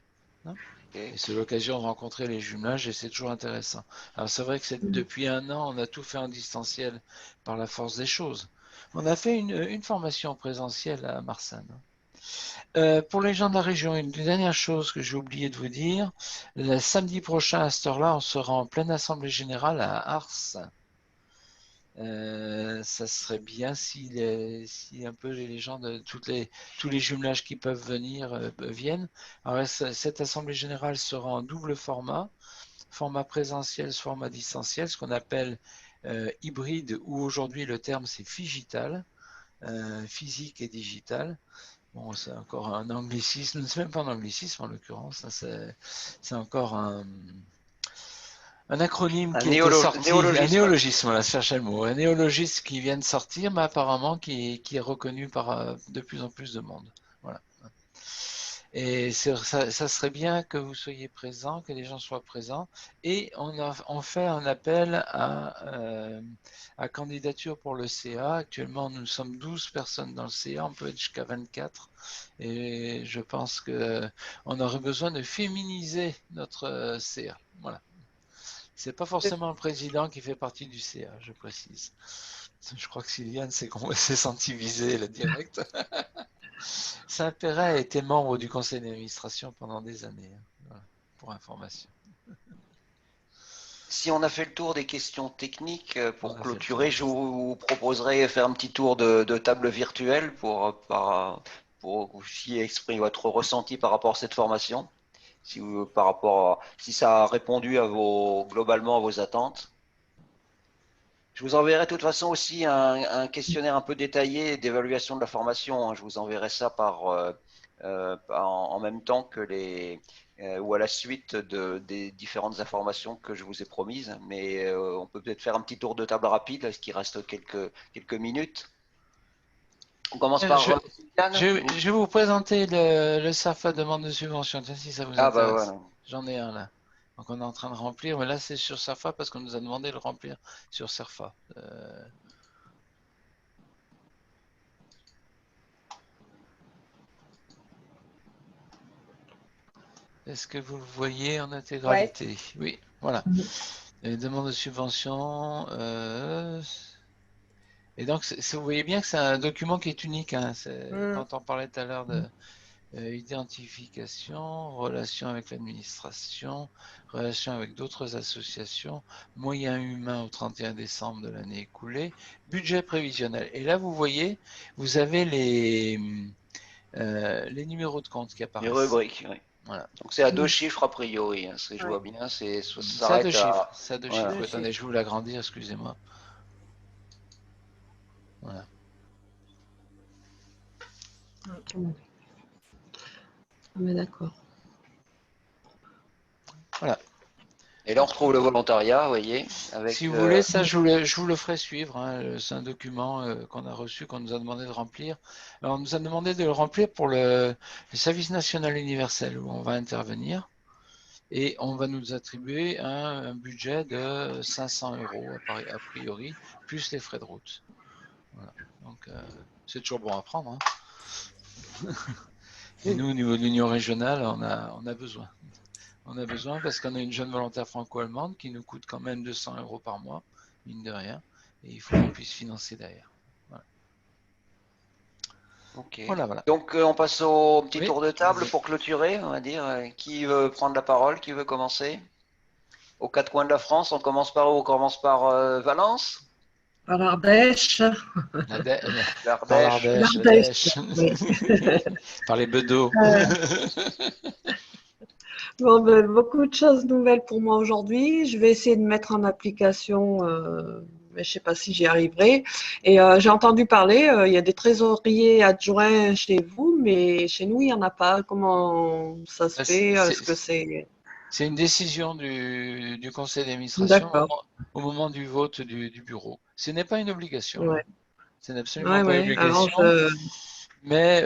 Non et c'est l'occasion de rencontrer les jumelages et c'est toujours intéressant. Alors c'est vrai que depuis un an, on a tout fait en distanciel par la force des choses. On a fait une formation présentielle à Marsanne. Pour les gens de la région, une dernière chose que j'ai oublié de vous dire, le samedi prochain à cette heure-là, on sera en pleine assemblée générale à Ars. Ça serait bien si un peu les gens de tous les jumelages qui peuvent venir viennent. Alors, cette assemblée générale sera en double format présentiel, format distanciel, ce qu'on appelle hybride, où aujourd'hui le terme c'est figital, physique et digital. Bon, c'est encore un anglicisme, c'est même pas un anglicisme en l'occurrence, c'est encore un acronyme qui est sorti, un néologisme, voilà, je cherchais le mot, un néologisme qui vient de sortir, mais apparemment qui est reconnu par de plus en plus de monde. Voilà. Et ça serait bien que vous soyez présents, que les gens soient présents. Et on fait un appel à candidature pour le CA. Actuellement, nous sommes 12 personnes dans le CA, on peut être jusqu'à 24. Et je pense qu'on aurait besoin de féminiser notre CA. Voilà. C'est pas forcément le président qui fait partie du CA, je précise. Je crois que Sylviane s'est sentie visée, la directe. Saint-Péret a été membre du conseil d'administration pendant des années, voilà, pour information. Si on a fait le tour des questions techniques, pour clôturer, je vous proposerai de faire un petit tour de table virtuelle pour aussi exprimer votre ressenti par rapport à cette formation. Si ça a répondu globalement à vos attentes. Je vous enverrai de toute façon aussi un questionnaire un peu détaillé d'évaluation de la formation. Je vous enverrai ça par en même temps que ou à la suite des différentes informations que je vous ai promises. Mais on peut peut-être faire un petit tour de table rapide, est-ce qu'il reste quelques minutes? On commence par je vais vous présenter le SAFA demande de subvention, tiens, si ça vous intéresse. Bah voilà. J'en ai un là. Donc on est en train de remplir, mais là c'est sur SAFA parce qu'on nous a demandé de le remplir sur SERFA. Est-ce que vous le voyez en intégralité? Ouais. Oui, voilà. Les demandes de subvention. Et donc, vous voyez bien que c'est un document qui est unique. Hein. Quand on parlait tout à l'heure de identification, relation avec l'administration, relation avec d'autres associations, moyens humains au 31 décembre de l'année écoulée, budget prévisionnel. Et là, vous voyez, vous avez les numéros de compte qui apparaissent. Les rubriques, oui. Voilà. Donc c'est à 2 chiffres a priori, hein, ce que je vois bien, ça s'arrête à 2 chiffres. C'est à 2 chiffres. Attendez, je vais vous l'agrandir, excusez-moi. Voilà. Mais d'accord. Voilà. Et là, on retrouve le volontariat, vous voyez. Avec, si vous voulez, ça, je vous le ferai suivre. Hein. C'est un document qu'on a reçu, qu'on nous a demandé de remplir. Alors, on nous a demandé de le remplir pour le service national universel où on va intervenir. Et on va nous attribuer un budget de 500 € a priori, plus les frais de route. Voilà. Donc, c'est toujours bon à prendre. Hein. Et nous, au niveau de l'Union régionale, on a besoin. On a besoin parce qu'on a une jeune volontaire franco-allemande qui nous coûte quand même 200 € par mois, mine de rien. Et il faut qu'on puisse financer derrière. Voilà. Ok. Voilà. Donc, on passe au petit tour de table pour clôturer, on va dire. Qui veut prendre la parole? Qui veut commencer? Aux 4 coins de la France, on commence par où? On commence par Valence? Par l'Ardèche. L'Ardèche. Oui. Par les Bedeaux. Bon, ben, beaucoup de choses nouvelles pour moi aujourd'hui. Je vais essayer de mettre en application, mais je ne sais pas si j'y arriverai. Et j'ai entendu parler, il y a des trésoriers adjoints chez vous, mais chez nous, il n'y en a pas. Comment ça se fait? Est-ce que c'est... C'est une décision du conseil d'administration au moment du vote du bureau. Ce n'est pas une obligation. Ouais. Ce n'est absolument pas une obligation. Alors, mais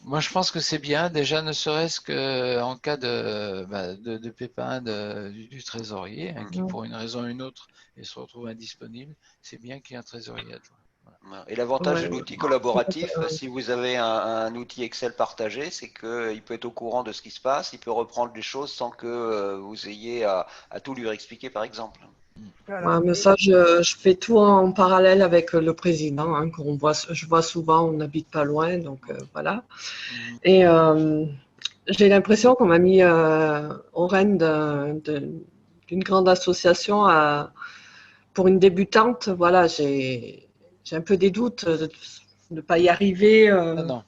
moi, je pense que c'est bien, déjà, ne serait-ce qu'en cas de pépin du trésorier, hein, qui pour une raison ou une autre se retrouve indisponible, c'est bien qu'il y ait un trésorier adjoint. Voilà. Et l'avantage de l'outil collaboratif, si vous avez un outil Excel partagé, c'est qu'il peut être au courant de ce qui se passe, il peut reprendre les choses sans que vous ayez à tout lui expliquer, par exemple. Ouais, mais ça, je fais tout en parallèle avec le président, hein, je vois souvent, on n'habite pas loin, donc voilà. Et j'ai l'impression qu'on m'a mis au règne d'une grande association pour une débutante. Voilà, j'ai un peu des doutes de ne pas y arriver. Non.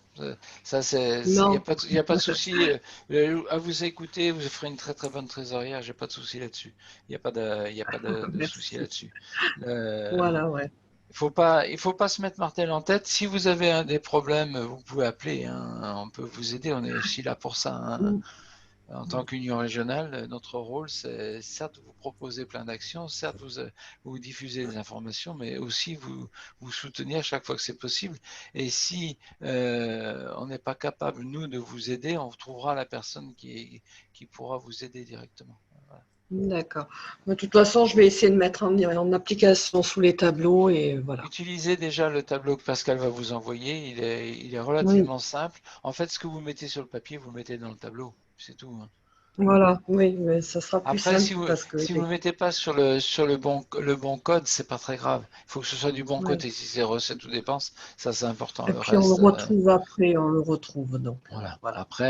Ça, il n'y a pas de souci. À vous écouter, vous ferez une très très bonne trésorière. J'ai pas de souci là-dessus. Il n'y a pas de souci là-dessus. Voilà, ouais. Il faut pas se mettre martel en tête. Si vous avez des problèmes, vous pouvez appeler. Hein. On peut vous aider. On est aussi là pour ça. Hein. En tant qu'union régionale, notre rôle, c'est certes vous proposer plein d'actions, certes vous diffuser des informations, mais aussi vous soutenir chaque fois que c'est possible. Et si on n'est pas capable, nous, de vous aider, on trouvera la personne qui pourra vous aider directement. Voilà. D'accord. De toute façon, je vais essayer de mettre en application sous les tableaux et voilà. Utilisez déjà le tableau que Pascal va vous envoyer. Il est relativement simple. En fait, ce que vous mettez sur le papier, vous le mettez dans le tableau. C'est tout. Hein. Voilà, oui, mais ça sera plus simple. Après, si vous ne mettez pas sur le bon code, c'est pas très grave. Il faut que ce soit du bon côté. Si c'est recettes ou dépenses, ça c'est important. Et puis on le retrouve après, on le retrouve donc. Voilà.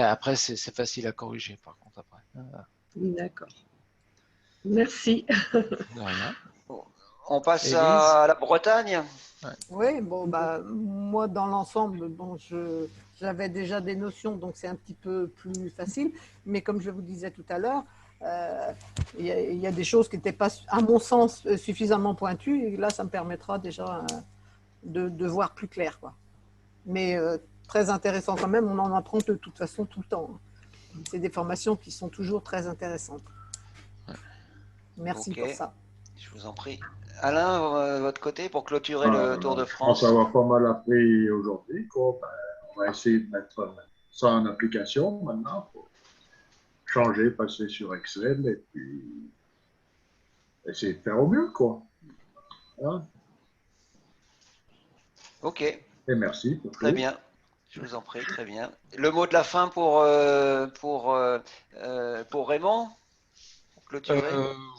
Après c'est facile à corriger par contre après. D'accord. Merci. De rien. On passe à la Bretagne. Ouais. Oui, bon, moi, dans l'ensemble, j'avais déjà des notions, donc c'est un petit peu plus facile. Mais comme je vous disais tout à l'heure, il y a des choses qui n'étaient pas, à mon sens, suffisamment pointues. Et là, ça me permettra déjà de voir plus clair, quoi. Mais très intéressant quand même. On en apprend de toute façon tout le temps. C'est des formations qui sont toujours très intéressantes. Merci pour ça. Je vous en prie. Alain, votre côté, pour clôturer le Tour de France. Ça va pas mal appris aujourd'hui. On va essayer de mettre ça en application maintenant pour changer, passer sur Excel et puis essayer de faire au mieux, quoi. Hein? Ok. Et merci. Très bien. Je vous en prie, très bien. Le mot de la fin pour Raymond?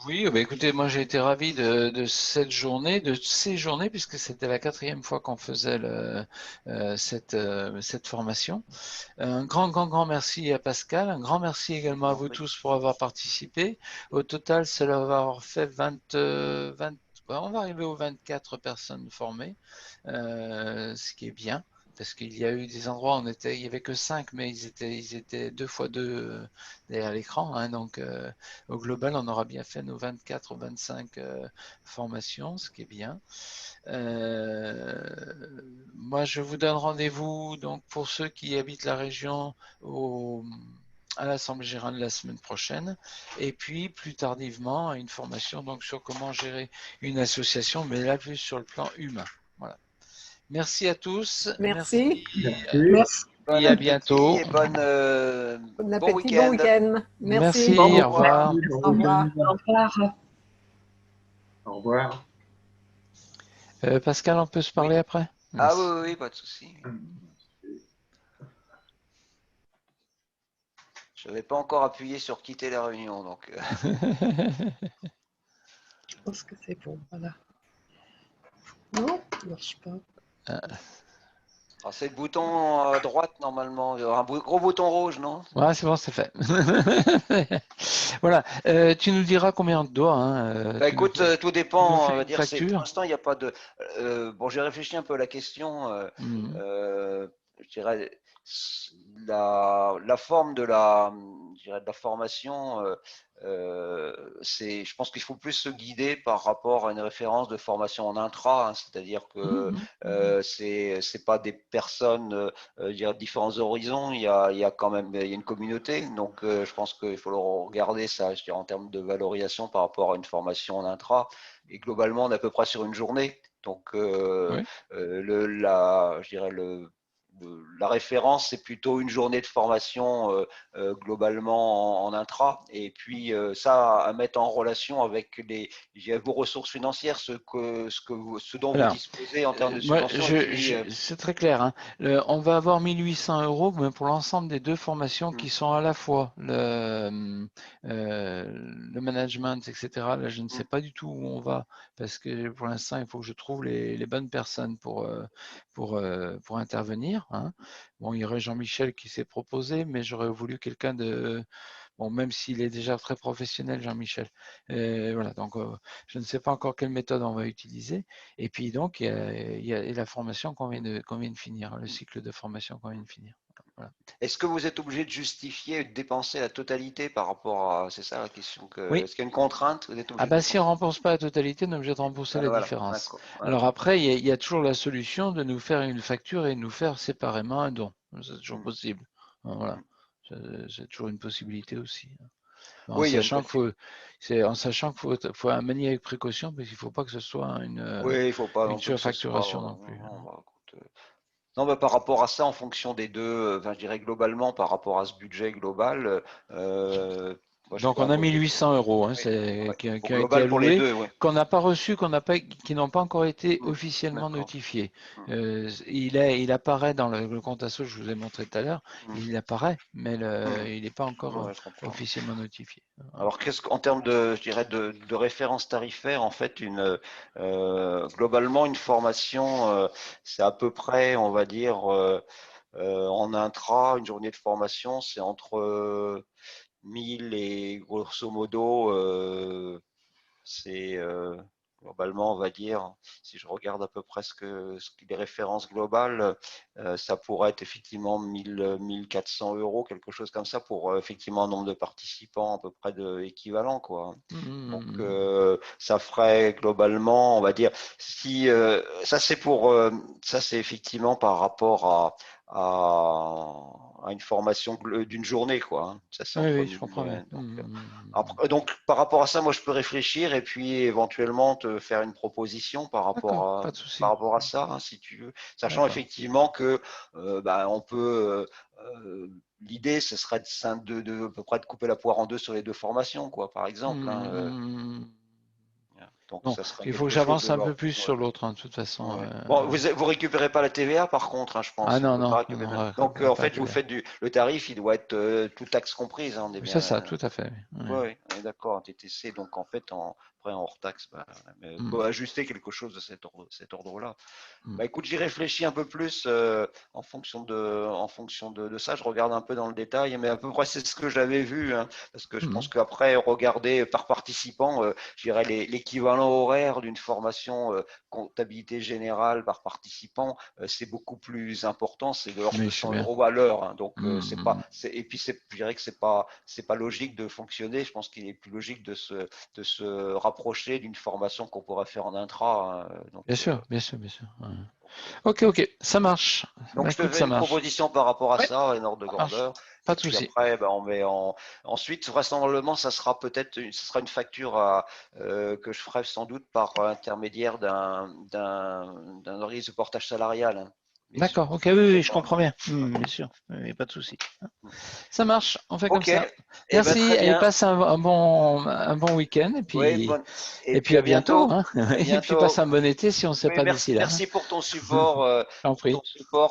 Oui, bah écoutez, moi j'ai été ravi de cette journée, de ces journées, puisque c'était la 4e fois qu'on faisait cette formation. Un grand merci à Pascal, un grand merci également à vous tous pour avoir participé. Au total, cela va avoir fait 20, on va arriver aux 24 personnes formées, ce qui est bien. Parce qu'il y a eu des endroits où il n'y avait que 5, mais ils étaient 2 x 2 derrière l'écran. Hein, donc, au global, on aura bien fait nos 24 ou 25 formations, ce qui est bien. Moi, je vous donne rendez-vous donc pour ceux qui habitent la région à l'Assemblée générale la semaine prochaine, et puis plus tardivement une formation donc sur comment gérer une association, mais là plus sur le plan humain. Voilà. Merci à tous. Merci. Et à bientôt. Et bon week-end. Merci. Au revoir. Au revoir. Au revoir. Pascal, on peut se parler après? Ah oui, pas de souci. Je n'avais pas encore appuyé sur quitter la réunion, donc. Je pense que c'est bon, voilà. Non, ça ne marche pas. C'est le bouton à droite normalement, un gros bouton rouge, non? Ouais, c'est bon, c'est fait. Voilà. Tu nous diras combien on te doit. Hein, écoute, tout dépend. On va dire, pour l'instant, il n'y a pas de. Bon, j'ai réfléchi un peu à la question. Je dirais la forme de la formation. Je pense qu'il faut plus se guider par rapport à une référence de formation en intra, hein, c'est-à-dire que c'est pas des personnes, différents horizons. Il y a quand même une communauté, donc je pense qu'il faut le regarder ça, je dirais, en termes de valorisation par rapport à une formation en intra. Et globalement, on est à peu près sur une journée. Donc, la référence, c'est plutôt une journée de formation globalement en intra, et puis ça à mettre en relation avec vos ressources financières, ce dont vous disposez en termes de subventions. C'est très clair. Hein. On va avoir 1 800 € mais pour l'ensemble des 2 formations qui sont à la fois le management, etc. Là, je ne sais pas du tout où on va, parce que pour l'instant, il faut que je trouve les bonnes personnes pour intervenir. Hein. Bon, il y aurait Jean-Michel qui s'est proposé, mais j'aurais voulu quelqu'un de... Bon, même s'il est déjà très professionnel, Jean-Michel. Voilà, donc je ne sais pas encore quelle méthode on va utiliser. Et puis donc, il y a la formation qu'on vient de finir, le cycle de formation qu'on vient de finir. Voilà. Est-ce que vous êtes obligé de justifier et de dépenser la totalité par rapport à... C'est ça la question. Oui. Est-ce qu'il y a une contrainte? Si on ne rembourse pas la totalité, on est obligé de rembourser la différence. Voilà. Alors après, il y a toujours la solution de nous faire une facture et nous faire séparément un don. C'est toujours possible. Voilà. C'est toujours une possibilité aussi. En sachant qu'il faut manier avec précaution, parce qu'il ne faut pas que ce soit une surfacturation non plus. Non, par rapport à ça, en fonction des deux, je dirais globalement, par rapport à ce budget global. Donc on a 1 800 € qui a été alloué, qu'on n'a pas reçu, qui n'ont pas encore été officiellement notifiés. Il apparaît dans le compte asso, je vous ai montré tout à l'heure, il apparaît, mais il n'est pas encore officiellement notifié. Alors en termes de référence tarifaire, en fait, globalement une formation, c'est à peu près, on va dire, en intra, une journée de formation, c'est entre 1000 et grosso modo, c'est globalement, on va dire, si je regarde à peu près les références globales, ça pourrait être effectivement 1400 €, quelque chose comme ça, pour effectivement un nombre de participants à peu près équivalent, quoi. Donc ça ferait globalement, on va dire, si ça c'est effectivement par rapport à une formation d'une journée, quoi. Hein. Ça, c'est oui, je comprends bien. Donc, par rapport à ça, moi, je peux réfléchir et puis éventuellement te faire une proposition par rapport à ça, hein, si tu veux. Sachant effectivement que on peut. L'idée, ce serait de à peu près de couper la poire en deux sur les deux formations, quoi, par exemple. Hein, donc, bon, ça serait il faut que j'avance un peu plus sur l'autre, hein, de toute façon. Ouais. Bon, vous récupérez pas la TVA par contre, hein, je pense. Ah non, non. Donc en fait, vous faites le tarif, il doit être tout taxe comprise. Hein, c'est ça, tout à fait. Oui, on est d'accord, en TTC. Donc en fait, après en hors taxe, on peut ajuster quelque chose de cet ordre-là. Écoute, j'y réfléchis un peu plus en fonction de ça. Je regarde un peu dans le détail, mais à peu près c'est ce que j'avais vu, hein, parce que je pense qu'après regarder par participant, je dirais l'équivalent horaire d'une formation comptabilité générale par participant, c'est beaucoup plus important. C'est de l'ordre de 100 € à l'heure. Hein, donc c'est pas. Et puis je dirais que c'est pas logique de fonctionner. Je pense qu'il est plus logique de se rapprocher d'une formation qu'on pourrait faire en intra. Hein, donc, bien sûr. Ok, ça marche. Donc je te fais une proposition par rapport à ça, en ordre de grandeur. Pas de souci. Après, on met ensuite, vraisemblablement, ça sera une facture que je ferai sans doute par intermédiaire d'un organisme de portage salarial. Hein. D'accord, ok, oui, je comprends bien. Bien sûr, pas de souci. Ça marche, on fait comme ça. Merci, et passe un bon week-end, et puis à bientôt. Hein. Et puis passe un bon été si on ne sait pas d'ici là. Merci pour ton support,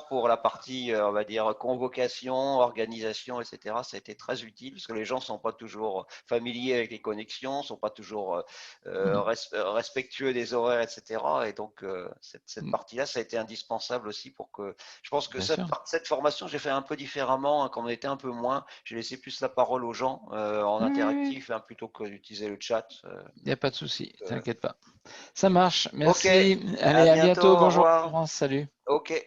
pour la partie, on va dire, convocation, organisation, etc. Ça a été très utile parce que les gens ne sont pas toujours familiers avec les connexions, ne sont pas toujours respectueux des horaires, etc. Et donc, cette partie-là, ça a été indispensable aussi pour que. Je pense que cette formation, j'ai fait un peu différemment, hein, quand on était un peu moins. J'ai laissé plus la parole aux gens en interactif hein, plutôt que d'utiliser le chat. Il n'y a pas de souci, t'inquiète pas. Ça marche, merci. Allez, à bientôt. Bonjour, Laurence, salut. Ok.